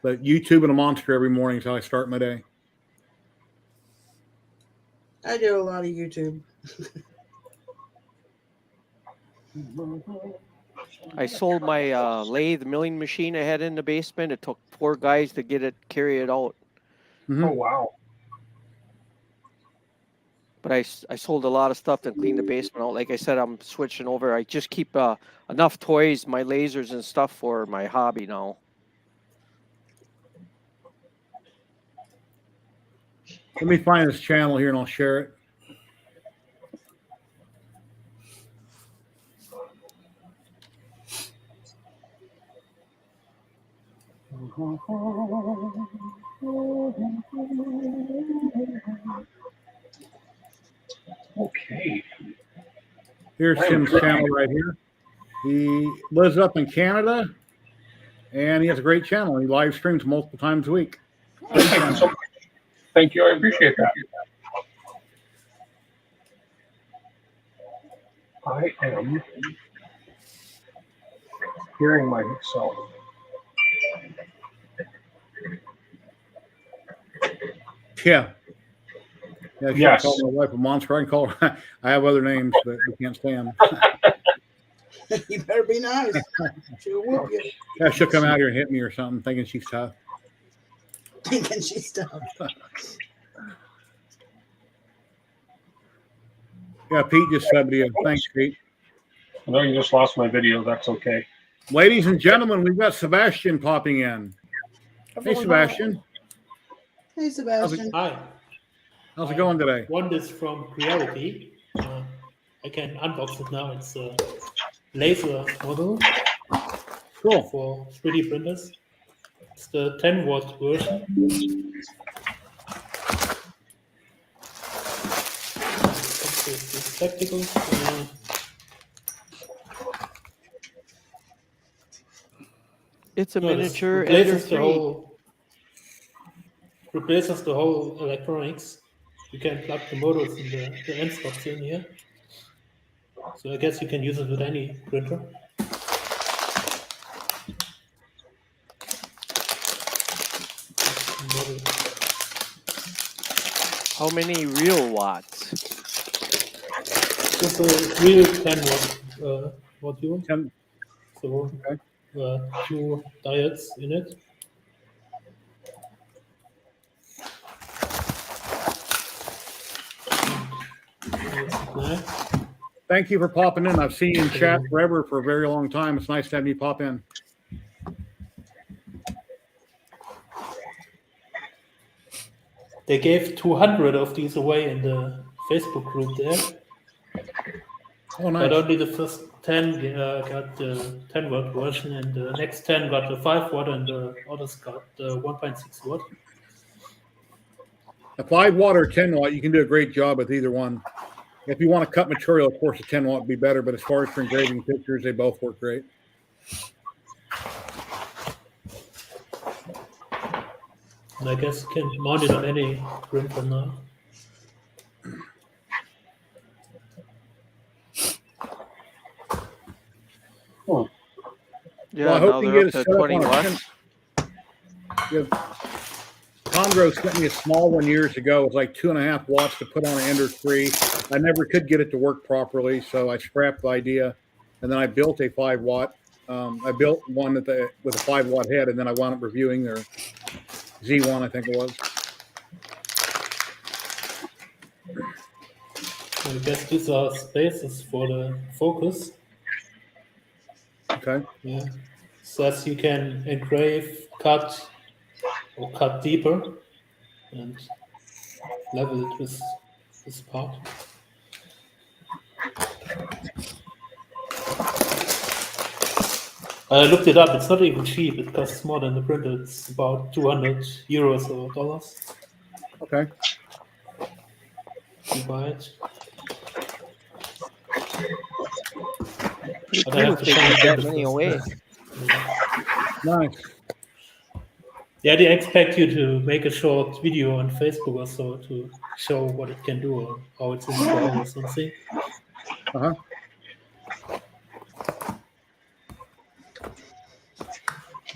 but YouTube and a Monster every morning is how I start my day. I do a lot of YouTube. I sold my lathe milling machine I had in the basement. It took 4 guys to carry it out. Mm-hmm. Oh, wow. But I sold a lot of stuff to clean the basement out. Like I said, I'm switching over. I just keep enough toys, my lasers and stuff for my hobby now. Let me find this channel here and I'll share it. Okay. Here's Tim's channel right here. He lives up in Canada and he has a great channel. He live streams multiple times a week. Thank you so much. Thank you. I appreciate that. I am hearing myself. Yeah. Yeah, I should Yes. call my wife a monster. I can call her. I have other names, but we can't stand. You better be nice. She'll whoop you. Yeah, she'll come out here and hit me or something, thinking she's tough. Thinking she's tough. Yeah, Pete just subbed you. Thanks, Pete. I know you just lost my video. That's okay. Ladies and gentlemen, we've got Sebastian popping in. Hey, Sebastian. Hey, Sebastian. Hi. How's it going today? One is from Blvd. I can unbox it now. It's a laser model Cool. for 3D printers. It's the 10-watt version. It's spectacles. It's a miniature replaces editor the 3. replaces the whole electronics. You can plug the motors in the end stops in here. So I guess you can use it with any printer. How many real watts? Just a real 10 watt module. 10. So Okay. 2 diodes in it. Thank you for popping in. I've seen you in chat forever for a very long time. It's nice to have you pop in. They gave 200 of these away in the Facebook group there. Oh, nice. But only the first 10 got the 10 watt version, and the next 10 got the 5 watt, and the others got the 1.6 watt. A 5 watt or 10 watt, you can do a great job with either one. If you want to cut material, of course, a 10 watt would be better. But as far as for engraving pictures, they both work great. And I guess you can mount it on any printer now. Oh. Yeah, well, I now hope you they're get up a to setup 20 on a watts. 10. Chondro sent me a small one years ago. It was like 2.5 watts to put on an Ender 3. I never could get it to work properly, so I scrapped the idea. And then I built a 5 watt. I built one with a 5 watt head, and then I wound up reviewing their Z1, I think it was. I guess these are spaces for the focus. Okay. Yeah. So as you can engrave, cut, or cut deeper, and level it with this part. I looked it up. It's not even cheap. It costs more than the printer. It's about 200 euros or dollars. Okay. You buy it. Pretty But I cool have if to they find give the that printer many first. away. Nice. Yeah, they expect you to make a short video on Facebook or so to show what it can do or how it's installed or something. Uh-huh.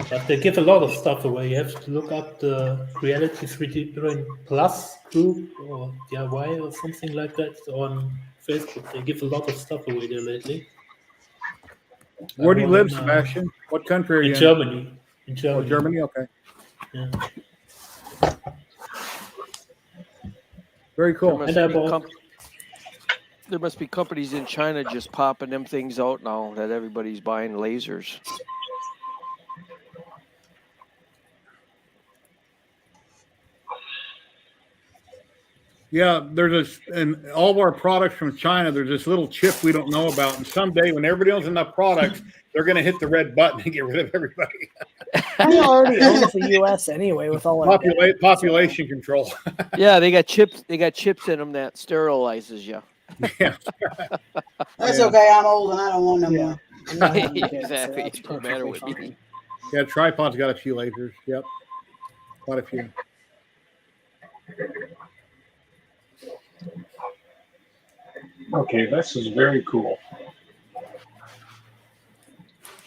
But they give a lot of stuff away. You have to look up the Reality 3D Print Plus group or DIY or something like that on Facebook. They give a lot of stuff away there lately. Where do you live, Sebastian? What country are you in in? Germany. In Oh, Germany. Germany? Okay. Yeah. Very cool. There must be companies in China just popping them things out now that everybody's buying lasers. Yeah, there's in all of our products from China, there's this little chip we don't know about. And someday when everybody owns enough products, they're going to hit the red button and get rid of everybody. He already owns the U.S. anyway with all our population control. Yeah, they got chips. They got chips in them that sterilizes you. Yeah. That's okay. I'm old and I don't want no more. Exactly. It doesn't matter with me. Yeah, tripod's got a few lasers. Yep. Quite a few. Okay, this is very cool.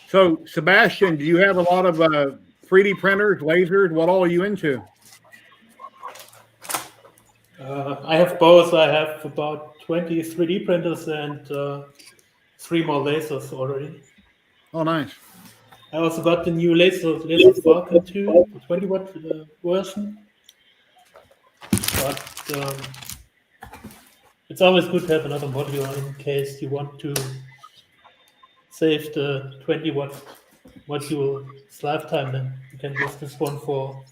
So, Sebastian, do you have a lot of 3D printers, lasers? What all are you into? I have both. I have about 20 3D printers and 3 more lasers already. Oh, nice. I also got the new laser Falcon 2, the 20 watt version. But it's always good to have another module in case you want to save the 20 watt module's lifetime. Then you can use this one for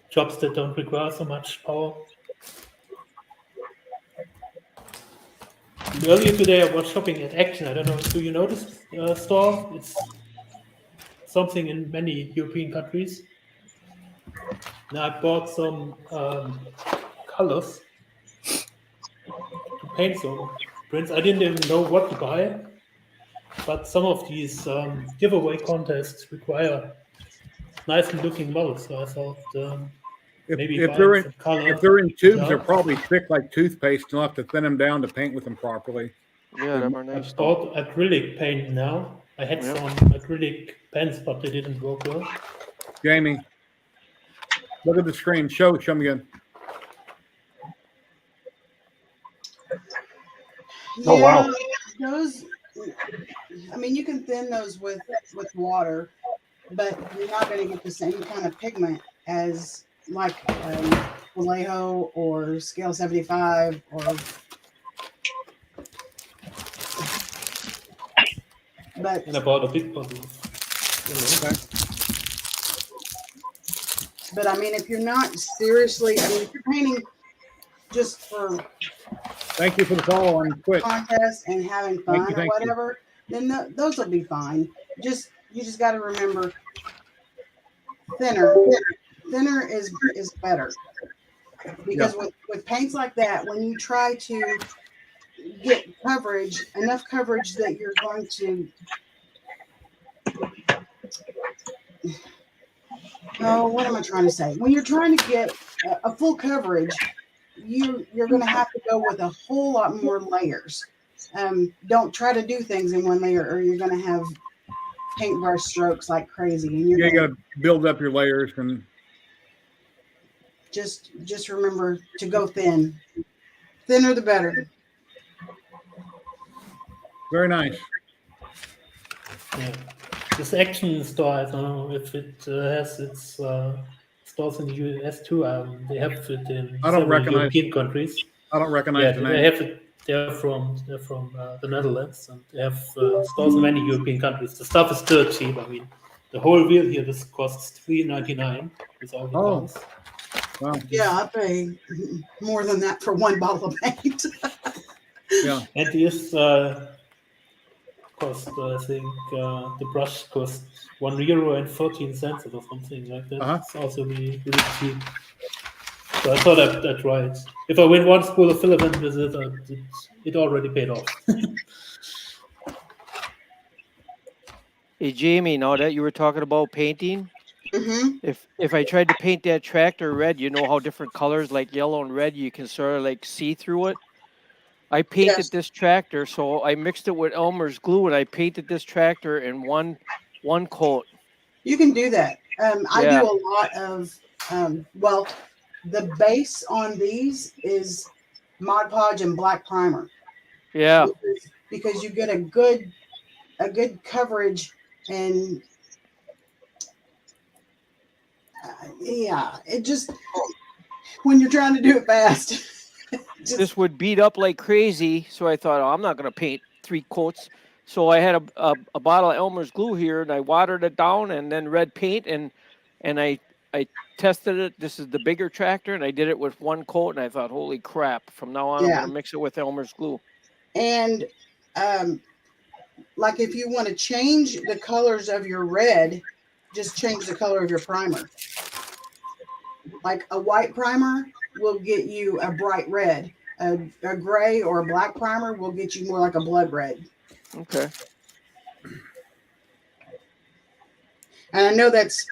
jobs that don't require so much power. Earlier today, I was shopping at Action. I don't know. Do you know this store? It's something in many European countries. Now I bought some colors to paint some prints. I didn't even know what to buy, but some of these giveaway contests require nicely looking models. So I thought maybe if they're in tubes, they're probably thick like toothpaste. You'll have to thin them down to paint with them properly. Yeah, them are I nice. bought acrylic paint now. I had Yep. some acrylic pens, but they didn't work well. Jamie, look at the screen. Show me again. Yeah, Oh, wow. those. I mean, you can thin those with water, but you're not going to get the same kind of pigment as like Vallejo or Scale 75 or. But And I bought a big bottle of yellow. But I mean, if you're not seriously, I mean, if you're painting just for Thank you for the follow on Twitch. contest and having fun Thank or you. whatever, then those will be fine. You just got to remember, thinner is better, because with paints like that, when you try to get enough coverage that you're going to. Oh, what am I trying to say? When you're trying to get a full coverage, you're going to have to go with a whole lot more layers. Don't try to do things in one layer, or you're going to have paintbrush strokes like crazy. And You got to build up your layers, and just remember to go thin. Thinner the better. Very nice. Yeah. This Action store, I don't know if it has its stores in the US too. They have it in several European countries. I don't recognize the name. They have it. They're from the Netherlands, and they have stores in many European countries. The stuff is still cheap. I mean, the whole wheel here, this costs $3.99 with all the colors. Wow. Yeah, I pay more than that for one bottle of paint. Yeah. And this cost, I think, the brush cost €1.14 or something like that. It's also really, really cheap. So I thought I'd try it. If I win one spool of filament with it already paid off. Hey Jamie, now that you were talking about painting, Mm-hmm. if I tried to paint that tractor red, you know how different colors like yellow and red, you can sort of like see through it. I painted this tractor, so I mixed it with Elmer's glue, and I painted this tractor in one coat. You can do that. I do a lot of the base on these is Mod Podge and black primer. Yeah. Because you get a good coverage, and it just, when you're trying to do it fast. This would beat up like crazy, so I thought, I'm not going to paint 3 coats. So I had a bottle of Elmer's glue here, and I watered it down, and then red paint, and I tested it. This is the bigger tractor, and I did it with 1 coat, and I thought, holy crap! From now on, I'm going to mix it with Elmer's glue. And like if you want to change the colors of your red, just change the color of your primer. Like a white primer will get you a bright red. A gray or a black primer will get you more like a blood red. Okay. And I know that's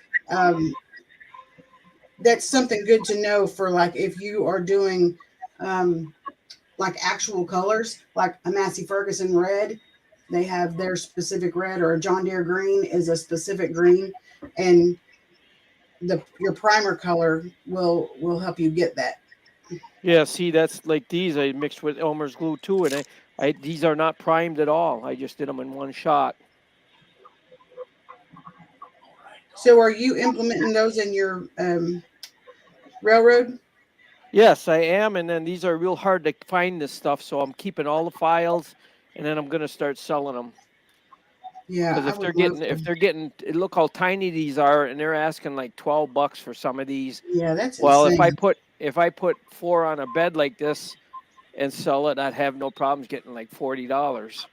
something good to know for, like, if you are doing like actual colors, like a Massey Ferguson red, they have their specific red, or a John Deere green is a specific green, and your primer color will help you get that. Yeah, see, that's like these I mixed with Elmer's glue too, and I these are not primed at all. I just did them in one shot. So are you implementing those in your railroad? Yes, I am, and then these are real hard to find this stuff, so I'm keeping all the files, and then I'm gonna start selling them. Yeah, because if they're getting, look how tiny these are, and they're asking like $12 for some of these. Yeah, that's well. insane. If I put 4 on a bed like this and sell it, I'd have no problems getting like $40.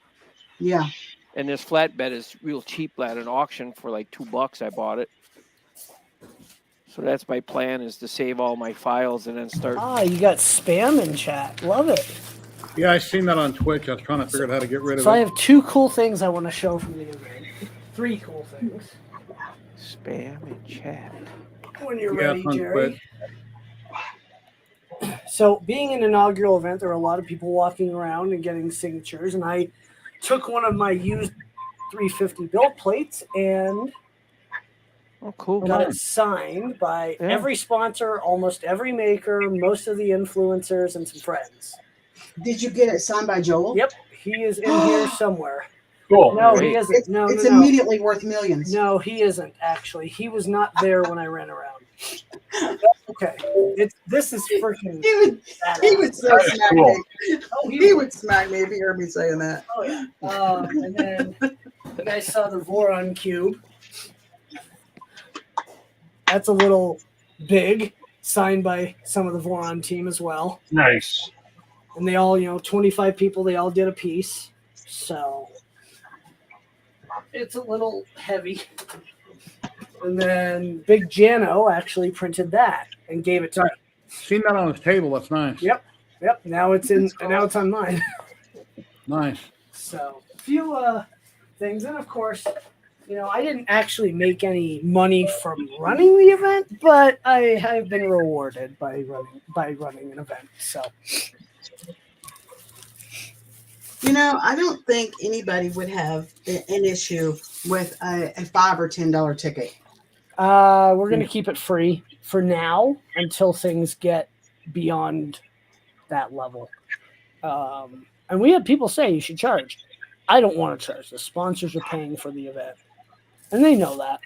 Yeah. And this flatbed is real cheap at an auction for like $2. I bought it. So that's my plan, is to save all my files and then start. You got spam in chat. Love it. Yeah, I seen that on Twitch. I was trying to figure out how to get rid of it. So I have 2 cool things I want to show from the event. 3 cool things. Spam in chat. When you're ready, Jerry. So being an inaugural event, there were a lot of people walking around and getting signatures, and I took one of my used 350 build plates and cool. got it signed by every sponsor, almost every maker, most of the influencers, and some friends. Did you get it signed by Joel? Yep, he is in here somewhere. Cool. No, he isn't. No, it's no. immediately worth millions. No, he isn't actually. He was not there when I ran around. Okay, this is freaking. He would so smack cool. me. He would smack me if he heard me saying that. Oh yeah. And then you guys saw the Voron cube. That's a little big, signed by some of the Voron team as well. Nice. And they all, 25 people, they all did a piece. So it's a little heavy. And then Big Jano actually printed that and gave it to me. Seen that on his table. That's nice. Yep. Now it's on mine. Nice. So a few things, and of course, I didn't actually make any money from running the event, but I have been rewarded by running an event. So, I don't think anybody would have an issue with a $5 or $10 ticket. We're going to keep it free for now until things get beyond that level. And we had people say you should charge. I don't want to charge. The sponsors are paying for the event, and they know that.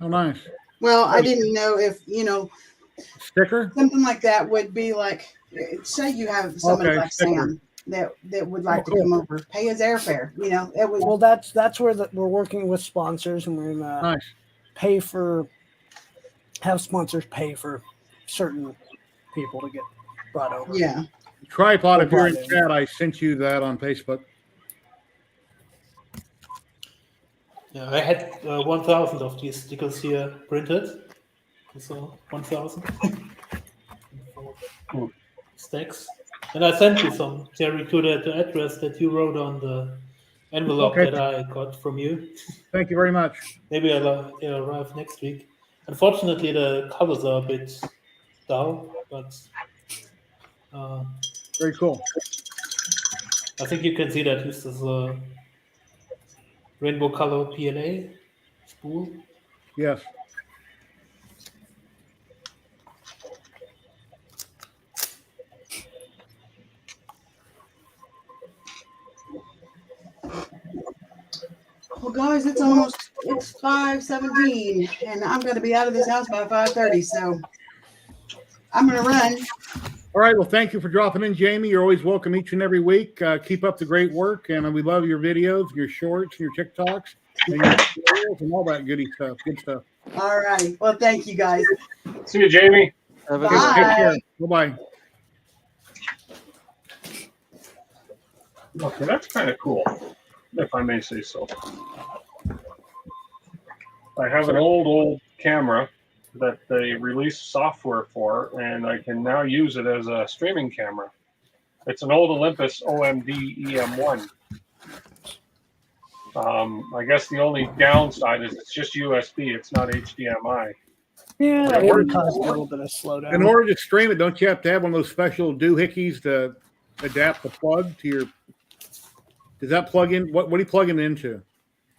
Oh, nice. Well, I didn't know if, Sticker? something like that would be like, say you have somebody like sticker. Sam that would like to come over, pay his airfare. It would. Well, that's where we're working with sponsors, and we're gonna have sponsors pay for certain people to get brought over. Yeah. Tripod, if you're in chat, I sent you that on Facebook. Yeah, I had 1,000 of these stickers here printed. So 1,000 stacks. And I sent you some, Jerry, to the address that you wrote on the envelope that I got from you. Thank you very much. Maybe they'll arrive next week. Unfortunately, the colors are a bit dull, but very cool. I think you can see that this is a rainbow color PLA spool. Yes. Well, guys, it's 5:17, and I'm going to be out of this house by 5:30, so I'm going to run. All right. Well, thank you for dropping in, Jamie. You're always welcome each and every week. Keep up the great work, and we love your videos, your shorts, your TikToks, and your tutorials, and all that goody stuff. Good stuff. All right. Well, thank you, guys. See you, Jamie. Have a Bye. good Take care. Bye-bye. Okay, that's kind of cool, if I may say so. I have an old camera that they released software for, and I can now use it as a streaming camera. It's an old Olympus OMD EM1. I guess the only downside is it's just USB. It's not HDMI. Yeah, that would cause a little bit of slowdown. In order to stream it, don't you have to have one of those special doohickeys to adapt the plug to your? Does that plug in? What are you plugging it into?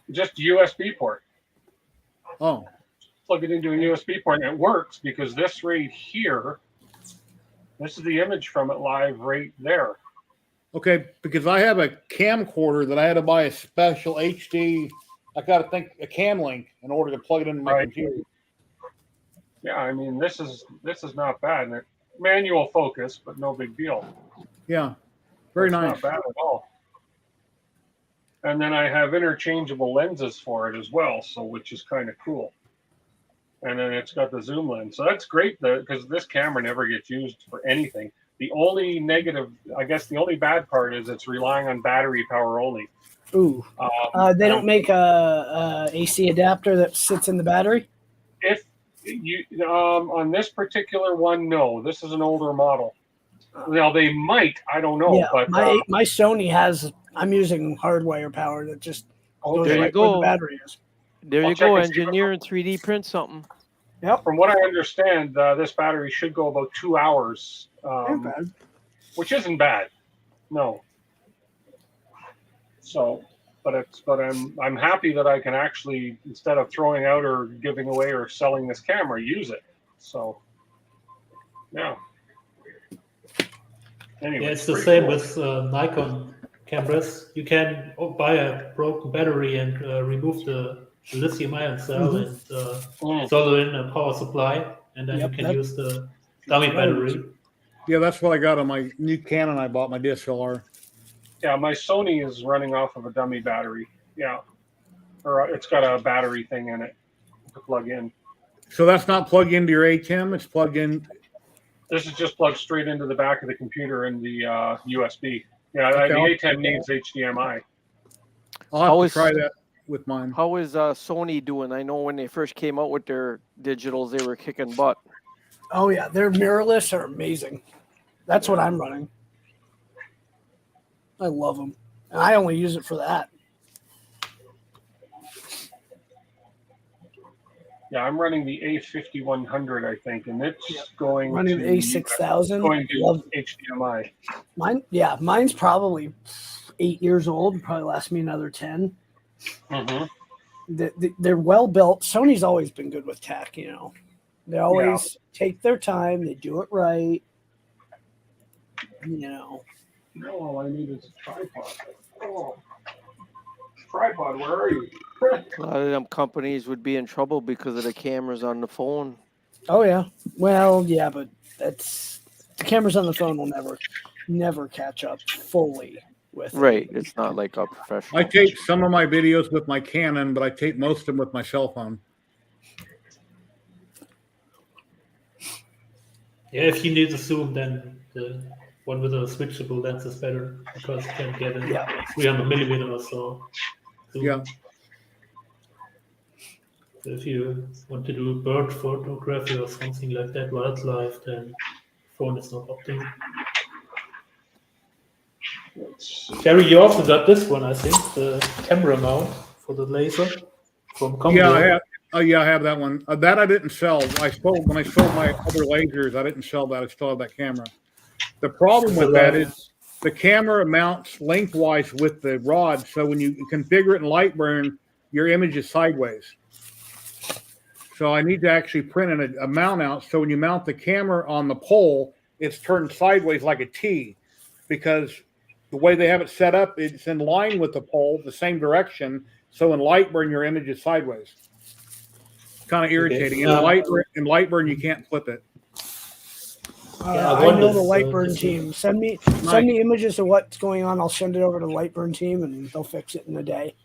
Just a USB port. Oh. Plug it into a USB port, and it works because this right here, this is the image from it live right there. Okay, because I have a camcorder that I had to buy a special HD. I got to think a cam link in order to plug it into my computer. Yeah, I mean this is not bad. And manual focus, but no big deal. Yeah, very nice. Not bad at all. And then I have interchangeable lenses for it as well, so which is kind of cool. And then it's got the zoom lens, so that's great because this camera never gets used for anything. The only negative, I guess, the only bad part is it's relying on battery power only. Ooh, they don't make a AC adapter that sits in the battery. If you on this particular one, no, this is an older model. Now they might, I don't know, Yeah, but my Sony has. I'm using hardwire power that just goes there you right go. where the battery is. There I'll you check go, and see what- engineer and 3D print something. Yep. From what I understand, this battery should go about 2 hours, Ain't bad. which isn't bad. No. So, but I'm happy that I can actually, instead of throwing out or giving away or selling this camera, use it. So, yeah. Anyway, Yeah, it's the pretty same cool. with Nikon cameras. You can buy a broken battery and remove the lithium ion cell and solder in a power supply, and then Yep, you can that- use the dummy what I use. battery. Yeah, that's what I got on my new Canon I bought, my DSLR. Yeah, my Sony is running off of a dummy battery. Yeah, or it's got a battery thing in it to plug in. So that's not plugged into your ATEM. It's plugged in. This is just plugged straight into the back of the computer in the USB. Yeah, Okay, the ATEM needs HDMI. I'll have to try that with mine. How is Sony doing? I know when they first came out with their digitals, they were kicking butt. Oh yeah, their mirrorless are amazing. That's what I'm running. I love them, and I only use it for that. Yeah, I'm running the A5100, I think, and it's going Running to the A6000. Going to Love HDMI. mine. Yeah, mine's probably 8 years old. Probably last me another 10. They're well built. Sony's always been good with tech. You know, they always take their time. They do it right. You know. No, all I need is a tripod. Oh, tripod, where are you? A lot of them companies would be in trouble because of the cameras on the phone. Oh yeah. Well, yeah, but that's the cameras on the phone will never catch up fully with. Right. It's not like a professional. I tape some of my videos with my Canon, but I tape most of them with my cell phone. Yeah, if you need to zoom, then the one with a switchable lens is better because you can get a 300 millimeter or so. Zoom. Yeah. So if you want to do bird photography or something like that, wildlife, then phone is not optimal. Jerry, you also got this one, I think, the camera mount for the laser from Commodore. Yeah, I have. Oh yeah, I have that one. That I didn't sell. When I sold my other lasers, I didn't sell that. I still have that camera. The problem with that is the camera mounts lengthwise with the rod, so when you configure it in Lightburn, your image is sideways. So I need to actually print a mount out, so when you mount the camera on the pole, it's turned sideways like a T, because the way they have it set up, it's in line with the pole, the same direction. So in Lightburn, your image is sideways. Kind of irritating. Okay. In Lightburn, you can't flip it. I know the Lightburn team. Send me images of what's going on. I'll send it over to the Lightburn team, and they'll fix it in a day.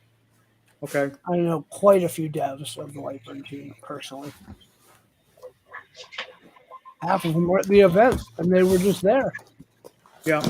Okay. I know quite a few devs of the Lightburn team personally. Half of them were at the event, and they were just there. Yeah.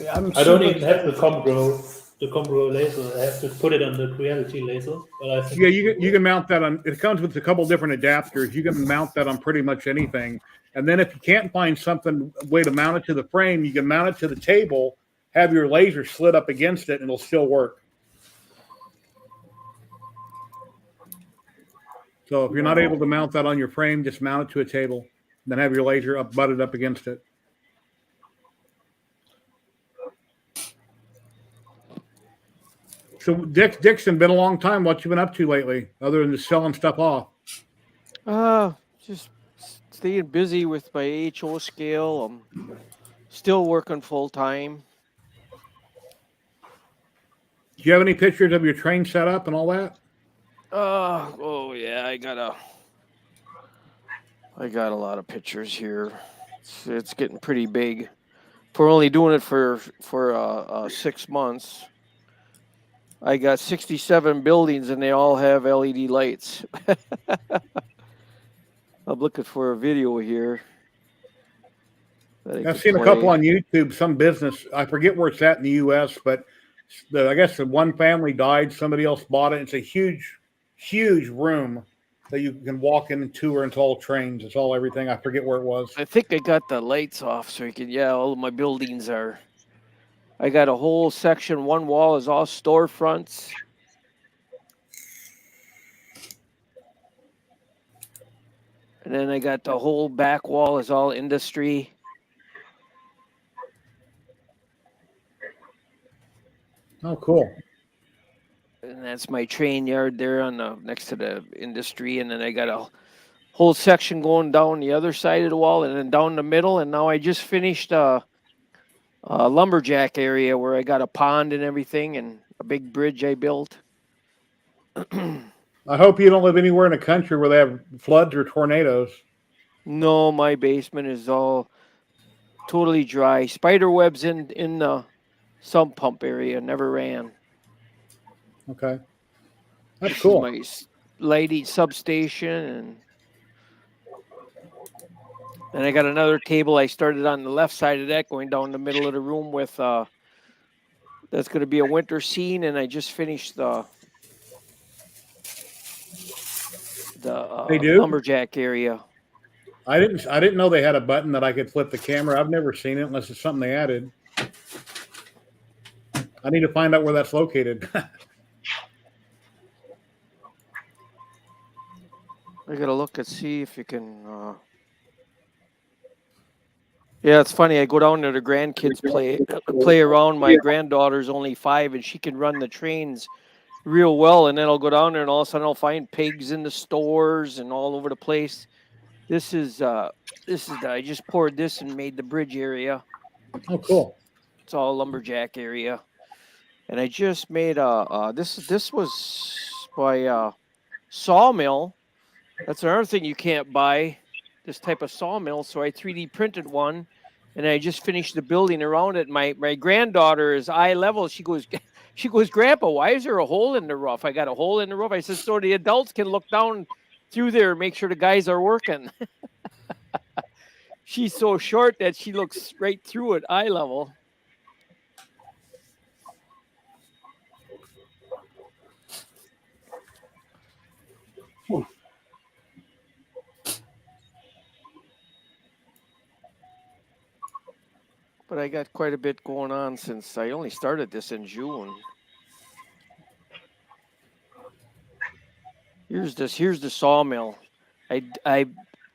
Yeah, I don't even have the Commodore laser. I have to put it on the Reality laser. But I think you can mount that on. It comes with a couple different adapters. You can mount that on pretty much anything. And then if you can't find a way to mount it to the frame, you can mount it to the table, have your laser slid up against it, and it'll still work. So if you're not able to mount that on your frame, just mount it to a table, then have your laser butted up against it. So Dixon, been a long time. What you been up to lately, other than just selling stuff off? Just staying busy with my HO scale. I'm still working full time. Do you have any pictures of your train setup and all that? Oh yeah, I got a lot of pictures here. It's getting pretty big. For only doing it for 6 months, I got 67 buildings and they all have LED lights. I'm looking for a video here. I've seen a couple on YouTube. Some business, I forget where it's at in the U.S., but I guess the one family died. Somebody else bought it. It's a huge room that you can walk in and tour. It's all trains. It's all everything. I forget where it was. I think I got the lights off so you can. Yeah, all of my buildings are I got a whole section. One wall is all storefronts. And then I got the whole back wall is all industry. Oh, cool. And that's my train yard there on the next to the industry. And then I got a whole section going down the other side of the wall and then down the middle. And now I just finished a lumberjack area where I got a pond and everything and a big bridge I built. I hope you don't live anywhere in a country where they have floods or tornadoes. No, my basement is all totally dry. Spider webs in the sump pump area. Never ran. Okay. That's This cool. is my lighting substation, and I got another table I started on the left side of that, going down the middle of the room with that's going to be a winter scene, and I just finished the They do? lumberjack area. I didn't know they had a button that I could flip the camera. I've never seen it unless it's something they added. I need to find out where that's located. I gotta look and see if you can. Yeah, it's funny. I go down there, the grandkids play around. My granddaughter's only 5, and she can run the trains real well. And then I'll go down there, and all of a sudden I'll find pigs in the stores and all over the place. This is I just poured this and made the bridge area. Oh, cool. It's all lumberjack area, and I just made this was by sawmill. That's another thing you can't buy, this type of sawmill. So I 3D printed one, and I just finished the building around it. My granddaughter is eye level. She goes, Grandpa, why is there a hole in the roof? I got a hole in the roof. I said, so the adults can look down through there and make sure the guys are working. She's so short that she looks right through it, eye level. But I got quite a bit going on since I only started this in June. Here's the sawmill. I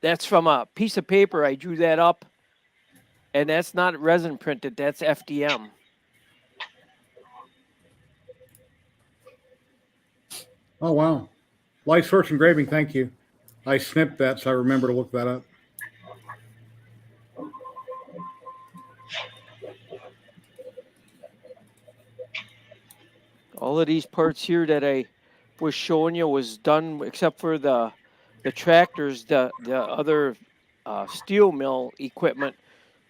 that's from a piece of paper. I drew that up, and that's not resin printed. That's FDM. Oh, wow. Light source engraving. Thank you. I snipped that, so I remember to look that up. All of these parts here that I was showing you was done, except for the tractors, the other steel mill equipment.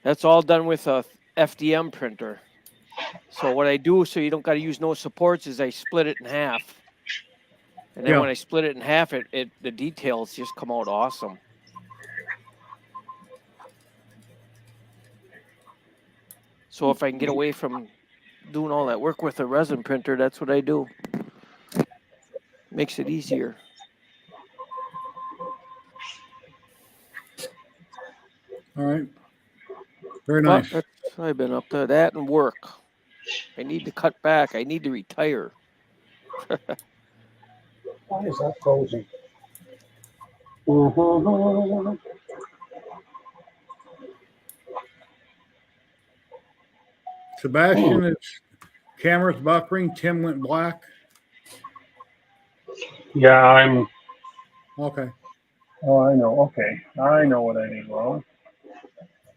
That's all done with a FDM printer. So what I do, so you don't got to use no supports, is I split it in half. And then when I split it in half, the details just come out awesome. So if I can get away from doing all that work with a resin printer, that's what I do. Makes it easier. All right. Very nice. But I've been up to that and work. I need to cut back. I need to retire. Why is that frozen? Sebastian, it's camera's buffering. Tim went black. Yeah, I'm. Okay. Oh, I know. Okay, I know what I did wrong.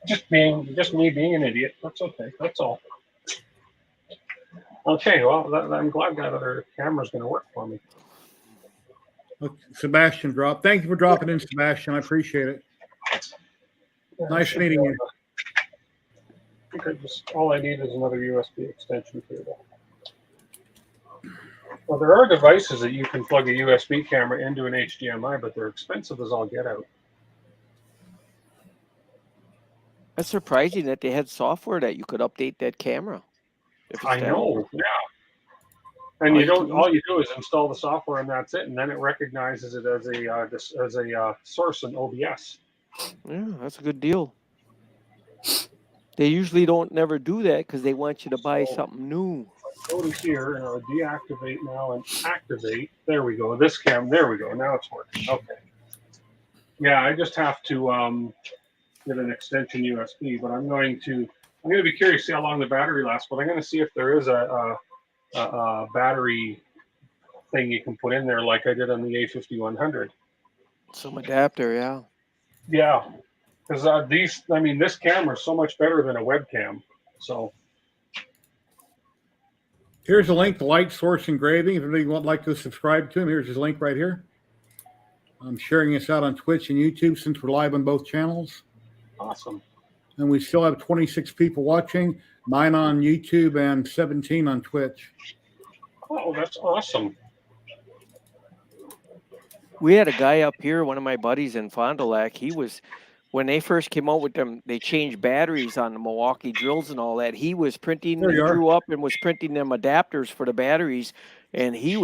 Just me being an idiot. That's okay. That's all. Okay, well, I'm glad that other camera's going to work for me. Okay. Sebastian dropped. Thank you for dropping in, Sebastian. I appreciate it. Yeah, Nice meeting you. Okay, just all I need is another USB extension cable. Well, there are devices that you can plug a USB camera into an HDMI, but they're expensive as all get out. That's surprising that they had software that you could update that camera. I know, yeah. And you don't. All you do is install the software, and that's it. And then it recognizes it as a source in OBS. Yeah, that's a good deal. They usually don't never do that because they want you to buy So- something new. Go to here and I'll deactivate now and activate. There we go. This cam. There we go. Now it's working. Okay. Yeah, I just have to get an extension USB, but I'm going to be curious to see how long the battery lasts. But I'm going to see if there is a battery thing you can put in there, like I did on the A5100. Some adapter, yeah. Yeah, because this camera is so much better than a webcam. So Here's a link to Light Source Engraving. If anybody would like to subscribe to him, here's his link right here. I'm sharing this out on Twitch and YouTube since we're live on both channels. awesome. And we still have 26 people watching, 9 on YouTube and 17 on Twitch. Oh, that's awesome. We had a guy up here, one of my buddies in Fond du Lac. He was, when they first came out with them, they changed batteries on the Milwaukee drills and all that. He was printing, he grew up and was printing them adapters for the batteries. And he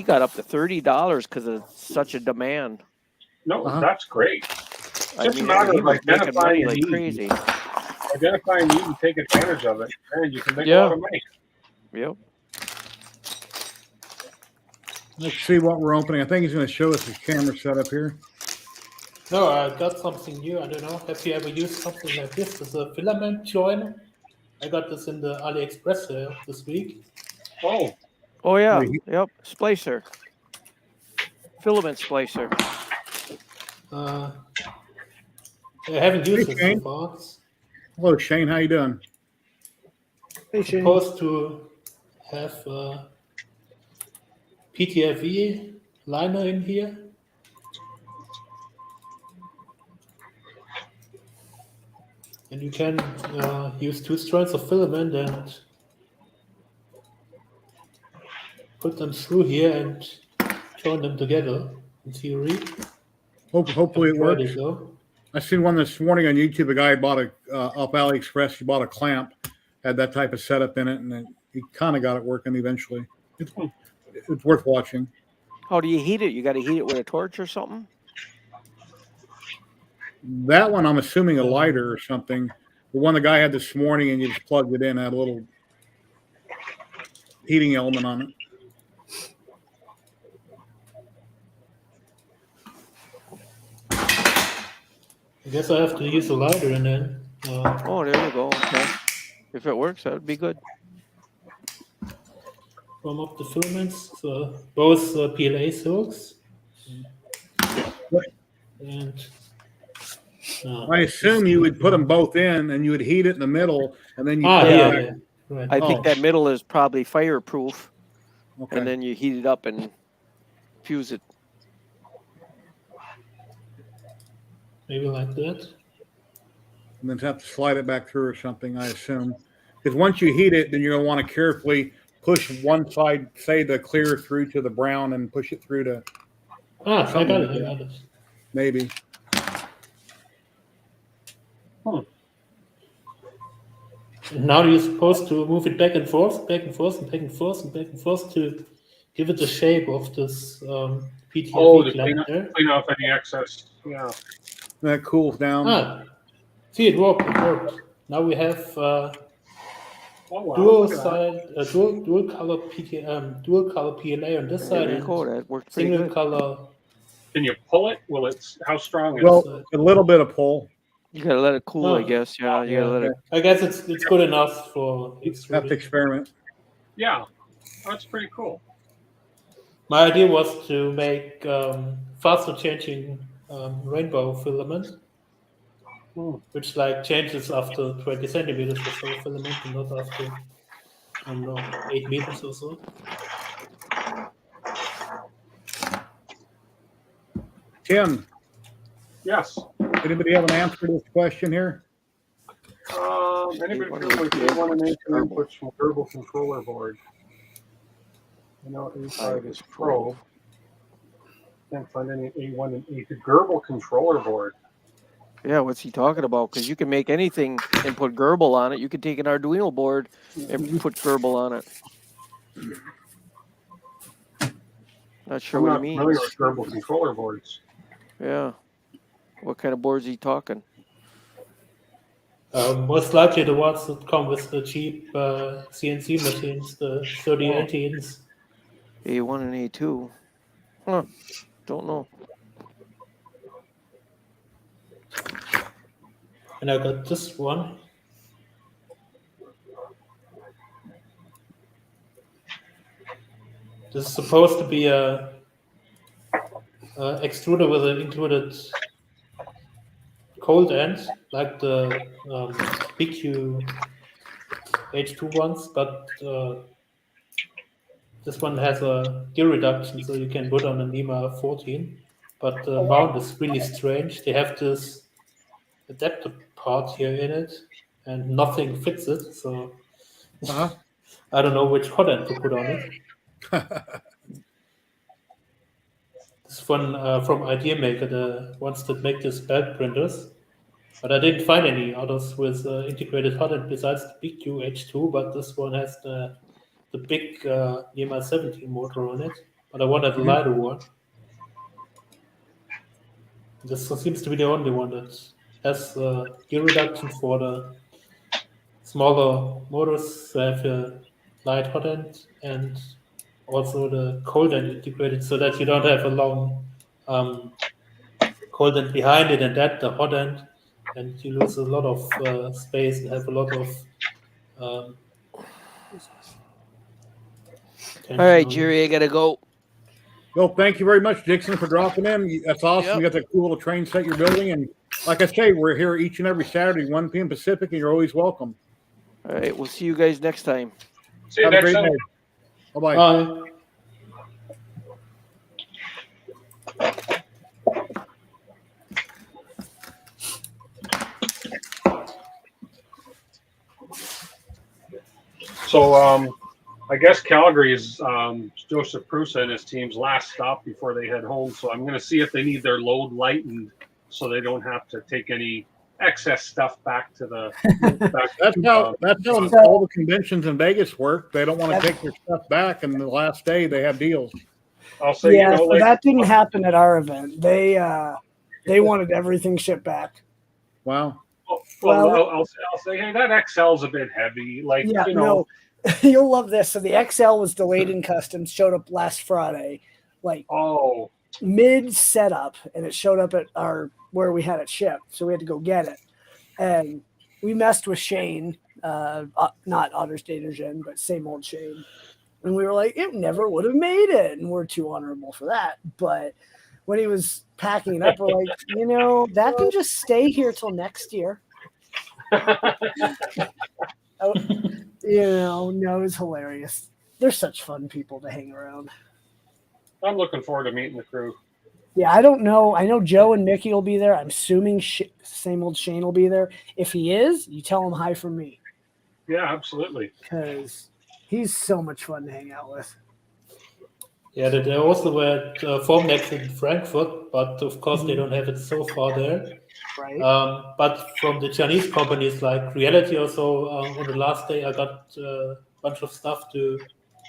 got up to $30 because of such a demand. No, that's great. I mean, he was making money like crazy. Identify a need and take advantage of it, and you can make a lot of money. Yep. Let's see what we're opening. I think he's going to show us his camera setup here. No, I got something new. I don't know. Have you ever used something like this? It's a filament joiner. I got this in the AliExpress sale this week. Oh. Oh, yeah. Yep. Splicer. Filament splicer. I haven't used it so far. Hello, Shane. How you doing? Hey, Shane. Supposed to have a PTFE liner in here. And you can use 2 strands of filament and put them through here and join them together in theory. Hopefully it works. I seen one this morning on YouTube. A guy bought off AliExpress. He bought a clamp, had that type of setup in it, and he kind of got it working eventually. It's worth watching. How do you heat it? You got to heat it with a torch or something? That one, I'm assuming a lighter or something. The one the guy had this morning, and you just plugged it in, had a little heating element on it. I guess I have to use a lighter and then. Oh, there you go. Okay. If it works, that would be good. Warm up the filaments, so both PLA silks. And I assume you would put them both in, and you would heat it in the middle, and then you. Right. I think that middle is probably fireproof, and then you heat it up and fuse it. Maybe like that. And then have to slide it back through or something, I assume. Because once you heat it, then you're going to want to carefully push one side, say the clear through to the brown, and push it through to. I got it. Maybe. And now you're supposed to move it back and forth, back and forth, and back and forth, and back and forth to give it the shape of this PTFE. Oh, to clean off any excess. Yeah. That cools down. See, it worked. Now we have dual color PLA on this side and that worked single color. Can you pull it? How strong is it? Well, a little bit of pull. You gotta let it cool, I guess. Yeah, you gotta let it. I guess it's good enough for have to experiment. Yeah, that's pretty cool. My idea was to make faster changing rainbow filament, which like changes after 20 centimeters or so filament, and not after, I don't know, 8 meters or so. Tim. Yes. Anybody have an answer to this question here? Anybody feel like they want to make an input from verbal controller board? I know A5 is Pro. Can't find any A1 and A2 Gerbil controller board. Yeah, what's he talking about? Because you can make anything and put Gerbil on it. You could take an Arduino board and put Gerbil on it. Not sure what he means. I'm not familiar with Gerbil controller boards. Yeah. What kind of boards is he talking? Most likely the ones that come with the cheap CNC machines, the 3018s. A1 and A2. Huh. Don't know. And I got this one. This is supposed to be a extruder with an included cold end, like the BQ H2 ones, but this one has a gear reduction, so you can put on a NEMA 14. But the mount is really strange. They have this adapter part here in it, and nothing fits it. So I don't know which hot end to put on it. This one from Idea Maker, the ones that make these belt printers. But I didn't find any others with integrated hot end besides the BQ H2, but this one has the big NEMA 17 motor on it. But I wanted a lighter one. This seems to be the only one that has gear reduction for the smaller motors. They have a light hot end and also the cold end integrated, so that you don't have a long cold end behind it and that the hot end, and you lose a lot of space and have a lot of All right, Jerry, I gotta go. Well, thank you very much, Dixon, for dropping in. That's awesome. You got that cool little train set you're building. And like I say, we're here each and every Saturday, 1 p.m. Pacific, and you're always welcome. All right, we'll see you guys next time. See you Have a next great time. day. Bye-bye. Bye. So I guess Calgary is Joseph Prusa and his team's last stop before they head home. So I'm going to see if they need their load lightened so they don't have to take any excess stuff back to the. That's how all the conventions in Vegas work. They don't want to take their stuff back, and the last day they have deals. I'll say, yeah, so that didn't happen at our event. They wanted everything shipped back. Wow. Well, I'll say, hey, that XL's a bit heavy. Like, yeah, you know. No, you'll love this. So the XL was delayed in customs, showed up last Friday, like mid setup, and it showed up at where we had it shipped. So we had to go get it, and we messed with Shane, not Otter's Datagen, but same old Shane, and we were like, it never would have made it, and we're too honorable for that. But when he was packing it up, we're like, that can just stay here till next year. No, it's hilarious. They're such fun people to hang around. I'm looking forward to meeting the crew. Yeah, I don't know. I know Joe and Mickey will be there. I'm assuming same old Shane will be there. If he is, you tell him hi from me. Yeah, absolutely. Because he's so much fun to hang out with. Yeah, they also were at Formnext in Frankfurt, but of course they don't have it so far there. Right. But from the Chinese companies like Reality or so, on the last day I got a bunch of stuff to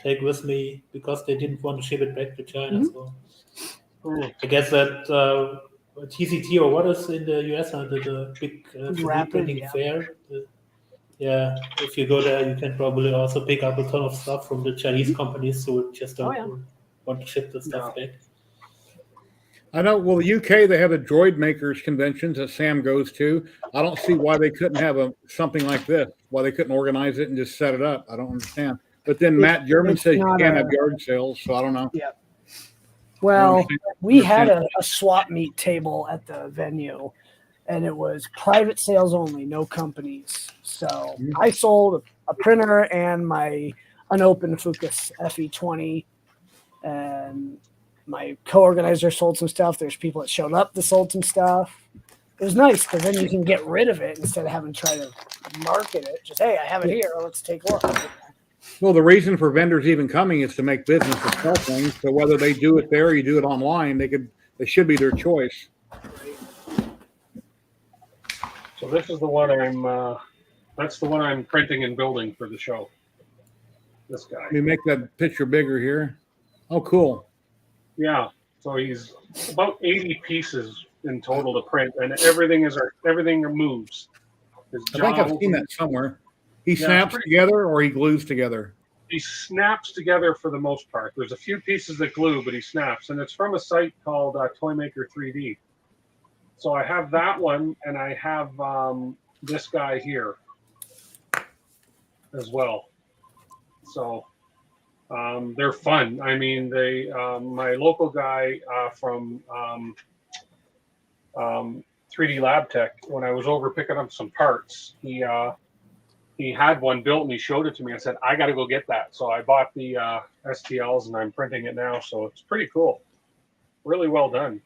take with me because they didn't want to ship it back to China. So I guess that TCT or what is in the US under the big 3D printing fair. If you go there, you can probably also pick up a ton of stuff from the Chinese companies who just don't want to ship the stuff back. I know. Well, the UK, they have the droid makers conventions that Sam goes to. I don't see why they couldn't have something like this. Why they couldn't organize it and just set it up. I don't understand. But then Matt German says you can't have yard sales, so I don't know. Yeah. Well, we had a swap meet table at the venue, and it was private sales only, no companies. So I sold a printer and my unopened Fucus FE20, and my co-organizer sold some stuff. There's people that showed up that sold some stuff. It was nice because then you can get rid of it instead of having to try to market it. Just, hey, I have it here. Let's take a look. Well, the reason for vendors even coming is to make business and sell things. So whether they do it there or you do it online, they should be their choice. So this is the one that's the one I'm printing and building for the show. This guy. Let me make that picture bigger here. Oh, cool. Yeah. So he's about 80 pieces in total to print, and everything moves. His I think jaw I've seen opens- that somewhere. He Yeah, snaps pretty- together or he glues together. He snaps together for the most part. There's a few pieces that glue, but he snaps, and it's from a site called Toymaker 3D. So I have that one, and I have this guy here as well. So they're fun. I mean, they my local guy from 3D Lab Tech, when I was over picking up some parts, he had one built and he showed it to me. I said, I got to go get that. So I bought the STLs and I'm printing it now. So it's pretty cool. Really well done.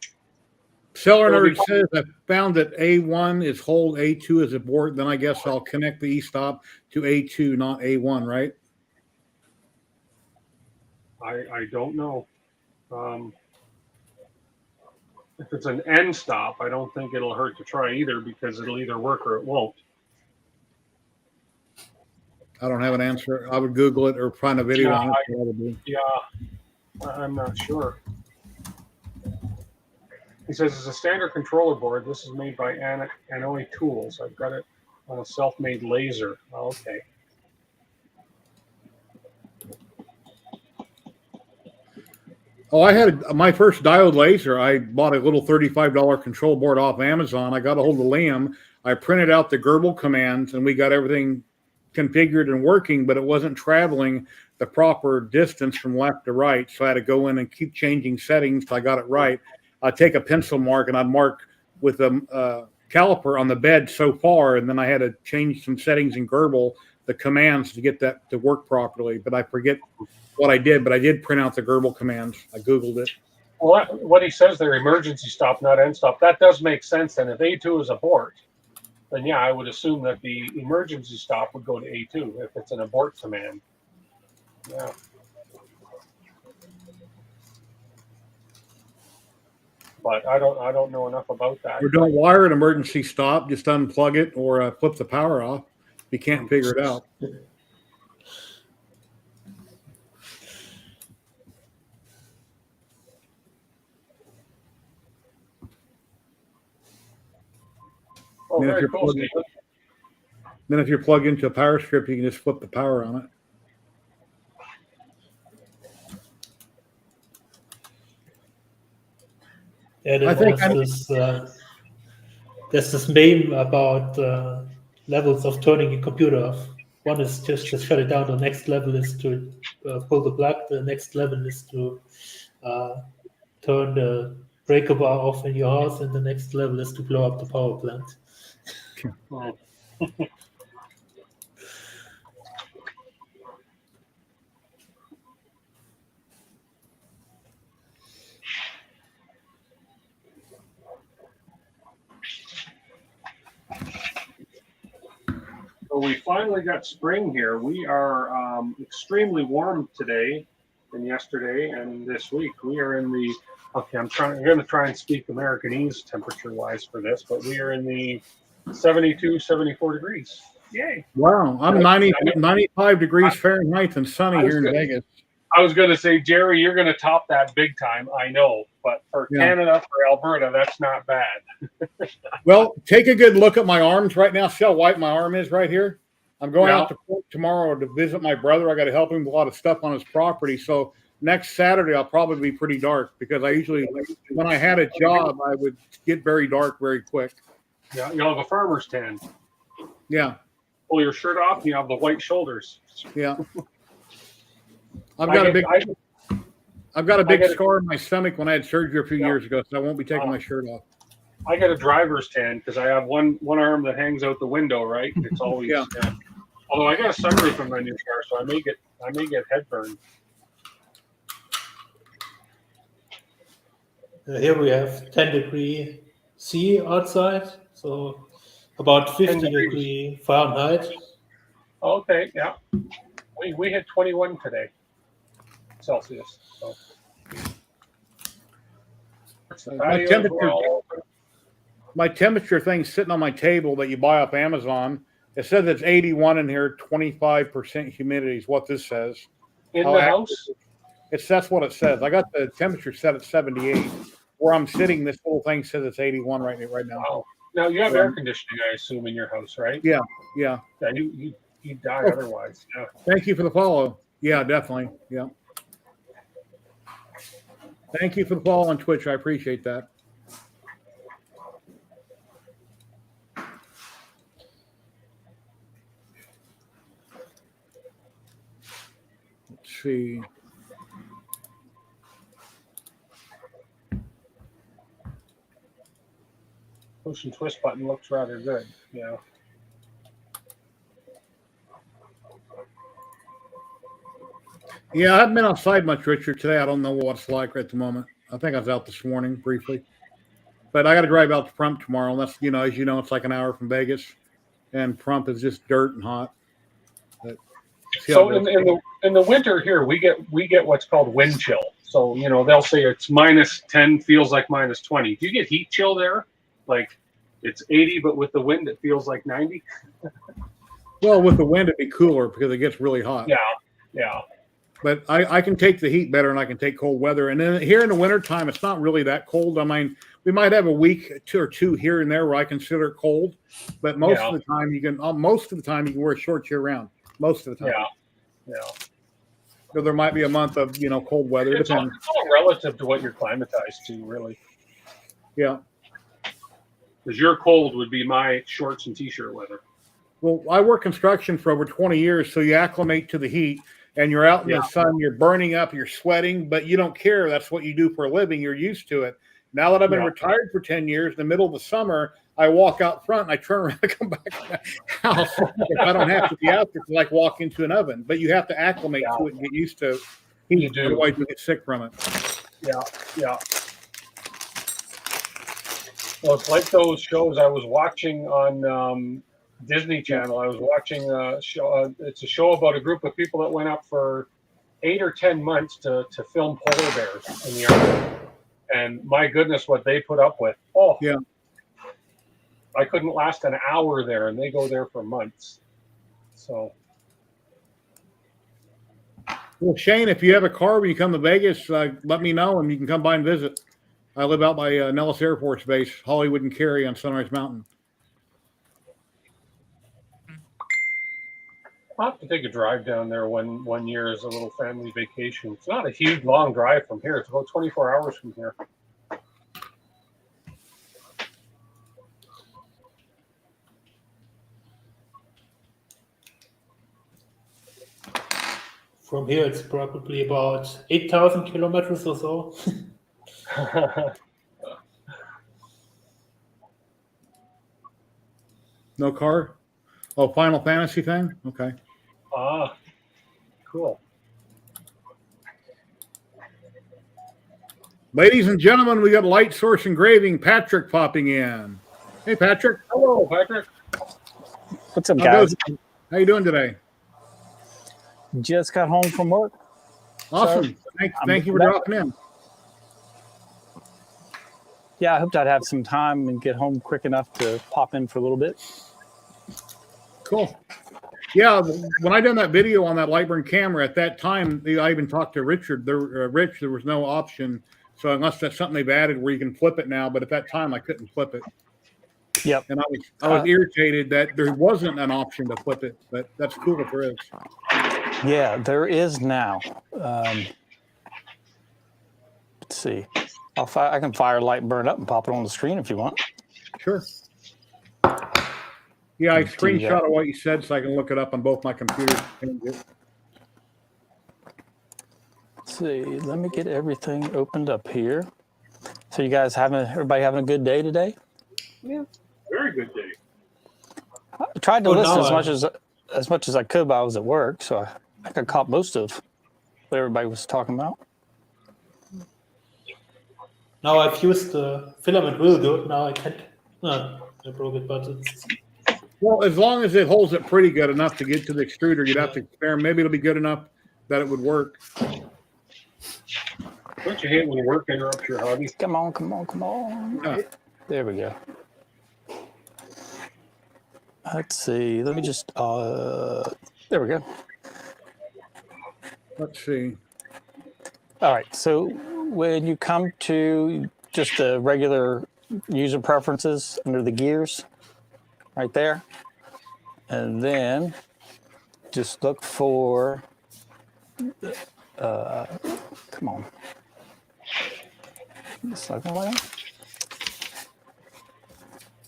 Seller It'll be Nerd says I found that A1 is hold, A2 is abort. Then I guess I'll connect the e-stop to A2, not A1, right? I don't know. If it's an end stop, I don't think it'll hurt to try either because it'll either work or it won't. I don't have an answer. I would Google it or find a video Yeah, on it. Probably. Yeah, I'm not sure. He says it's a standard controller board. This is made by Anoy Tools. I've got it on a self-made laser. Oh, okay. Oh, I had my first diode laser. I bought a little $35 control board off Amazon. I got a hold of Liam. I printed out the Gerbil commands and we got everything configured and working, but it wasn't traveling the proper distance from left to right. So I had to go in and keep changing settings till I got it right. I'd take a pencil mark and I'd mark with a caliper on the bed so far, and then I had to change some settings in Gerbil, the commands, to get that to work properly. But I forget what I did, but I did print out the Gerbil commands. I Googled it. Well, what he says there, emergency stop, not end stop, that does make sense. And if A2 is abort, then yeah, I would assume that the emergency stop would go to A2 if it's an abort command. Yeah. But I don't know enough about that. Or don't wire an emergency stop, just unplug it or flip the power off. You can't figure it out. Oh, Then if very you're cool, plugged- Stephen. Then if you're plugged into a power strip, you can just flip the power on it. Yeah, I think there's this meme about levels of turning a computer off. One is just shut it down. The next level is to pull the plug. The next level is to turn the breaker bar off in your house, and the next level is to blow up the power plant. So we finally got spring here. We are extremely warm today and yesterday and this week. We are in the, okay, I'm going to try and speak Americanese temperature wise for this, but we are in the 72, 74 degrees. Yay. Wow, I'm 95 degrees Fahrenheit and sunny here in Vegas. I was going to say, Jerry, you're going to top that big time. I know, but for Canada, for Alberta, that's not bad. Well, take a good look at my arms right now. See how white my arm is right here? I'm going out to Port tomorrow to visit my brother. I got to help him with a lot of stuff on his property. So next Saturday, I'll probably be pretty dark because I usually, when I had a job, I would get very dark very quick. Yeah, you'll have a farmer's tan. Yeah. Pull your shirt off, and you have the white shoulders. Yeah. I've got a big scar in my stomach when I had surgery a few years ago, so I won't be taking my shirt off. I got a driver's tan because I have one arm that hangs out the window, right? It's always although I got a sunroof in my new car, so I may get headburn. Here we have 10 degree C outside, so about 50 degree Fahrenheit. Okay, yeah. We hit 21 today, Celsius. So. My temperature thing's sitting on my table that you buy off Amazon. It says it's 81 in here, 25% humidity is what this says. In the house? That's what it says. I got the temperature set at 78. Where I'm sitting, this little thing says it's 81 right now. Wow. Now you have air conditioning, I assume, in your house, right? Yeah. Yeah, you die Oh. otherwise. Yeah. Thank you for the follow. Yeah, definitely. Yeah. Thank you for the follow on Twitch. I appreciate that. Let's see. Push and twist button looks rather good. Yeah. Yeah, I haven't been outside much, Richard, today. I don't know what it's like at the moment. I think I was out this morning briefly. But I got to drive out to Prump tomorrow. And that's, as you know, it's like an hour from Vegas. And Prump is just dirt and hot. But so in the winter here, we get what's called wind chill. So, they'll say it's -10, feels like -20. Do you get heat chill there? Like it's 80, but with the wind, it feels like 90? Well, with the wind, it'd be cooler because it gets really hot. Yeah. But I can take the heat better and I can take cold weather. And then here in the wintertime, it's not really that cold. I mean, we might have a week or two here and there where I consider it cold. But most of the time you can wear shorts year round. Most of the time. Yeah. So there might be a month of, cold weather. It's all relative to what you're climatized to, really. Yeah. Because your cold would be my shorts and t-shirt weather. Well, I worked construction for over 20 years, so you acclimate to the heat. And you're out in the sun, you're burning up, you're sweating, but you don't care. That's what you do for a living. You're used to it. Now that I've been retired for 10 years, in the middle of the summer, I walk out front and I turn around and come back to the house. If I don't have to be out there, it's like walk into an oven. But you have to acclimate to it and get used to heat. You do. Otherwise, you get sick from it. Yeah. Well, it's like those shows I was watching on Disney Channel. I was watching a show. It's a show about a group of people that went up for 8 or 10 months to film polar bears in the Arctic. And my goodness, what they put up with. Oh, yeah. I couldn't last an hour there, and they go there for months. So. Well, Shane, if you have a car when you come to Vegas, let me know and you can come by and visit. I live out by Nellis Air Force Base, Hollywood and Cary on Sunrise Mountain. I'll have to take a drive down there one year as a little family vacation. It's not a huge long drive from here. It's about 24 hours from here. From here, it's probably about 8,000 kilometers or so. No car? Oh, Final Fantasy thing? Okay. Cool. Ladies and gentlemen, we got Light Source Engraving, Patrick popping in. Hey, Patrick. Hello, Patrick. What's up, guys? How you doing today? Just got home from work. Awesome. So thank you for dropping in. Yeah, I hoped I'd have some time and get home quick enough to pop in for a little bit. Cool. Yeah, when I done that video on that Lightburn camera, at that time, I even talked to Richard. Rich, there was no option. So unless that's something they've added where you can flip it now, but at that time I couldn't flip it. Yep. And I was irritated that there wasn't an option to flip it, but that's cool if there is. Yeah, there is now. Let's see. I can fire Lightburn up and pop it on the screen if you want. Sure. Yeah, I screenshot what you said so I can look it up on both my computers. Let's see. Let me get everything opened up here. So you guys everybody having a good day today? Yeah. Very good day. I tried to listen as much as I could while I was at work, so I think I caught most of what everybody was talking about. Now I've used the filament will do it. Now I can't. I broke it, but it's. Well, as long as it holds it pretty good enough to get to the extruder, you'd have to experiment. Maybe it'll be good enough that it would work. Don't you hate when work interrupts your hobby? Come on. Yeah. There we go. Let's see. Let me just. There we go. Let's see. All right. So when you come to just a regular user preferences under the gears right there. And then just look for, come on.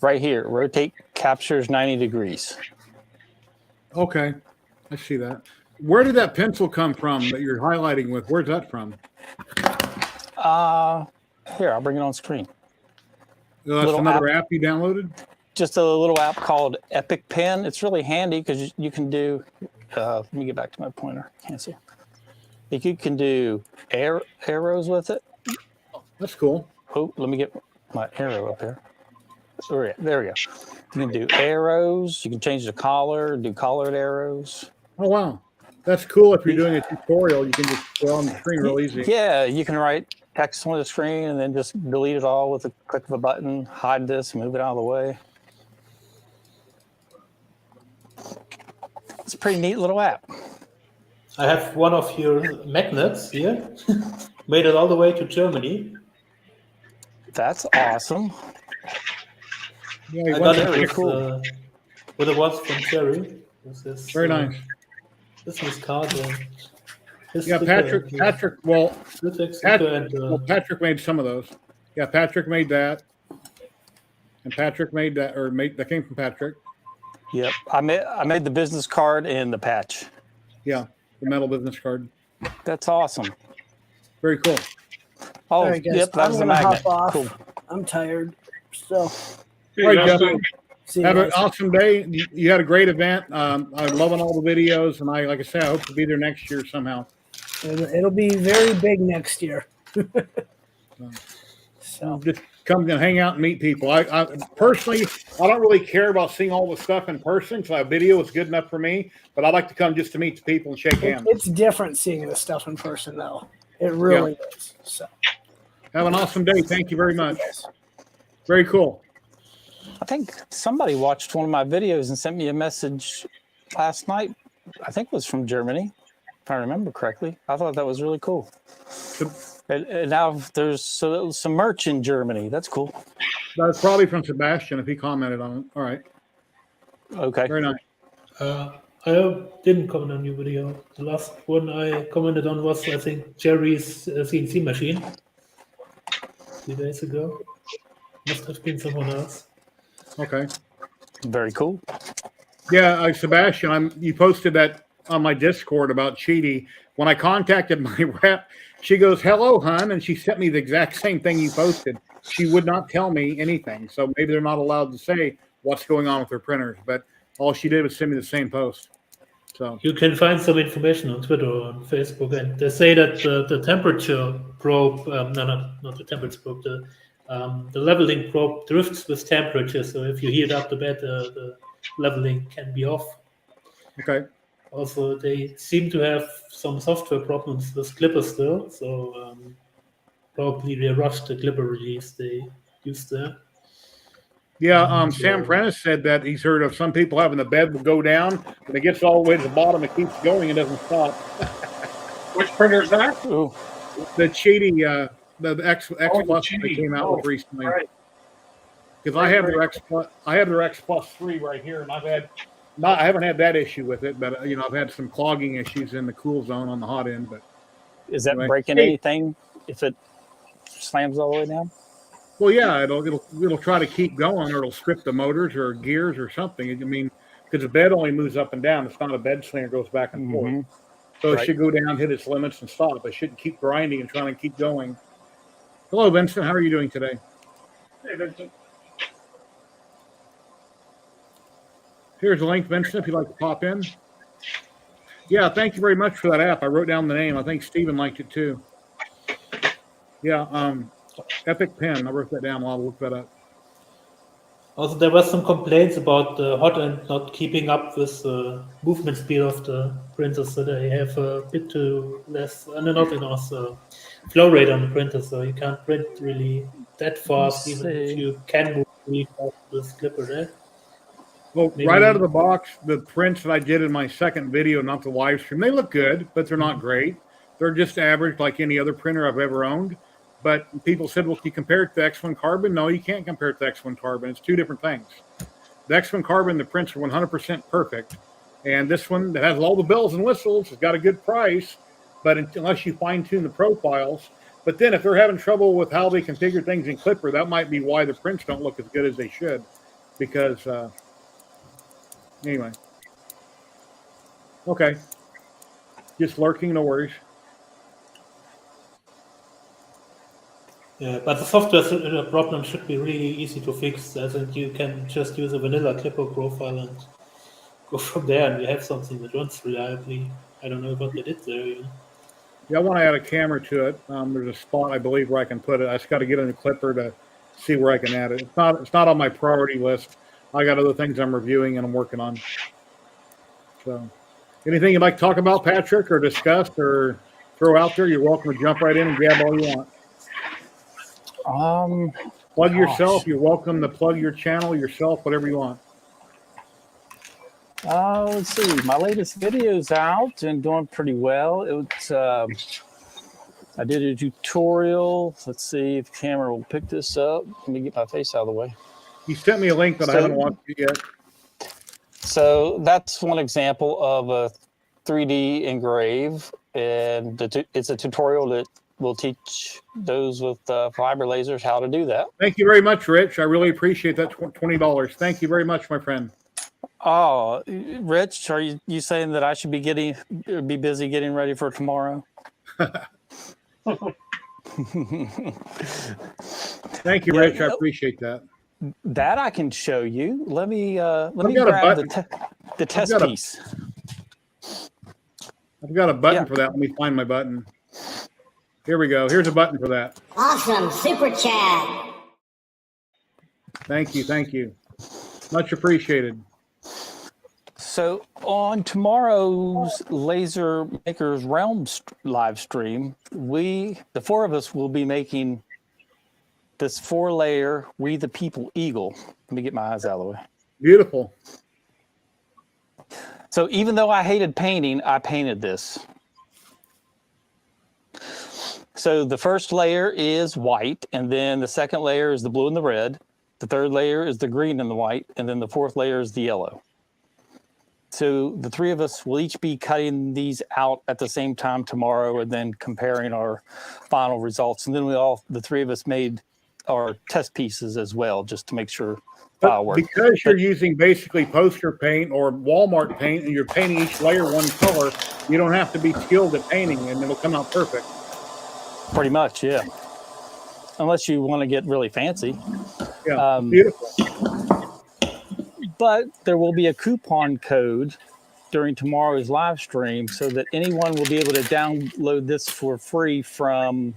Right here, rotate captures 90 degrees. Okay, I see that. Where did that pencil come from that you're highlighting with? Where's that from? Here, I'll bring it on screen. That's another app you downloaded? Just a little app called Epic Pen. It's really handy because you can do, let me get back to my pointer. Can't see. You can do arrows with it. That's cool. Oh, let me get my arrow up here. There we go. You can do arrows. You can change the collar, do collared arrows. Oh, wow. That's cool. If you're doing a tutorial, you can just go on the screen real easy. Yeah, you can write text on the screen and then just delete it all with a click of a button, hide this, move it out of the way. It's a pretty neat little app. I have one of your magnets here. Made it all the way to Germany. That's awesome. Yeah, I got it very with, cool. With a watch from Jerry. This Very nice. Business card. Yeah, Patrick. Well, Patrick made some of those. Yeah, Patrick made that, and Patrick made that, that came from Patrick. Yep, I made the business card and the patch. Yeah, the metal business card. That's awesome. Very cool. Oh, All right, guys, yep, that was the magnet. hop off. Cool. I'm tired. So, All right, Justin. see you Have an guys. awesome day. You had a great event. I'm loving all the videos, and like I say, I hope to be there next year somehow. It'll be very big next year. So just come and hang out and meet people. I personally, I don't really care about seeing all the stuff in person, so a video is good enough for me. But I like to come just to meet the people and shake hands. it's different seeing this stuff in person, though. It really is. So have an awesome day. Thank you very much. Very cool. I think somebody watched one of my videos and sent me a message last night. I think it was from Germany, if I remember correctly. I thought that was really cool. And now there's some merch in Germany. That's cool. That's probably from Sebastian if he commented on it. All right. Okay. Very nice. I didn't comment on your video. The last one I commented on was, I think, Jerry's CNC machine 2 days ago. Must have been someone else. Okay. Very cool. Yeah, Sebastian, you posted that on my Discord about Cheaty. When I contacted my rep, she goes, "Hello, hon," and she sent me the exact same thing you posted. She would not tell me anything, so maybe they're not allowed to say what's going on with their printers. But all she did was send me the same post. So you can find some information on Twitter or on Facebook, and they say that the temperature probe, not the temperature probe, the leveling probe drifts with temperature. So if you heat up the bed, the leveling can be off. Okay. Also, they seem to have some software problems with Clipper still, so probably they rushed the Clipper release they used there. Yeah, Sam Prentice said that he's heard of some people having the bed will go down, when it gets all the way to the bottom, it keeps going and doesn't stop. Which printer is that? Ooh. The Cheaty, the X Plus that came out with recently. Right. Because I have their X Plus 3 right here, and I haven't had that issue with it, but I've had some clogging issues in the cool zone on the hot end. But is that anyway. breaking anything if it slams all the way down? Well, yeah, it'll try to keep going, or it'll strip the motors or gears or something. I mean, because the bed only moves up and down. It's not a bed slinger goes back and forth. So it should go down, hit its limits, and stop. It shouldn't keep grinding and trying to keep going. Hello, Vincent. How are you doing today? Hey, Vincent. Here's a link, Vincent, if you'd like to pop in. Yeah, thank you very much for that app. I wrote down the name. I think Steven liked it too. Yeah, Epic Pen. I wrote that down. I'll look that up. Also, there were some complaints about the hot end not keeping up with the movement speed of the printers, so they have a bit too less, not enough flow rate on the printer, so you can't print really that fast, even if you can move really fast with Clipper, right? Well, right out of the box, the prints that I did in my second video, not the live stream, they look good, but they're not great. They're just average like any other printer I've ever owned. But people said, well, can you compare it to X1 carbon? No, you can't compare it to X1 carbon. It's two different things. The X1 carbon, the prints are 100% perfect. And this one that has all the bells and whistles has got a good price, but unless you fine tune the profiles. But then if they're having trouble with how they configure things in Clipper, that might be why the prints don't look as good as they should. Because, anyway. Okay. Just lurking, no worries. Yeah, but the software problem should be really easy to fix. I think you can just use a vanilla Clipper profile and go from there, and you have something that runs reliably. I don't know what they did there. You know? Yeah, I want to add a camera to it. There's a spot, I believe, where I can put it. I just got to get in the Clipper to see where I can add it. It's not on my priority list. I got other things I'm reviewing and I'm working on. So, anything you'd like to talk about, Patrick, or discuss, or throw out there? You're welcome to jump right in and grab all you want. Plug yourself. You're welcome to plug your channel, yourself, whatever you want. Let's see. My latest video's out and doing pretty well. I did a tutorial. Let's see if the camera will pick this up. Let me get my face out of the way. You sent me a link, but I haven't watched it yet. So that's one example of a 3D engrave, and it's a tutorial that will teach those with fiber lasers how to do that. Thank you very much, Rich. I really appreciate that $20. Thank you very much, my friend. Oh, Rich, are you saying that I should be busy getting ready for tomorrow? Thank you, Rich. I appreciate that. That I can show you. Let me grab the test piece. I've got a button for that. Let me find my button. Here we go. Here's a button for that. Awesome. Super chat. Thank you. Thank you. Much appreciated. So on tomorrow's Laser Makers Realm live stream, the four of us will be making this 4-layer We the People Eagle. Let me get my eyes out of the way. Beautiful. So even though I hated painting, I painted this. So the first layer is white, and then the second layer is the blue and the red. The third layer is the green and the white, and then the fourth layer is the yellow. So the three of us will each be cutting these out at the same time tomorrow and then comparing our final results. And then the three of us made our test pieces as well, just to make sure file work. Because you're using basically poster paint or Walmart paint and you're painting each layer one color, you don't have to be skilled at painting and it'll come out perfect. Pretty much, yeah. Unless you want to get really fancy. Yeah, beautiful. But there will be a coupon code during tomorrow's live stream so that anyone will be able to download this for free from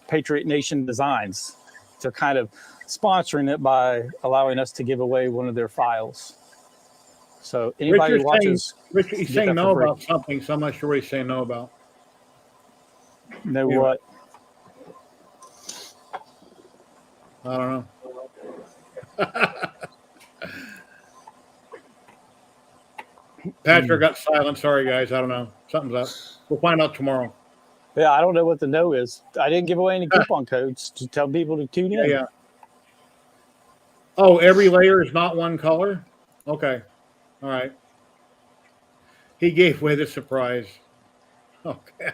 Patriot Nation Designs. They're kind of sponsoring it by allowing us to give away one of their files. So anybody who watches... Richard, he's saying no about something, so I'm not sure what he's saying no about. No what? I don't know. Patrick got silent. Sorry, guys. I don't know. Something's up. We'll find out tomorrow. Yeah, I don't know what the no is. I didn't give away any coupon codes to tell people to tune in. Yeah. Oh, every layer is not one color? Okay. All right. He gave away the surprise. Okay.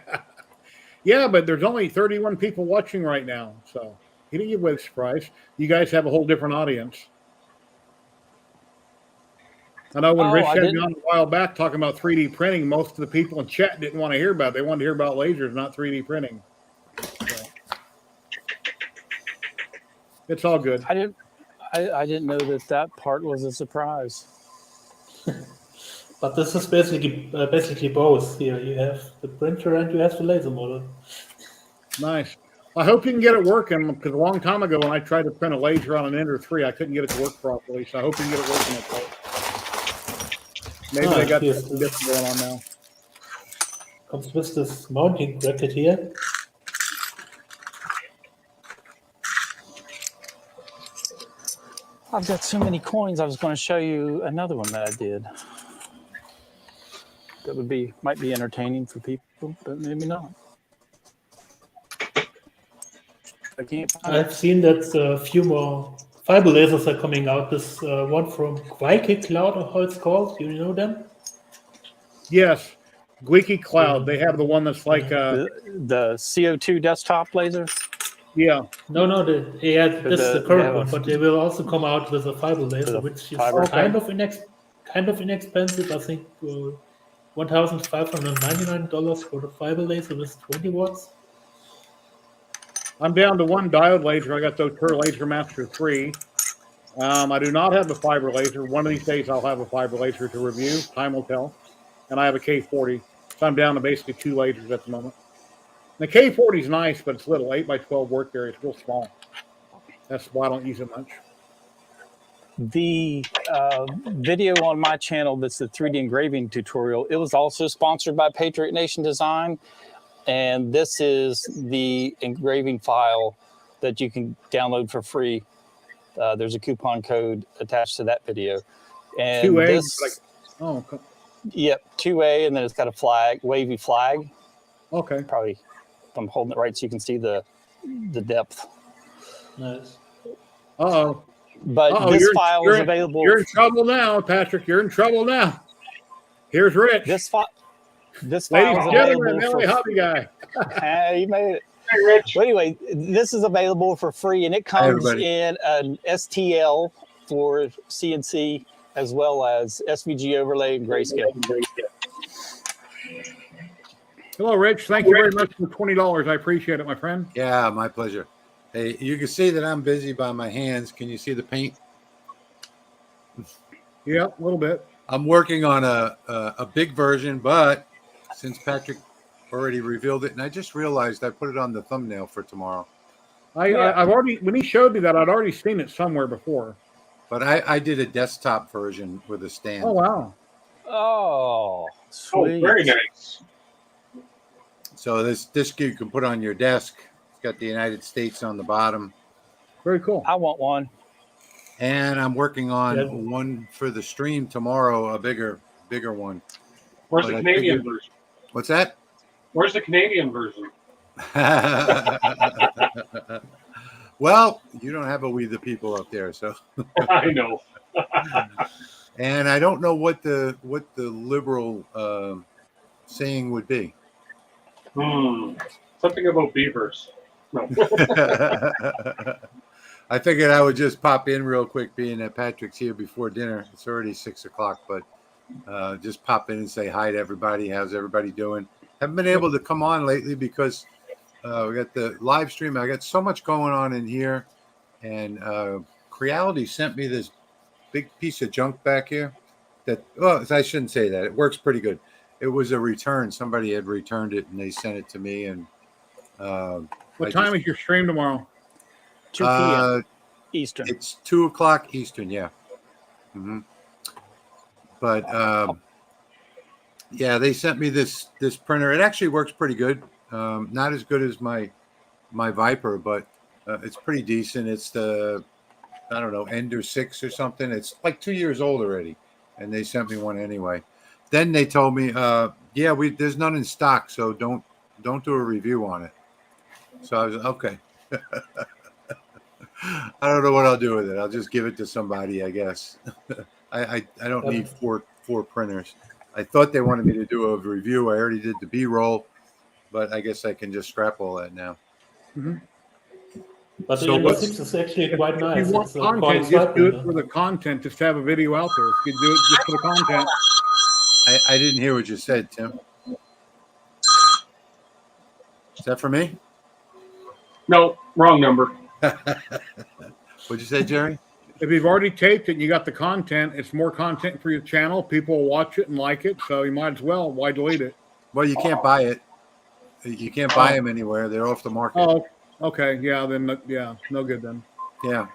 Yeah, but there's only 31 people watching right now, so he didn't give away the surprise. You guys have a whole different audience. I know when Rich had me on a while back talking about 3D printing, most of the people in chat didn't want to hear about it. They wanted to hear about lasers, not 3D printing. So. It's all good. I didn't know that part was a surprise. But this is basically both. Here you have the printer and you have the laser model. Nice. I hope you can get it working, because a long time ago when I tried to print a laser on an Ender 3, I couldn't get it to work properly. So I hope you can get it working okay. Maybe they got something different going on now. Comes with this mounting bracket here. I've got so many coins. I was going to show you another one that I did. That might be entertaining for people, but maybe not. I can't find I've seen that a few more fiber lasers are coming out. This one from Quake Cloud, or how it's called. Do you know them? Yes, Gleeky Cloud. Yeah. They have the one that's like the CO2 desktop laser. yeah. No, this is the they current have a- one, but they will also come out with a fiber laser, a which is fiber. kind of inexpensive. I think $1,599 for the fiber laser with 20 watts. I'm down to one diode laser. I got the Tur Laser Master 3. I do not have a fiber laser. One of these days I'll have a fiber laser to review. Time will tell. And I have a K40. So I'm down to basically 2 lasers at the moment. The K40 is nice, but it's little. 8x12 work area. It's real small. That's why I don't use it much. The video on my channel that's the 3D engraving tutorial, it was also sponsored by Patriot Nation Design. And this is the engraving file that you can download for free. There's a coupon code attached to that video. And 2A? this, Oh, okay. Yep, 2A, and then it's got a flag, wavy flag. Okay. Probably, if I'm holding it right so you can see the depth. Nice. Uh-oh. But this file is available. You're in trouble now, Patrick. You're in trouble now. Here's Rich. This file is Ladies and gentlemen, available LA Hobby Guy. You made it. Hey, Rich. Well, anyway, this is available for free, and it comes in an STL for CNC as well as SVG overlay and grayscale. Hello, Rich. Thank you very much for $20. I appreciate it, my friend. Yeah, my pleasure. Hey, you can see that I'm busy by my hands. Can you see the paint? Yeah, a little bit. I'm working on a big version, but since Patrick already revealed it, and I just realized I put it on the thumbnail for tomorrow. I've already, when he showed me that, I'd already seen it somewhere before. But I did a desktop version with a stand. Oh, wow. Oh, sweet. Oh, very nice. So this you can put on your desk. It's got the United States on the bottom. Very cool. I want one. And I'm working on one for the stream tomorrow, a bigger one. Where's But the I Canadian figured- version? What's that? Where's the Canadian version? Well, you don't have a We the People up there, so I know. and I don't know what the liberal saying would be. Something about beavers. No. I figured I would just pop in real quick, being that Patrick's here before dinner. It's already 6 o'clock, but just pop in and say hi to everybody. How's everybody doing? Haven't been able to come on lately because we got the live stream. I got so much going on in here, and Creality sent me this big piece of junk back here. That I shouldn't say that. It works pretty good. It was a return. Somebody had returned it, and they sent it to me. And what time is your stream tomorrow? 2 p.m. Eastern. It's 2 o'clock Eastern. Yeah. Mm-hmm. But yeah, they sent me this printer. It actually works pretty good. Not as good as my Viper, but it's pretty decent. It's the, I don't know, Ender 6 or something. It's like 2 years old already, and they sent me one anyway. Then they told me, yeah, there's none in stock, so don't do a review on it. So I was okay. I don't know what I'll do with it. I'll just give it to somebody, I guess. I don't need four printers. I thought they wanted me to do a review. I already did the B-roll, but I guess I can just scrap all that now. Mm-hmm. But the Ender 6 is actually quite nice. If you want content, just do it for the content. Just have a video out there. If you do it just for the content. I didn't hear what you said, Tim. Is that for me? No, wrong number. What'd you say, Jerry? If you've already taped it and you got the content, it's more content for your channel. People will watch it and like it, so you might as well. Why delete it? Well, you can't buy it. You can't buy them anywhere. They're off the market. Oh, okay. Yeah, then yeah, no good then. Yeah,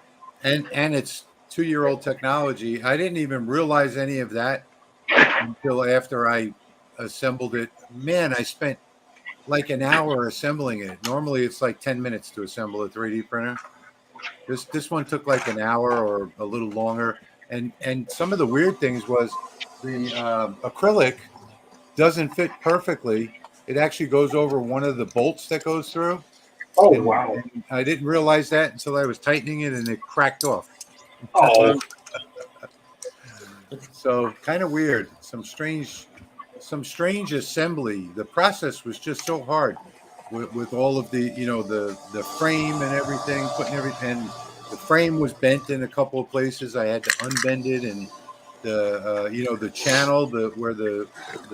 and it's 2-year-old technology. I didn't even realize any of that until after I assembled it. Man, I spent like an hour assembling it. Normally, it's like 10 minutes to assemble a 3D printer. This one took like an hour or a little longer. And some of the weird things was the acrylic doesn't fit perfectly. It actually goes over one of the bolts that goes through. Oh, And- wow. and I didn't realize that until I was tightening it and it cracked off. Oh, So kind of weird. Some strange assembly. The process was just so hard with all of the, the frame and everything, putting everything. And the frame was bent in a couple of places. I had to unbend it, and the channel, where the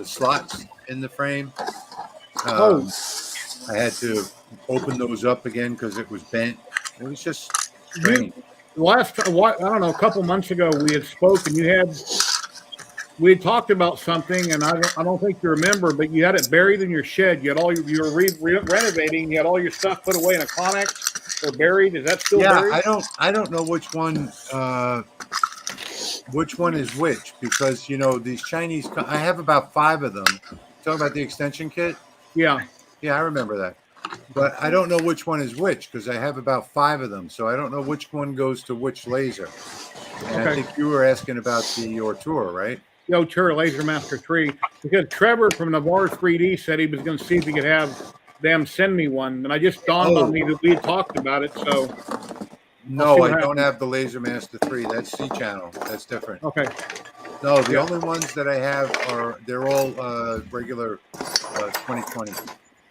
slots in the frame. I had to open those up again because it was bent. It was just strange. I don't know, a couple months ago we had spoken. We had talked about something, and I don't think you remember, but you had it buried in your shed. You had you were renovating. You had all your stuff put away in a Connex or buried. Is that still buried? I don't know which one is which, because these Chinese. I have about 5 of them. Talking about the extension kit. Yeah. Yeah, I remember that. But I don't know which one is which, because I have about 5 of them. So I don't know which one goes to which laser. And I think you were asking about the Ortura, right? The Ortura Laser Master 3. Because Trevor from Navarre 3D said he was going to see if he could have them send me one. And I just dawned on me that we had talked about it. So no, I don't have the Laser Master 3. That's C channel. That's different. Okay. No, the only ones that I have they're all regular 2020.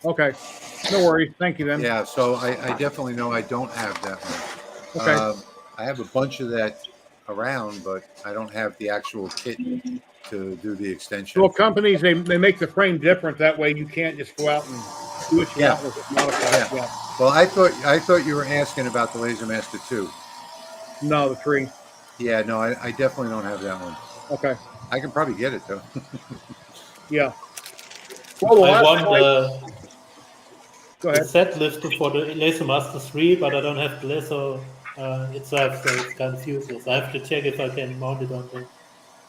Okay. No worries. Thank you then. Yeah, so I definitely know I don't have that one. Okay. I have a bunch of that around, but I don't have the actual kit to do the extension. Well, companies, they make the frame different. That way you can't just go out and do what you want with it. Modify it. Yeah. Well, I thought you were asking about the Laser Master 2. No, the 3. Yeah, no, I definitely don't have that one. Okay. I can probably get it though. Yeah. Well, I want Go the ahead. set list for the Laser Master 3, but I don't have the laser itself, so it's kind of useless. I have to check if I can mount it on the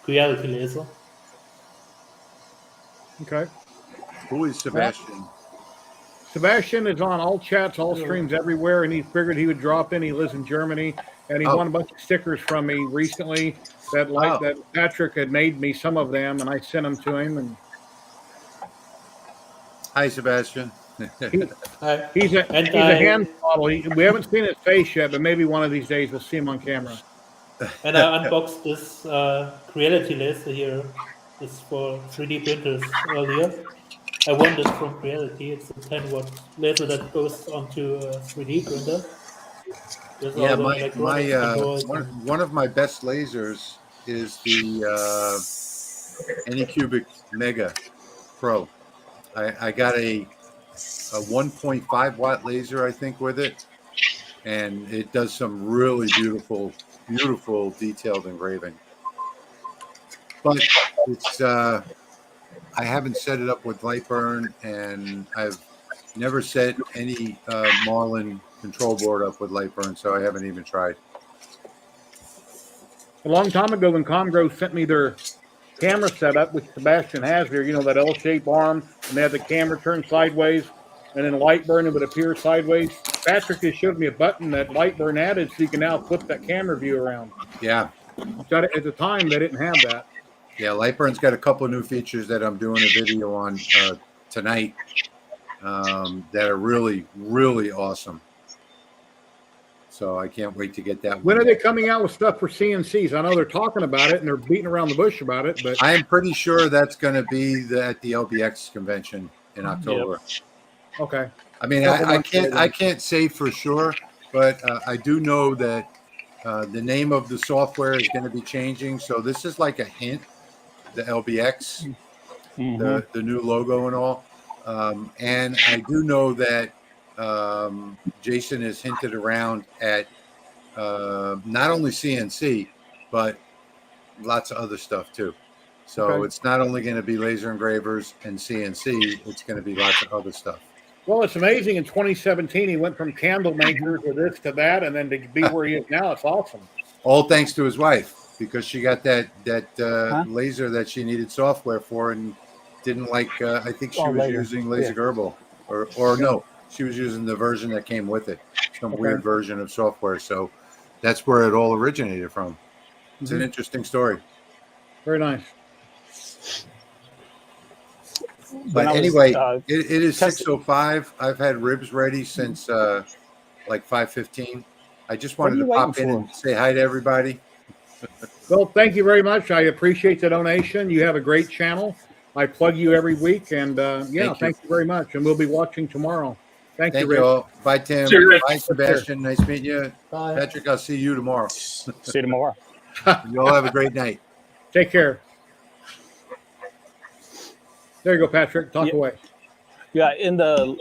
Creality laser. Okay. Who is Sebastian? Sebastian is on all chats, all streams everywhere, and he figured he would drop in. He lives in Germany, and he won a bunch of stickers from me recently that Patrick had made me some of them, and I sent them to him. And hi, Sebastian. He's a hand model. We haven't seen his face yet, but maybe one of these days we'll see him on camera. And I unboxed this Creality laser here. It's for 3D printers earlier. I won this from Creality. It's a 10-watt laser that goes onto a 3D printer. There's Yeah, all the one of my best lasers is the Anycubic Mega Pro. I got a 1.5 watt laser, I think, with it, and it does some really beautiful detailed engraving. But it's I haven't set it up with Lightburn, and I've never set any Marlin control board up with Lightburn, so I haven't even tried. A long time ago, when Comgrove sent me their camera setup, which Sebastian has here, that L-shaped arm, and they had the camera turned sideways, and then Lightburn, it would appear sideways. Patrick just showed me a button that Lightburn added, so you can now flip that camera view around. Yeah. At the time, they didn't have that. Yeah, Lightburn's got a couple of new features that I'm doing a video on tonight that are really, really awesome. So I can't wait to get that. When are they coming out with stuff for CNCs? I know they're talking about it and they're beating around the bush about it, but I am pretty sure that's going to be at the LBX convention in October. Yep. Okay. I mean, I can't say for sure, but I do know that the name of the software is going to be changing. So this is like a hint. The LBX, the new logo and all. And I do know that Jason has hinted around at not only CNC, but lots of other stuff too. So it's not only going to be laser engravers and CNC, it's going to be lots of other stuff. Well, it's amazing. In 2017, he went from candle maker to this to that, and then to be where he is now, it's awesome. All thanks to his wife, because she got that laser that she needed software for and didn't like. I think she was using Laser Gerbil, or no, she was using the version that came with it, some weird version of software. So that's where it all originated from. It's an interesting story. Very nice. But I was, anyway, it is test- 6:05. I've had ribs ready since like 5:15. I just What are wanted you to pop waiting in for? and say hi to everybody. Well, thank you very much. I appreciate the donation. You have a great channel. I plug you every week, and thank you very much. And we'll be watching tomorrow. Thank you, Thank Rick. you all. Bye, Tim. See you, Rich. Bye, Sebastian. Nice meeting you. Bye. Patrick, I'll see you tomorrow. See you tomorrow. You all have a great night. Take care. There you go, Patrick. Talk away. Yeah, in the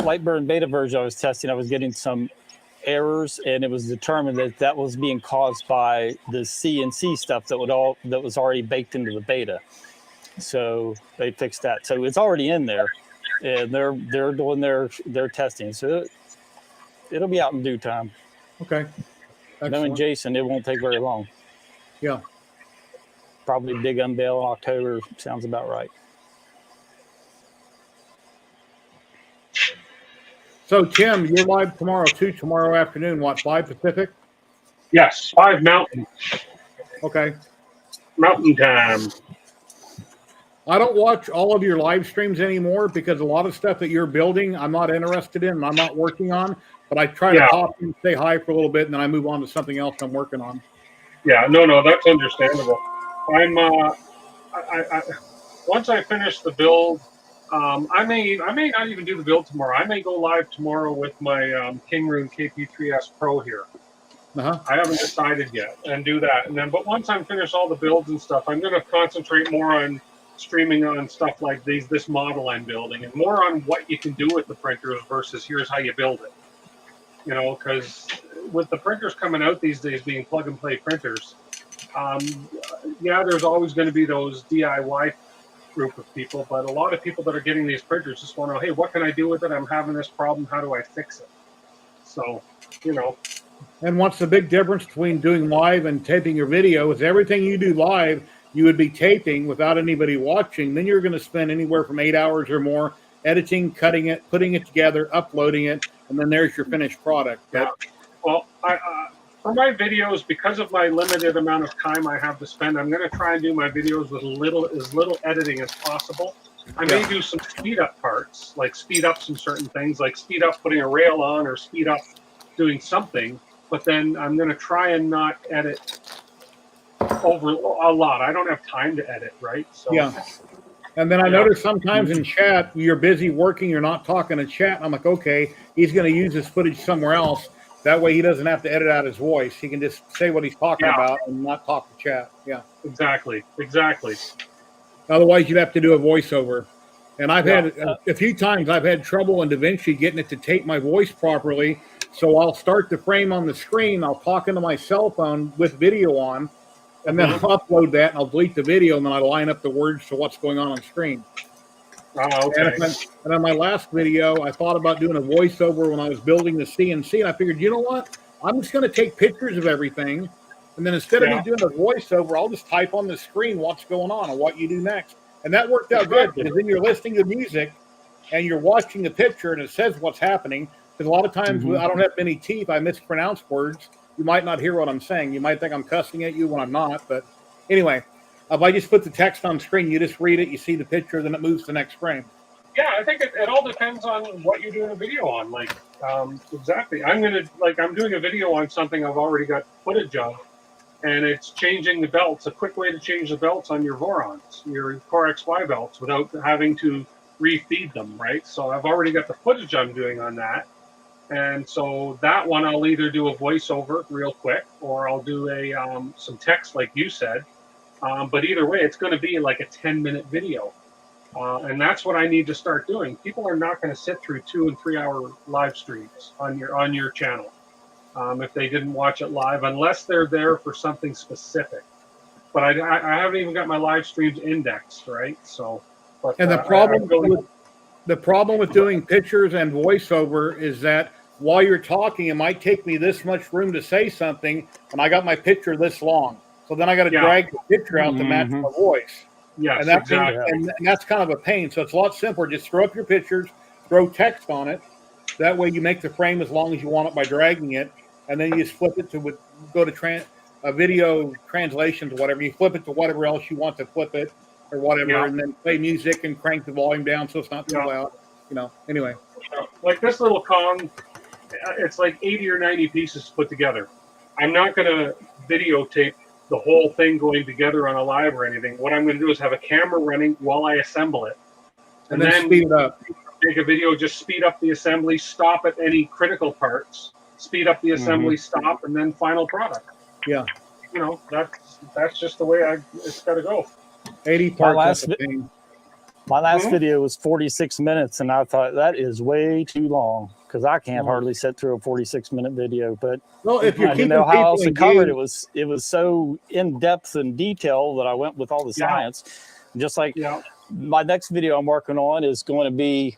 Lightburn beta version I was testing, I was getting some errors, and it was determined that that was being caused by the CNC stuff that was already baked into the beta. So they fixed that. So it's already in there, and they're doing their testing. So it'll be out in due time. Okay. Knowing Jason, it won't take very long. Yeah. Probably big unveil in October sounds about right. So, Tim, you're live tomorrow, too, tomorrow afternoon. What, 5 Pacific? Yes, 5 Mountain. Okay. Mountain time. I don't watch all of your live streams anymore because a lot of stuff that you're building, I'm not interested in and I'm not working on. But I try to pop in, say hi for a little bit, and then I move on to something else I'm working on. Yeah, no, that's understandable. I'm once I finish the build, I may not even do the build tomorrow. I may go live tomorrow with my King Rune KP3S Pro here. Uh-huh. I haven't decided yet, and do that. And then, but once I'm finished all the builds and stuff, I'm going to concentrate more on streaming on stuff like this model I'm building, and more on what you can do with the printers versus here's how you build it. You know, because with the printers coming out these days being plug and play printers, there's always going to be those DIY group of people, but a lot of people that are getting these printers just want to know, hey, what can I do with it? I'm having this problem. How do I fix it? So, you know. And what's the big difference between doing live and taping your video is everything you do live, you would be taping without anybody watching. Then you're going to spend anywhere from 8 hours or more editing, cutting it, putting it together, uploading it, and then there's your finished product. Yeah. Well, for my videos, because of my limited amount of time I have to spend, I'm going to try and do my videos with as little editing as possible. I may do some speed up parts, like speed up some certain things, like speed up putting a rail on or speed up doing something. But then I'm going to try and not edit over a lot. I don't have time to edit, right? So, yeah. And then I notice sometimes in chat, you're busy working, you're not talking to chat. I'm like, okay, he's going to use this footage somewhere else. That way he doesn't have to edit out his voice. He can just say what he's talking about and not talk to chat. Yeah. Exactly. Otherwise, you'd have to do a voiceover. And I've had a few times I've had trouble in DaVinci getting it to tape my voice properly. So I'll start the frame on the screen. I'll talk into my cell phone with video on. And then I'll upload that, and I'll delete the video, and then I line up the words to what's going on screen. Oh, okay. And on my last video, I thought about doing a voiceover when I was building the CNC, and I figured, you know what? I'm just going to take pictures of everything, and then instead of me doing a voiceover, I'll just type on the screen what's going on and what you do next. And that worked out good, because then you're listening to music, and you're watching the picture, and it says what's happening. Because a lot of times I don't have many teeth, I mispronounce words. You might not hear what I'm saying. You might think I'm cussing at you when I'm not. But anyway, if I just put the text on screen, you just read it, you see the picture, then it moves to the next frame. Yeah, I think it all depends on what you're doing a video on. Like, exactly. I'm doing a video on something I've already got footage of, and it's changing the belts. A quick way to change the belts on your Vorons, your Core XY belts, without having to refeed them, right? So I've already got the footage I'm doing on that. And so that one, I'll either do a voiceover real quick, or I'll do some text like you said. But either way, it's going to be like a 10-minute video. And that's what I need to start doing. People are not going to sit through 2 and 3 hour live streams on your channel if they didn't watch it live, unless they're there for something specific. But I haven't even got my live streams indexed, right? So, and the problem with doing pictures and voiceover is that while you're talking, it might take me this much room to say something, and I got my picture this long. So then I got to drag the picture out to match my voice. Yes, and that's exactly. and that's kind of a pain. So it's a lot simpler. Just throw up your pictures, throw text on it. That way you make the frame as long as you want it by dragging it, and then you just flip it to go to a video translation to whatever. You flip it to whatever else you want to flip it, or whatever, Yeah. and then play music and crank the volume down so it's not too Yeah. loud. Anyway. Like this little Kong, it's like 80 or 90 pieces put together. I'm not going to videotape the whole thing going together on a live or anything. What I'm going to do is have a camera running while I assemble it. And then speed it up. Make a video, just speed up the assembly, stop at any critical parts, speed up the assembly, stop, and then final product. Yeah. That's just the way it's got to go. 80 parts. My last video was 46 minutes, and I thought that is way too long because I can't hardly sit through a 46-minute video. But if you're I didn't know how else to cover it. It was so in depth and detail that I went with all the science. Just like my next video I'm working on is going to be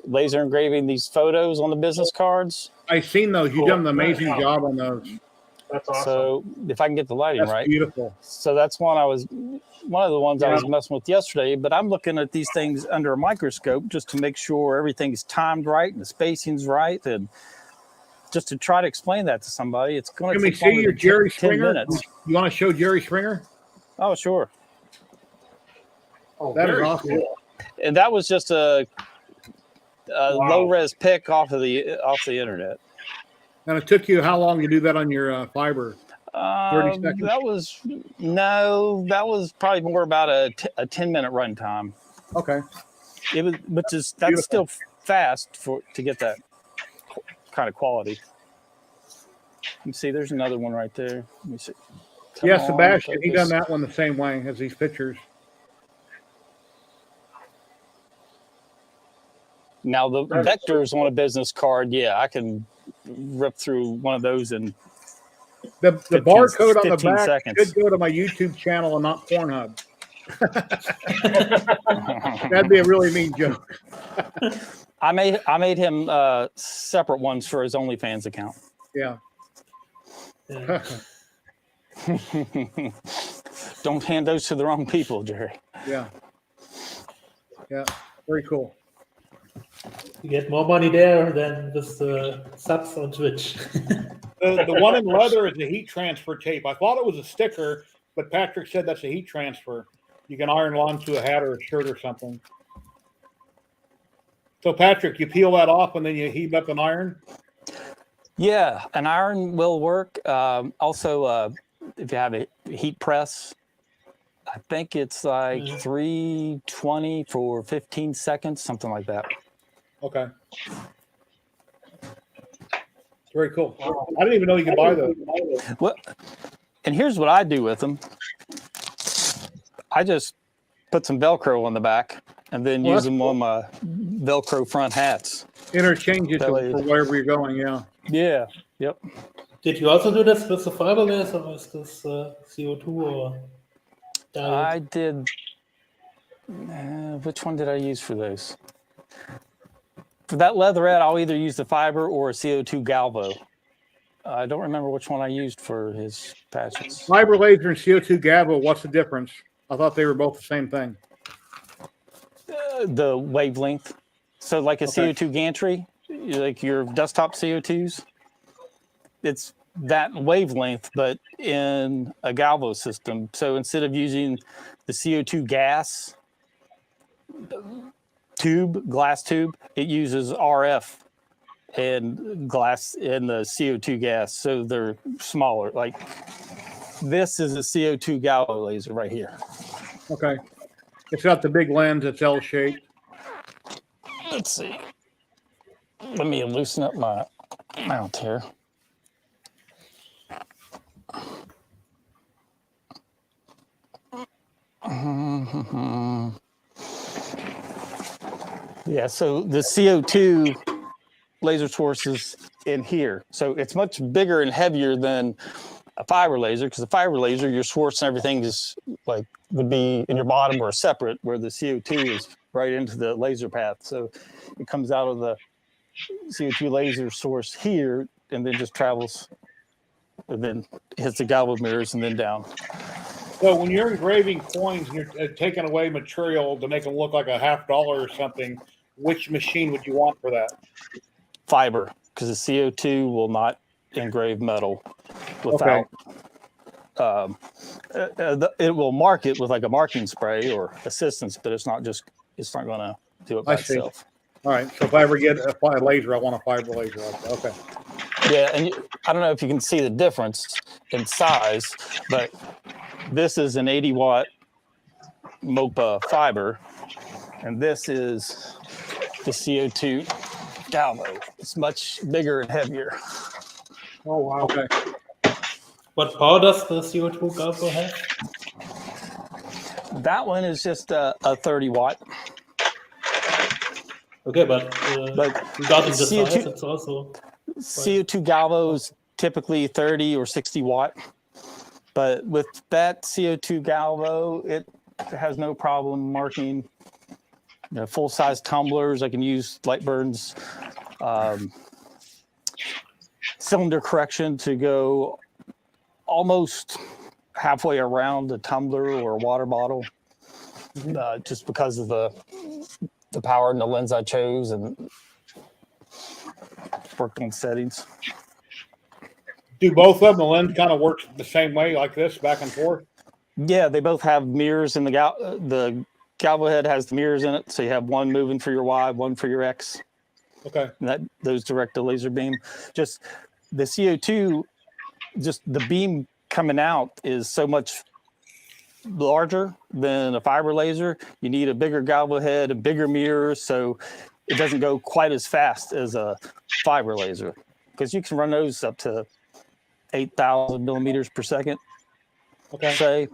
laser engraving these photos on the business cards. I've seen those. You've done an amazing job on those. That's awesome. So if I can get the lighting right, beautiful. So that's one of the ones I was messing with yesterday. But I'm looking at these things under a microscope just to make sure everything's timed right and the spacing's right, and just to try to explain that to somebody. It's going to take see your Jerry 10 Springer? minutes. You want to show Jerry Springer? Oh, sure. Oh, that is awesome. Cool. And that was just a low res pic off the internet. And it took you how long to do that on your fiber? 30 seconds? That was probably more about a 10-minute run time. Okay. It was, that's still fast to get that kind of quality. You see, there's another one right there. Let me see. Sebastian, he done that one the same way as these pictures. Now the vectors on a business card, I can rip through one of those in the barcode on the back seconds. Should go to my YouTube channel and not Pornhub. That'd be a really mean joke. I made him separate ones for his OnlyFans account. Yeah. Don't hand those to the wrong people, Jerry. Yeah. Very cool. You get more money there than with the subs on Twitch. The one in leather is a heat transfer tape. I thought it was a sticker, but Patrick said that's a heat transfer. You can iron it onto a hat or a shirt or something. So, Patrick, you peel that off and then you heat up an iron? Yeah, an iron will work. Also, if you have a heat press, I think it's like 320 for 15 seconds, something like that. Okay. Very cool. I didn't even know you could buy those. Well, and here's what I do with them. I just put some Velcro on the back and then use them on my Velcro front hats. Interchange it for wherever you're going, Yeah, yep. Did you also do this with the fiberglass, or was this CO2 or? I did. Which one did I use for those? For that leatherette, I'll either use the fiber or a CO2 Galvo. I don't remember which one I used for his patches. Fiber laser and CO2 Galvo, what's the difference? I thought they were both the same thing. The wavelength. So like a CO2 gantry, like your desktop CO2s, it's that wavelength, but in a Galvo system. So instead of using the CO2 gas glass tube, it uses RF and glass in the CO2 gas. So they're smaller. Like this is a CO2 Galvo laser right here. Okay. It's got the big lens. It's L-shaped. Let's see. Let me loosen up my mount here. Yeah, so the CO2 laser source is in here. So it's much bigger and heavier than a fiber laser, because the fiber laser, your source and everything is like would be in your bottom or separate, where the CO2 is right into the laser path. So it comes out of the CO2 laser source here and then just travels and then hits the Galvo mirrors and then down. So when you're engraving coins and you're taking away material to make them look like $50 or something, which machine would you want for that? Fiber, because the CO2 will not engrave metal without it will mark it with like a marking spray or assistance, but it's not going to do it by I see. itself. All right. So if I ever get a laser, I want a fiber laser. Okay. Yeah, and I don't know if you can see the difference in size, but this is an 80-watt MOPA fiber, and this is the CO2 galvo. It's much bigger and heavier. Oh, wow. Okay. What power does the CO2 galvo have? That one is just a 30-watt. Okay, but regarding the CO2, size, it's also CO2 galvo is typically 30 or 60 watt, but with that CO2 galvo, it has no problem marking full-size tumblers. I can use Lightburn's cylinder correction to go almost halfway around a tumbler or a water bottle, just because of the power and the lens I chose and worked on settings. Do both of them, the lens kind of works the same way, like this, back and forth? Yeah, they both have mirrors in the galvo head has the mirrors in it, so you have one moving for your Y, one for your X. Okay. And those direct the laser beam. Just the CO2, just the beam coming out is so much larger than a fiber laser. You need a bigger galvo head, a bigger mirror, so it doesn't go quite as fast as a fiber laser, because you can run those up to 8,000 millimeters per second. Okay. Say,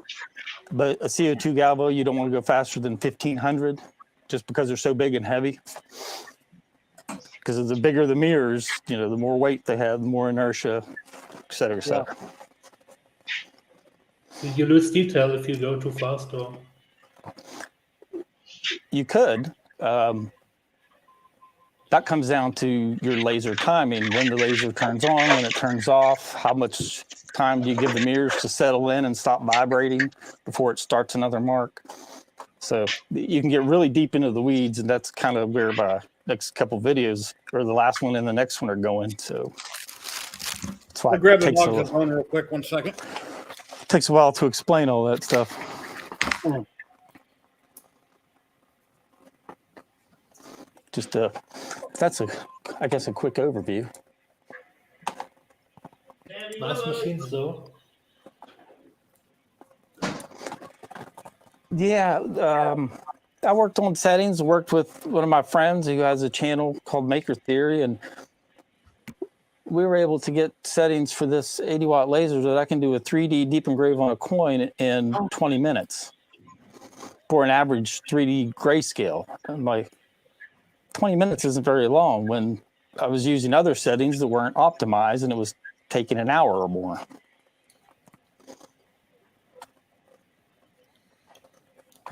but a CO2 galvo, you don't want to go faster than 1,500, just because they're so big and heavy. Because the bigger the mirrors, the more weight they have, the more inertia, et cetera, et cetera. you lose detail if you go too fast, or You could. That comes down to your laser timing, when the laser turns on, when it turns off, how much time do you give the mirrors to settle in and stop vibrating before it starts another mark. So you can get really deep into the weeds, and that's kind of where my next couple videos, or the last one and the next one, are going. So that's why I'll grab the it takes logs on real quick, 1 second. takes a while to explain all that stuff. Just that's I guess a quick overview. nice machines though. Yeah, I worked on settings, worked with one of my friends who has a channel called Maker Theory, and we were able to get settings for this 80-watt laser that I can do a 3D deep engrave on a coin in 20 minutes for an average 3D grayscale. I'm like, 20 minutes isn't very long when I was using other settings that weren't optimized, and it was taking an hour or more.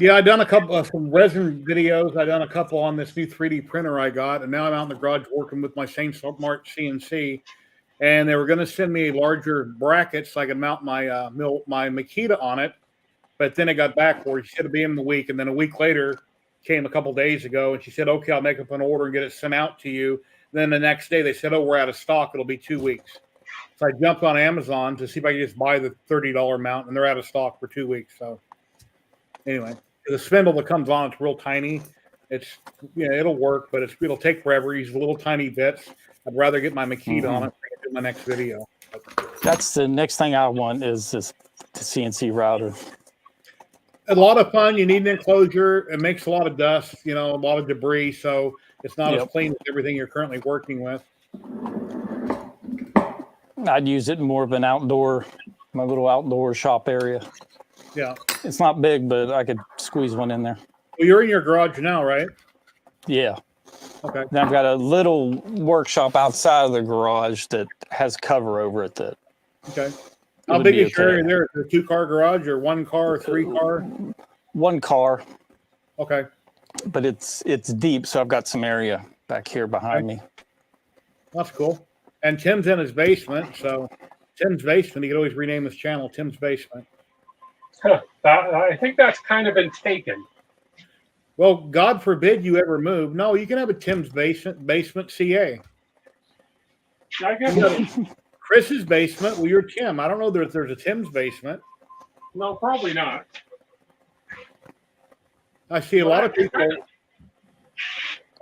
Yeah, I done a couple of some resin videos. I done a couple on this new 3D printer I got, and now I'm out in the garage working with my Saint Smart CNC. And they were going to send me larger brackets so I could mount my my Makita on it, but then it got backwards. She said it'd be in the week, and then a week later came a couple days ago, and she said, "Okay, I'll make up an order and get it sent out to you." And then the next day they said, "Oh, we're out of stock. It'll be 2 weeks." So I jumped on Amazon to see if I could just buy the $30 mount, and they're out of stock for 2 weeks. So anyway, the spindle that comes on, it's real tiny. It's it'll work, but it'll take forever. Use little tiny bits. I'd rather get my Makita on it for my next video. That's the next thing I want, is this CNC router. A lot of fun. You need an enclosure. It makes a lot of dust, a lot of debris, so it's not as clean as everything you're currently working with. I'd use it in more of an my little outdoor shop area. Yeah. It's not big, but I could squeeze one in there. Well, you're in your garage now, right? Yeah. Okay. Then I've got a little workshop outside of the garage that has cover over it. Okay. How big is your area there? Is it a 2-car garage or 1 car, 3 car? 1 car. Okay. But it's deep, so I've got some area back here behind me. That's cool. And Tim's in his basement, so Tim's Basement, you could always rename his channel Tim's Basement. I think that's kind of been taken. Well, God forbid you ever move. No, you can have a Tim's Basement CA. I guess Chris's basement. Well, you're Tim. I don't know if there's a Tim's basement. No, probably not. I see a lot of people.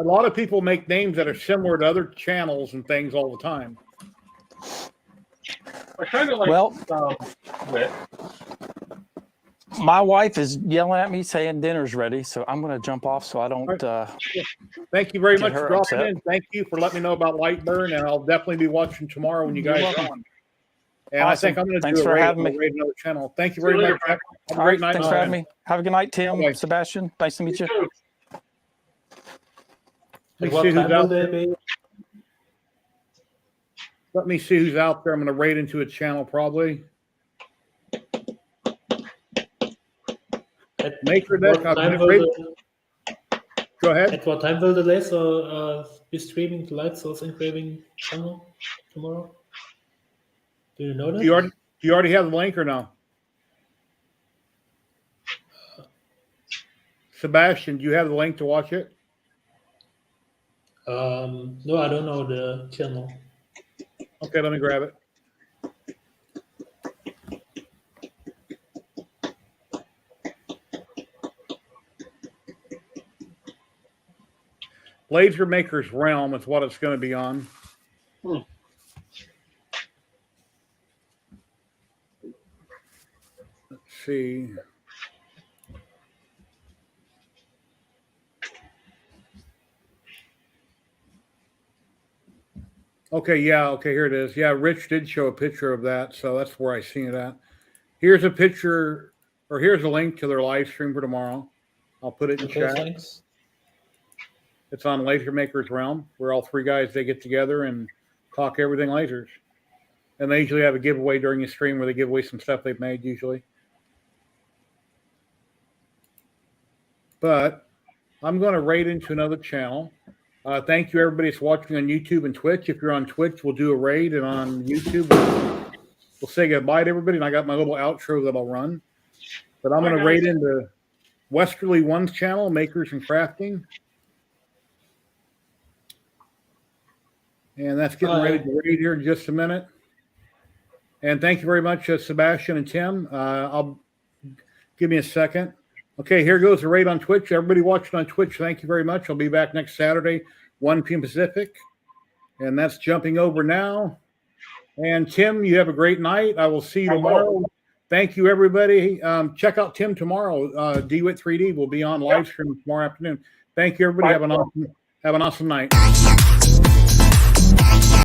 A lot of people make names that are similar to other channels and things all the time. I kind of like Wit. My wife is yelling at me saying dinner's ready, so I'm going to jump off so I don't. Thank you very get much her for dropping upset. in. Thank you for letting me know about Lightburn, and I'll definitely be watching tomorrow when you You're guys welcome. are on. And Awesome. I think I'm going to Thanks do for a raid having on me. another channel. Thank you See you very later, much. Frank. Have a All great right, night. thanks for having me. Have a good night, Tim. Bye. Sebastian, nice to meet you. Let What me see who's time will out they there. be? Let me see who's out there. I'm going to raid into a channel probably. At Maker what Deck. time will the, Go ahead. at what time will the laser be streaming the light source engraving channel tomorrow? Do you know that? Do you already have the link or no? Sebastian, do you have the link to watch it? No, I don't know the channel. Okay, let me grab it. Laser Maker's Realm is what it's going to be on. Let's see. Okay, yeah, okay, here it is. Yeah, Rich did show a picture of that, so that's where I seen it at. Here's a picture, or here's a link to their live stream for tomorrow. I'll put it in Okay, chat. thanks. It's on Laser Maker's Realm, where all three guys, they get together and talk everything lasers. And they usually have a giveaway during the stream where they give away some stuff they've made usually. But I'm going to raid into another channel. Thank you, everybody that's watching on YouTube and Twitch. If you're on Twitch, we'll do a raid, and on YouTube, we'll say goodbye to everybody. And I got my little outro that I'll run. But I'm going to raid into Westerly One's channel, Makers and Crafting. And that's getting ready to raid here in just a minute. And thank you very much, Sebastian and Tim. I'll give me a second. Okay, here goes the raid on Twitch. Everybody watching on Twitch, thank you very much. I'll be back next Saturday, 1 p.m. Pacific. And that's jumping over now. And Tim, you have a great night. I will see you tomorrow. Thank you, everybody. Check out Tim tomorrow. DWIT3D will be on live stream tomorrow afternoon. Thank you, everybody. Have an awesome night.